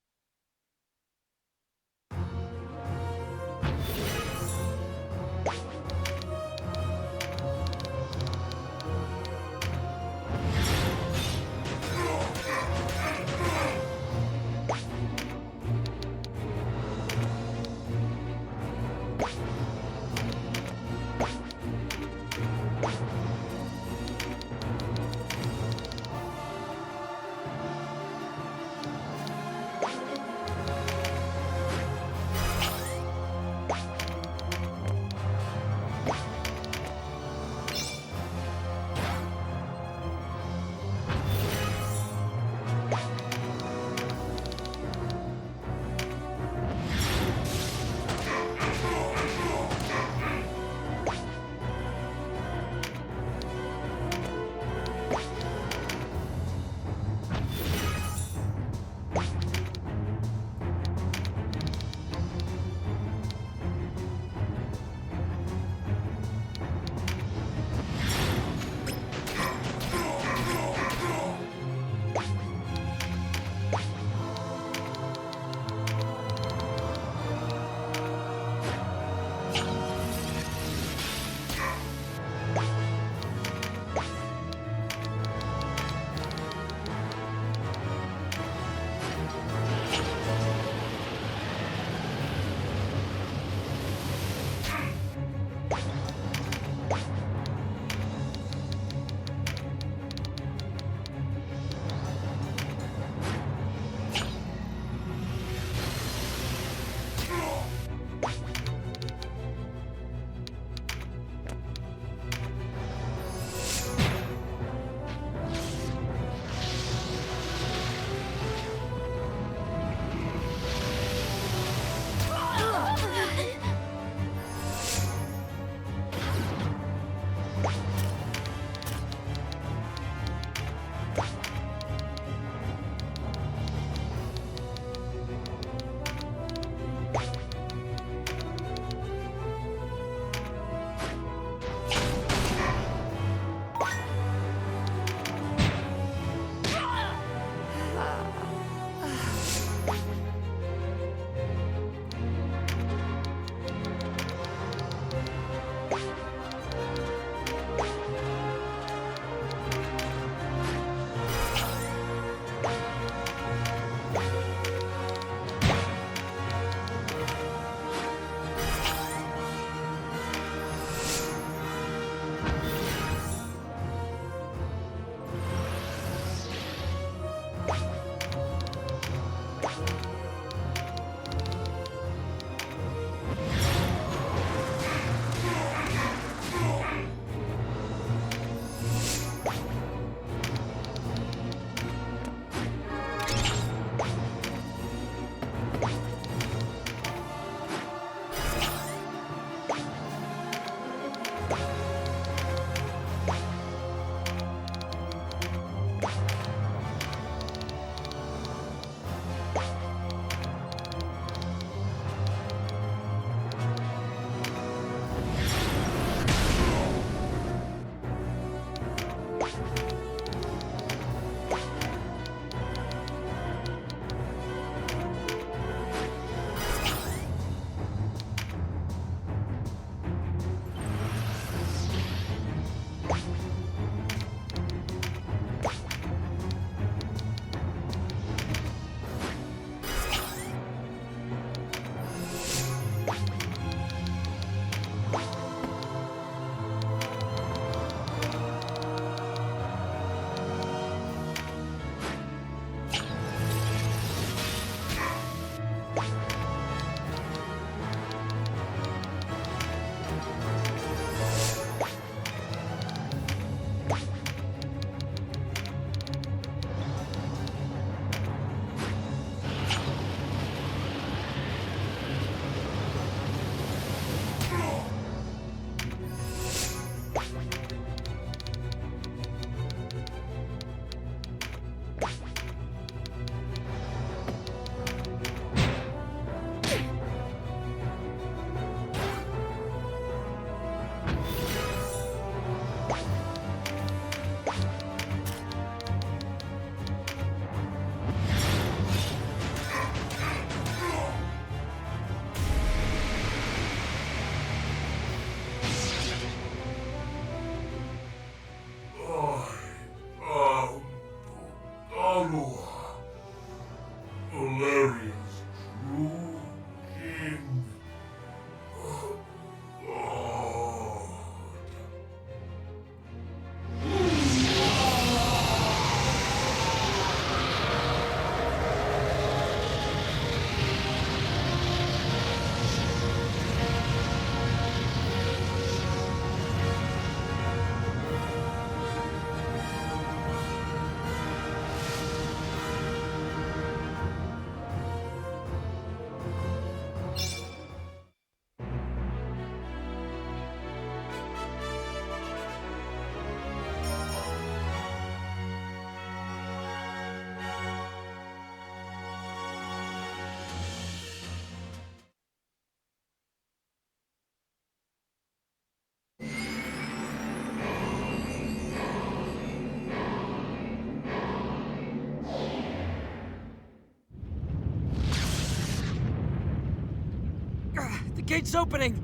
The gate's opening!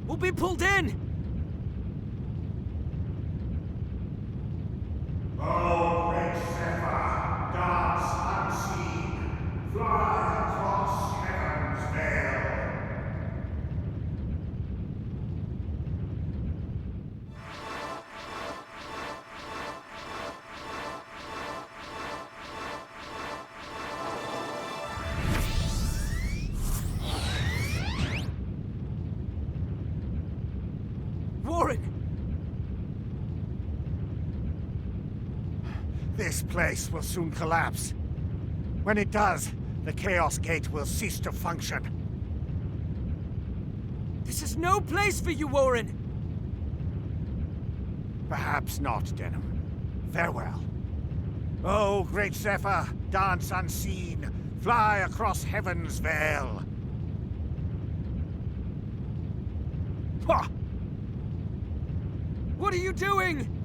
We'll be pulled in! Oh, great Zephyr, dance unseen, fly across heaven's veil. Warren! This place will soon collapse. When it does, the Chaos Gate will cease to function. This is no place for you, Warren! Perhaps not, Denham. Farewell. Oh, great Zephyr, dance unseen, fly across heaven's veil. Ha! What are you doing?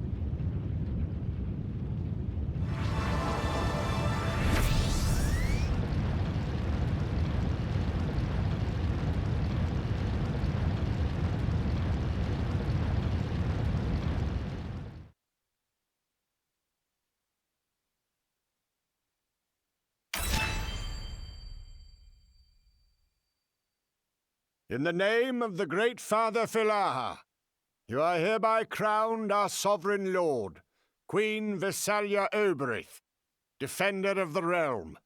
In the name of the great Father Philaha, you are hereby crowned our sovereign lord, Queen Visalia Oberith, defender of the realm.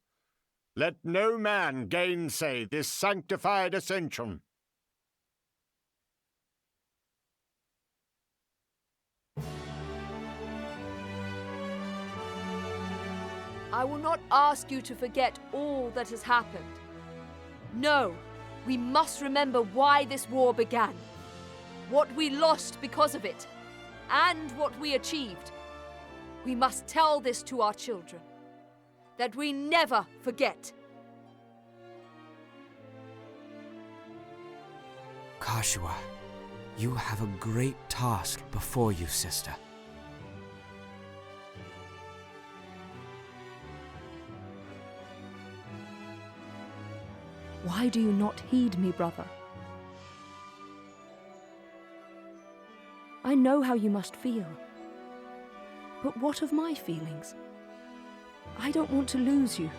Let no man gainsay this sanctified ascension. I will not ask you to forget all that has happened. No, we must remember why this war began, what we lost because of it, and what we achieved. We must tell this to our children, that we never forget. Kashua, you have a great task before you, sister. Why do you not heed me, brother? I know how you must feel. But what of my feelings? I don't want to lose you.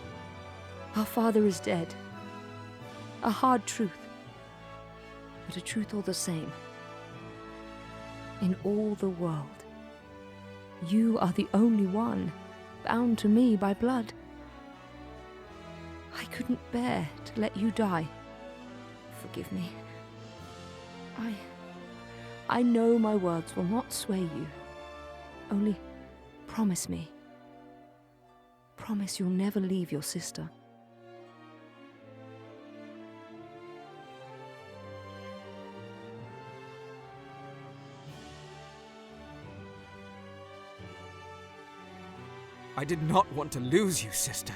Our father is dead. A hard truth, but a truth all the same. In all the world, you are the only one bound to me by blood. I couldn't bear to let you die. Forgive me. I know my words will not sway you. Only promise me. Promise you'll never leave your sister. I did not want to lose you, sister.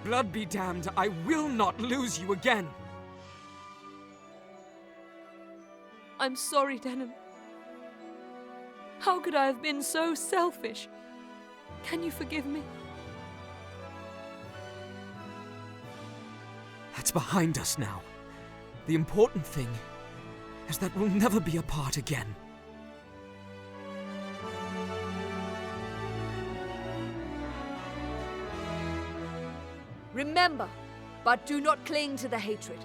Blood be damned, I will not lose you again. I'm sorry, Denham. How could I have been so selfish? Can you forgive me? That's behind us now. The important thing is that we'll never be apart again. Remember, but do not cling to the hatred.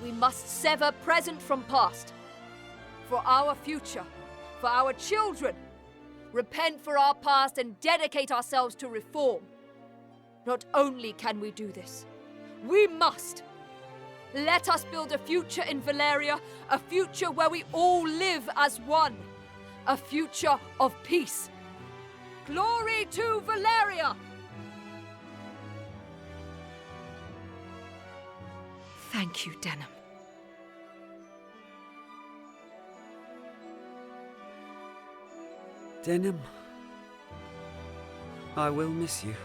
We must sever present from past. For our future, for our children. Repent for our past and dedicate ourselves to reform. Not only can we do this, we must. Let us build a future in Valeria, a future where we all live as one. A future of peace. Glory to Valeria! Thank you, Denham. Denham, I will miss you.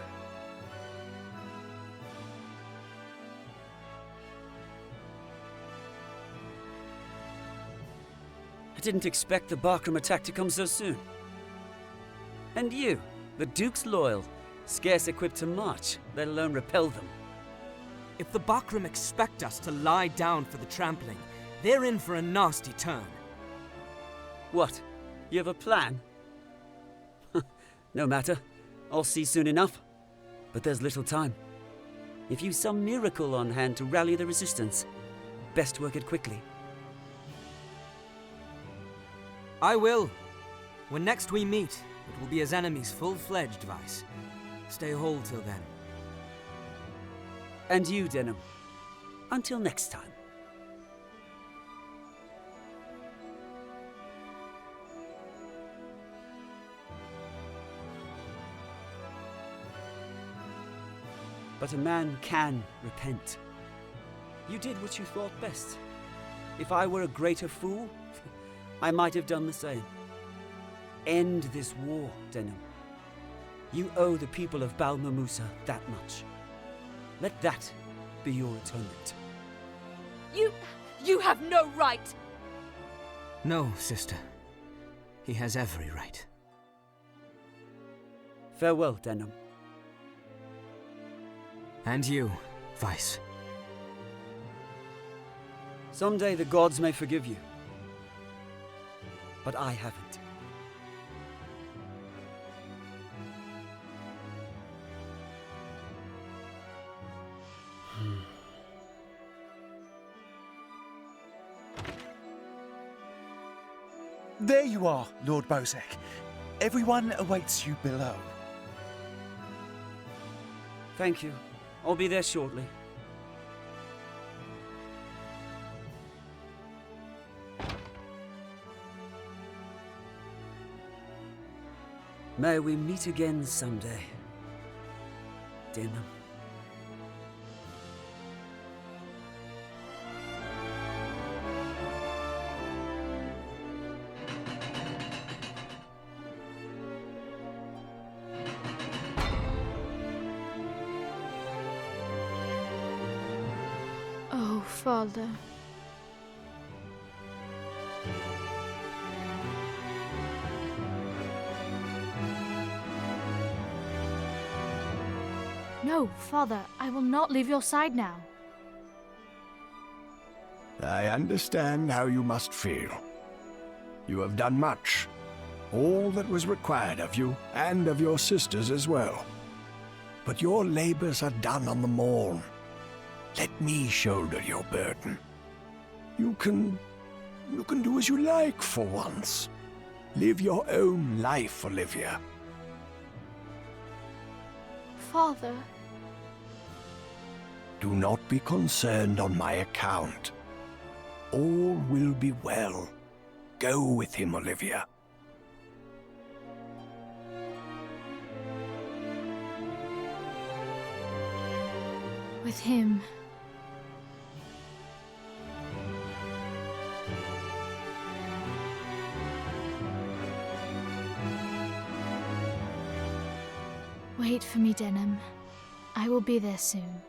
I didn't expect the Barkram attack to come so soon. And you, the Duke's loyal, scarce equipped to march, let alone repel them. If the Bakram expect us to lie down for the trampling, they're in for a nasty turn. What? You have a plan? No matter. I'll see soon enough. But there's little time. If you've some miracle on hand to rally the resistance, best work it quickly. I will. When next we meet, it will be as enemies full-fledged, Vice. Stay whole till then. And you, Denham. Until next time. But a man can repent. You did what you thought best. If I were a greater fool, I might have done the same. End this war, Denham. You owe the people of Balmamusa that much. Let that be your atonement. You have no right! No, sister. He has every right. Farewell, Denham. And you, Vice. Someday the gods may forgive you. But I haven't. There you are, Lord Bozek. Everyone awaits you below. Thank you. I'll be there shortly. May we meet again someday. Denham. Oh, Father. No, Father, I will not leave your side now. I understand how you must feel. You have done much. All that was required of you, and of your sisters as well. But your labors are done on the morn. Let me shoulder your burden. You can do as you like for once. Live your own life, Olivia. Father. Do not be concerned on my account. All will be well. Go with him, Olivia. With him. Wait for me, Denham. I will be there soon.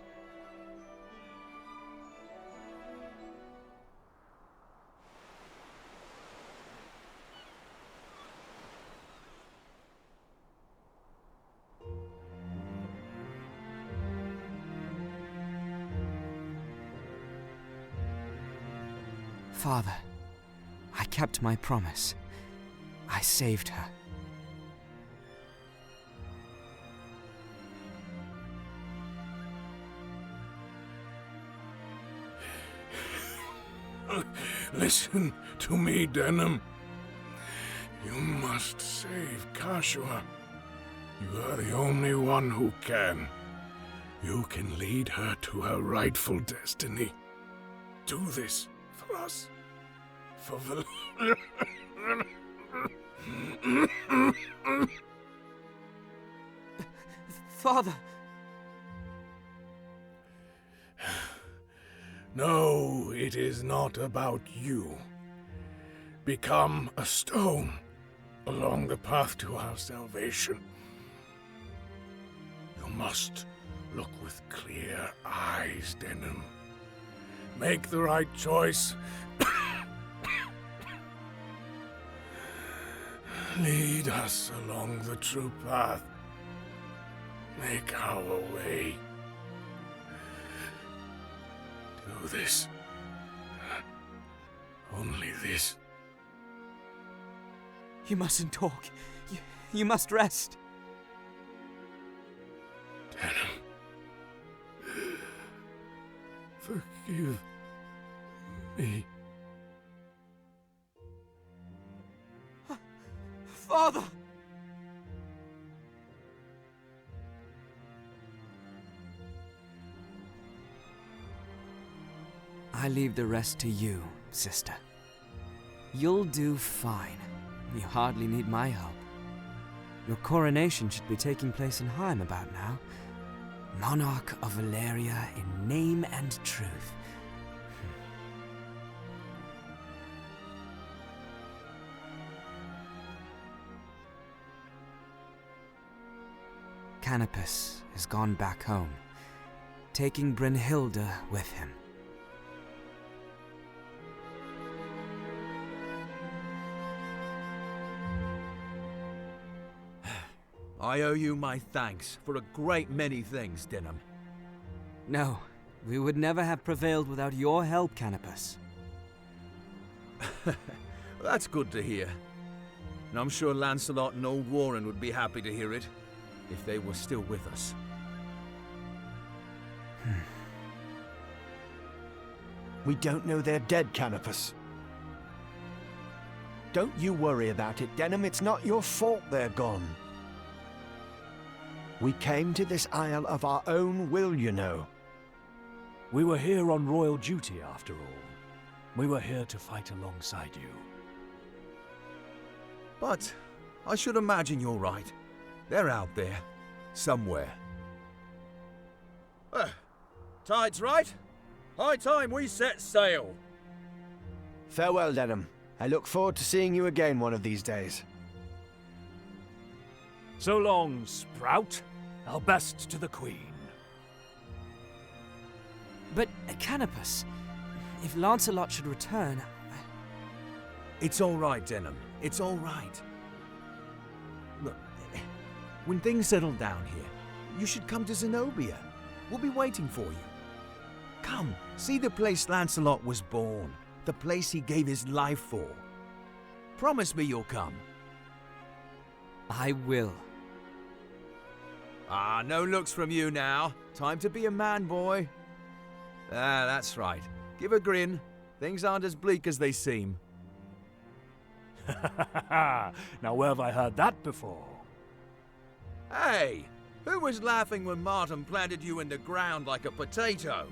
Father, I kept my promise. I saved her. Listen to me, Denham. You must save Kashua. You are the only one who can. You can lead her to her rightful destiny. Do this for us. For Father! No, it is not about you. Become a stone along the path to our salvation. You must look with clear eyes, Denham. Make the right choice. Lead us along the true path. Make our way. Do this. Only this. You mustn't talk. You must rest. Denham. Forgive me. Father! I leave the rest to you, sister. You'll do fine. You hardly need my help. Your coronation should be taking place in Heim about now. Monarch of Valeria in name and truth. Canopus has gone back home, taking Brynhilda with him. I owe you my thanks for a great many things, Denham. No, we would never have prevailed without your help, Canopus. That's good to hear. And I'm sure Lancelot and old Warren would be happy to hear it, if they were still with us. We don't know they're dead, Canopus. Don't you worry about it, Denham. It's not your fault they're gone. We came to this isle of our own will, you know. We were here on royal duty, after all. We were here to fight alongside you. But I should imagine you're right. They're out there, somewhere. Tide's right. High time we set sail. Farewell, Denham. I look forward to seeing you again one of these days. So long, Sprout. Our best to the Queen. But, Canopus, if Lancelot should return... It's all right, Denham. It's all right. Look, when things settle down here, you should come to Zenobia. We'll be waiting for you. Come, see the place Lancelot was born. The place he gave his life for. Promise me you'll come. I will. Ah, no looks from you now. Time to be a man, boy. Ah, that's right. Give a grin. Things aren't as bleak as they seem. Now where have I heard that before? Hey! Who was laughing when Martin planted you in the ground like a potato?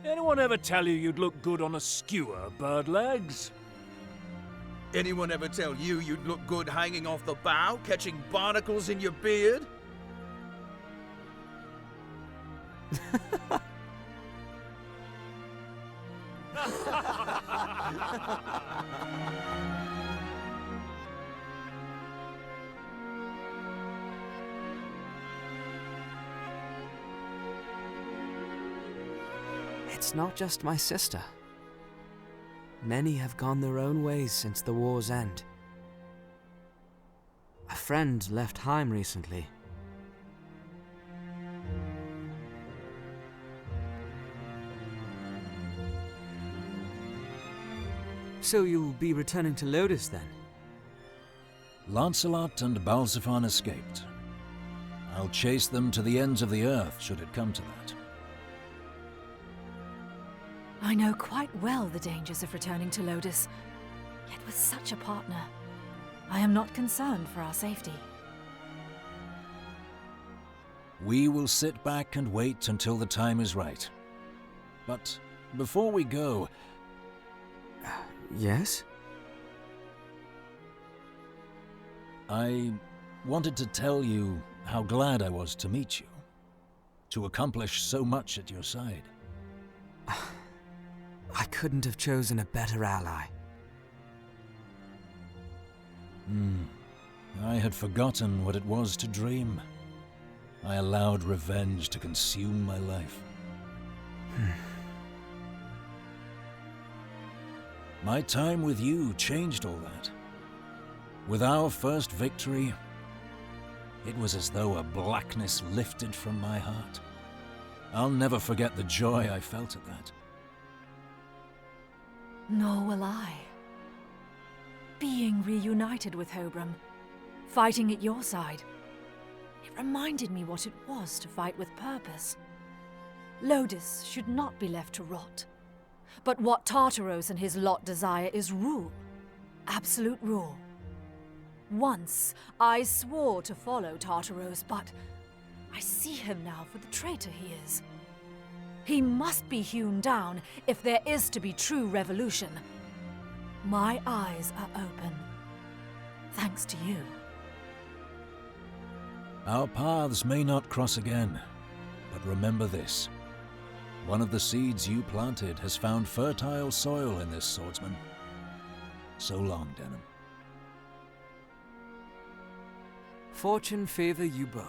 Anyone ever tell you you'd look good on a skewer, bird legs? Anyone ever tell you you'd look good hanging off the bow, catching barnacles in your beard? It's not just my sister. Many have gone their own ways since the war's end. A friend left Heim recently. So you'll be returning to Lodis then? Lancelot and Balsaphon escaped. I'll chase them to the ends of the earth, should it come to that. I know quite well the dangers of returning to Lodis, yet with such a partner, I am not concerned for our safety. We will sit back and wait until the time is right. But before we go... Yes? I wanted to tell you how glad I was to meet you, to accomplish so much at your side. I couldn't have chosen a better ally. I had forgotten what it was to dream. I allowed revenge to consume my life. My time with you changed all that. With our first victory, it was as though a blackness lifted from my heart. I'll never forget the joy I felt at that. Nor will I. Being reunited with Hobram, fighting at your side, it reminded me what it was to fight with purpose. Lodis should not be left to rot. But what Tartaros and his lot desire is rule. Absolute rule. Once, I swore to follow Tartaros, but I see him now for the traitor he is. He must be hewn down if there is to be true revolution. My eyes are open. Thanks to you. Our paths may not cross again, but remember this. One of the seeds you planted has found fertile soil in this swordsman. So long, Denham. Fortune favor you both.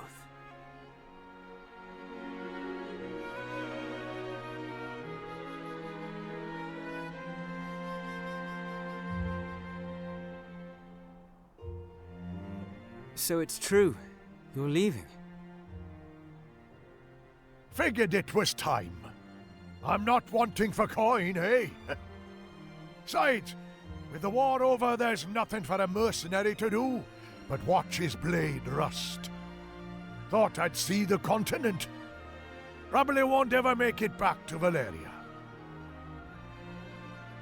So it's true. You're leaving. Figured it was time. I'm not wanting for coin, eh? Besides, with the war over, there's nothing for a mercenary to do but watch his blade rust. Thought I'd see the continent. Probably won't ever make it back to Valeria.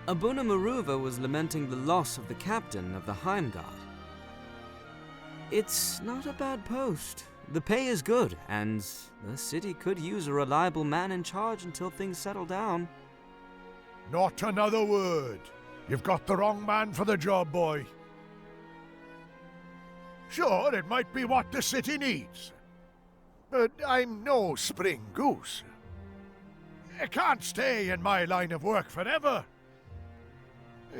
Abuna Maruva was lamenting the loss of the captain of the Heimgard. It's not a bad post. The pay is good, and the city could use a reliable man in charge until things settle down. Not another word. You've got the wrong man for the job, boy. Sure, it might be what the city needs. But I'm no spring goose. I can't stay in my line of work forever.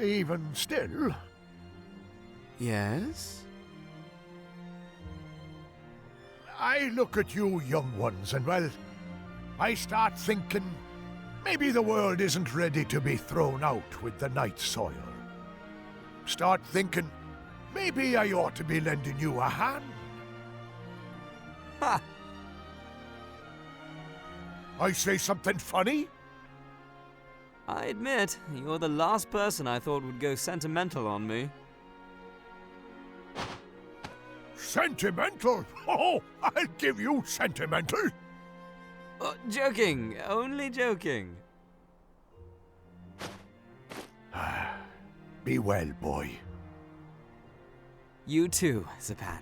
Even still. Yes? I look at you young ones and, well, I start thinking maybe the world isn't ready to be thrown out with the night soil. Start thinking maybe I ought to be lending you a hand. Ha! I say something funny? I admit, you're the last person I thought would go sentimental on me. Sentimental? Oh, I'll give you sentimental. Joking, only joking. Be well, boy. You too, Zapan.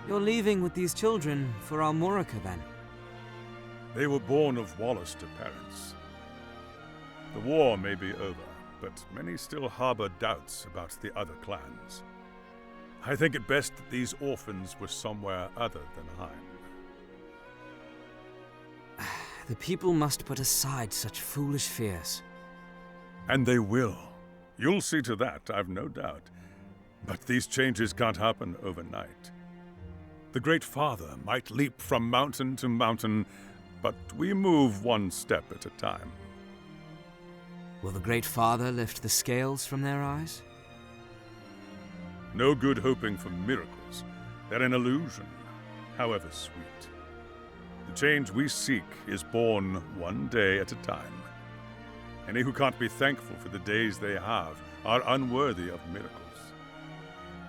You're leaving with these children for Almorica, then? They were born of Wallaster parents. The war may be over, but many still harbor doubts about the other clans. I think it best that these orphans were somewhere other than Heim. The people must put aside such foolish fears. And they will. You'll see to that, I've no doubt. But these changes can't happen overnight. The Great Father might leap from mountain to mountain, but we move one step at a time. Will the Great Father lift the scales from their eyes? No good hoping for miracles. They're an illusion, however sweet. The change we seek is born one day at a time. Any who can't be thankful for the days they have are unworthy of miracles.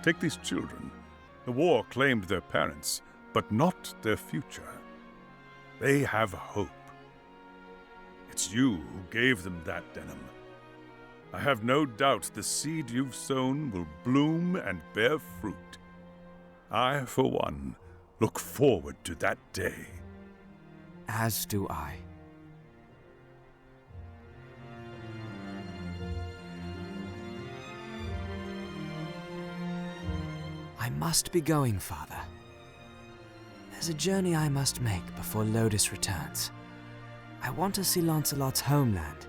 Take these children. The war claimed their parents, but not their future. They have hope. It's you who gave them that, Denham. I have no doubt the seed you've sown will bloom and bear fruit. I, for one, look forward to that day. As do I. I must be going, Father. There's a journey I must make before Lodis returns. I want to see Lancelot's homeland,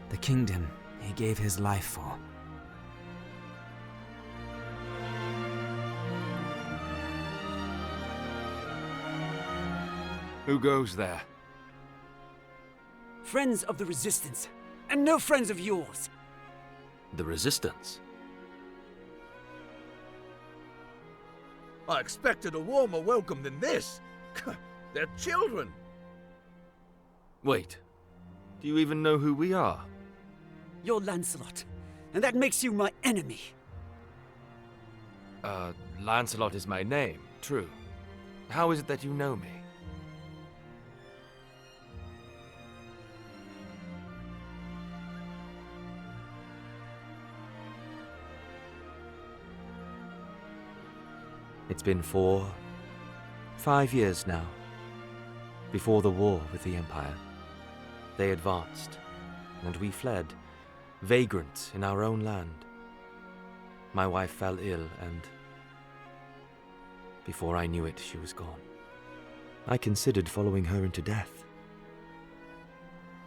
the kingdom he gave his life for. Who goes there? Friends of the Resistance, and no friends of yours. The Resistance? I expected a warmer welcome than this. They're children. Wait, do you even know who we are? You're Lancelot, and that makes you my enemy. Lancelot is my name, true. How is it that you know me? It's been 5 years now. Before the war with the Empire, they advanced, and we fled, vagrant in our own land. My wife fell ill, and before I knew it, she was gone. I considered following her into death.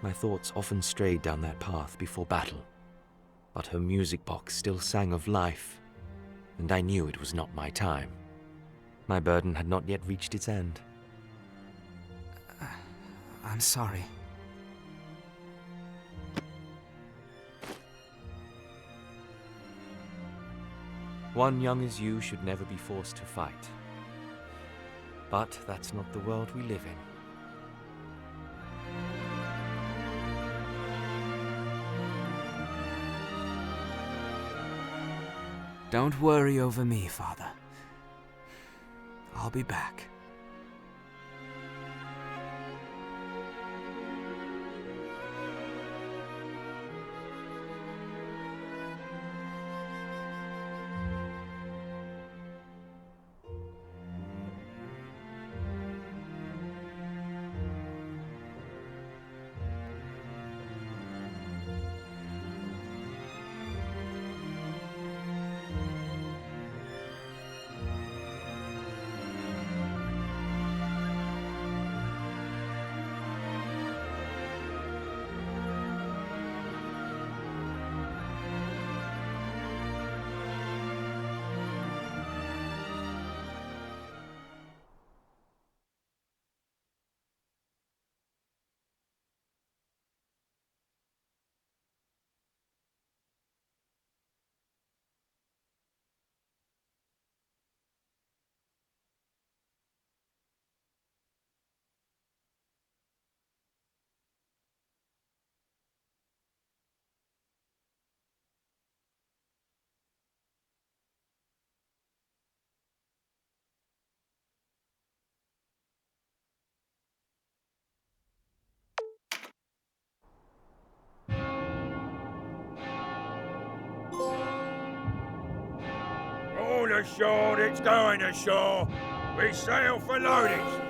My thoughts often strayed down that path before battle, but her music box still sang of life, and I knew it was not my time. My burden had not yet reached its end. I'm sorry. One young as you should never be forced to fight. But that's not the world we live in. Don't worry over me, Father. I'll be back. assured it's going ashore. We sail for Lodis.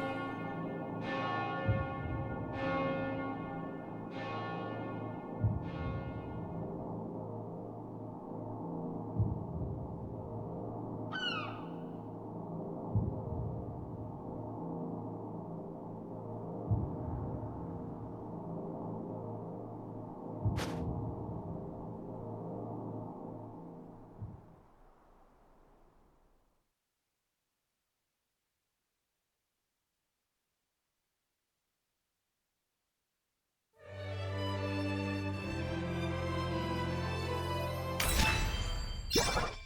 You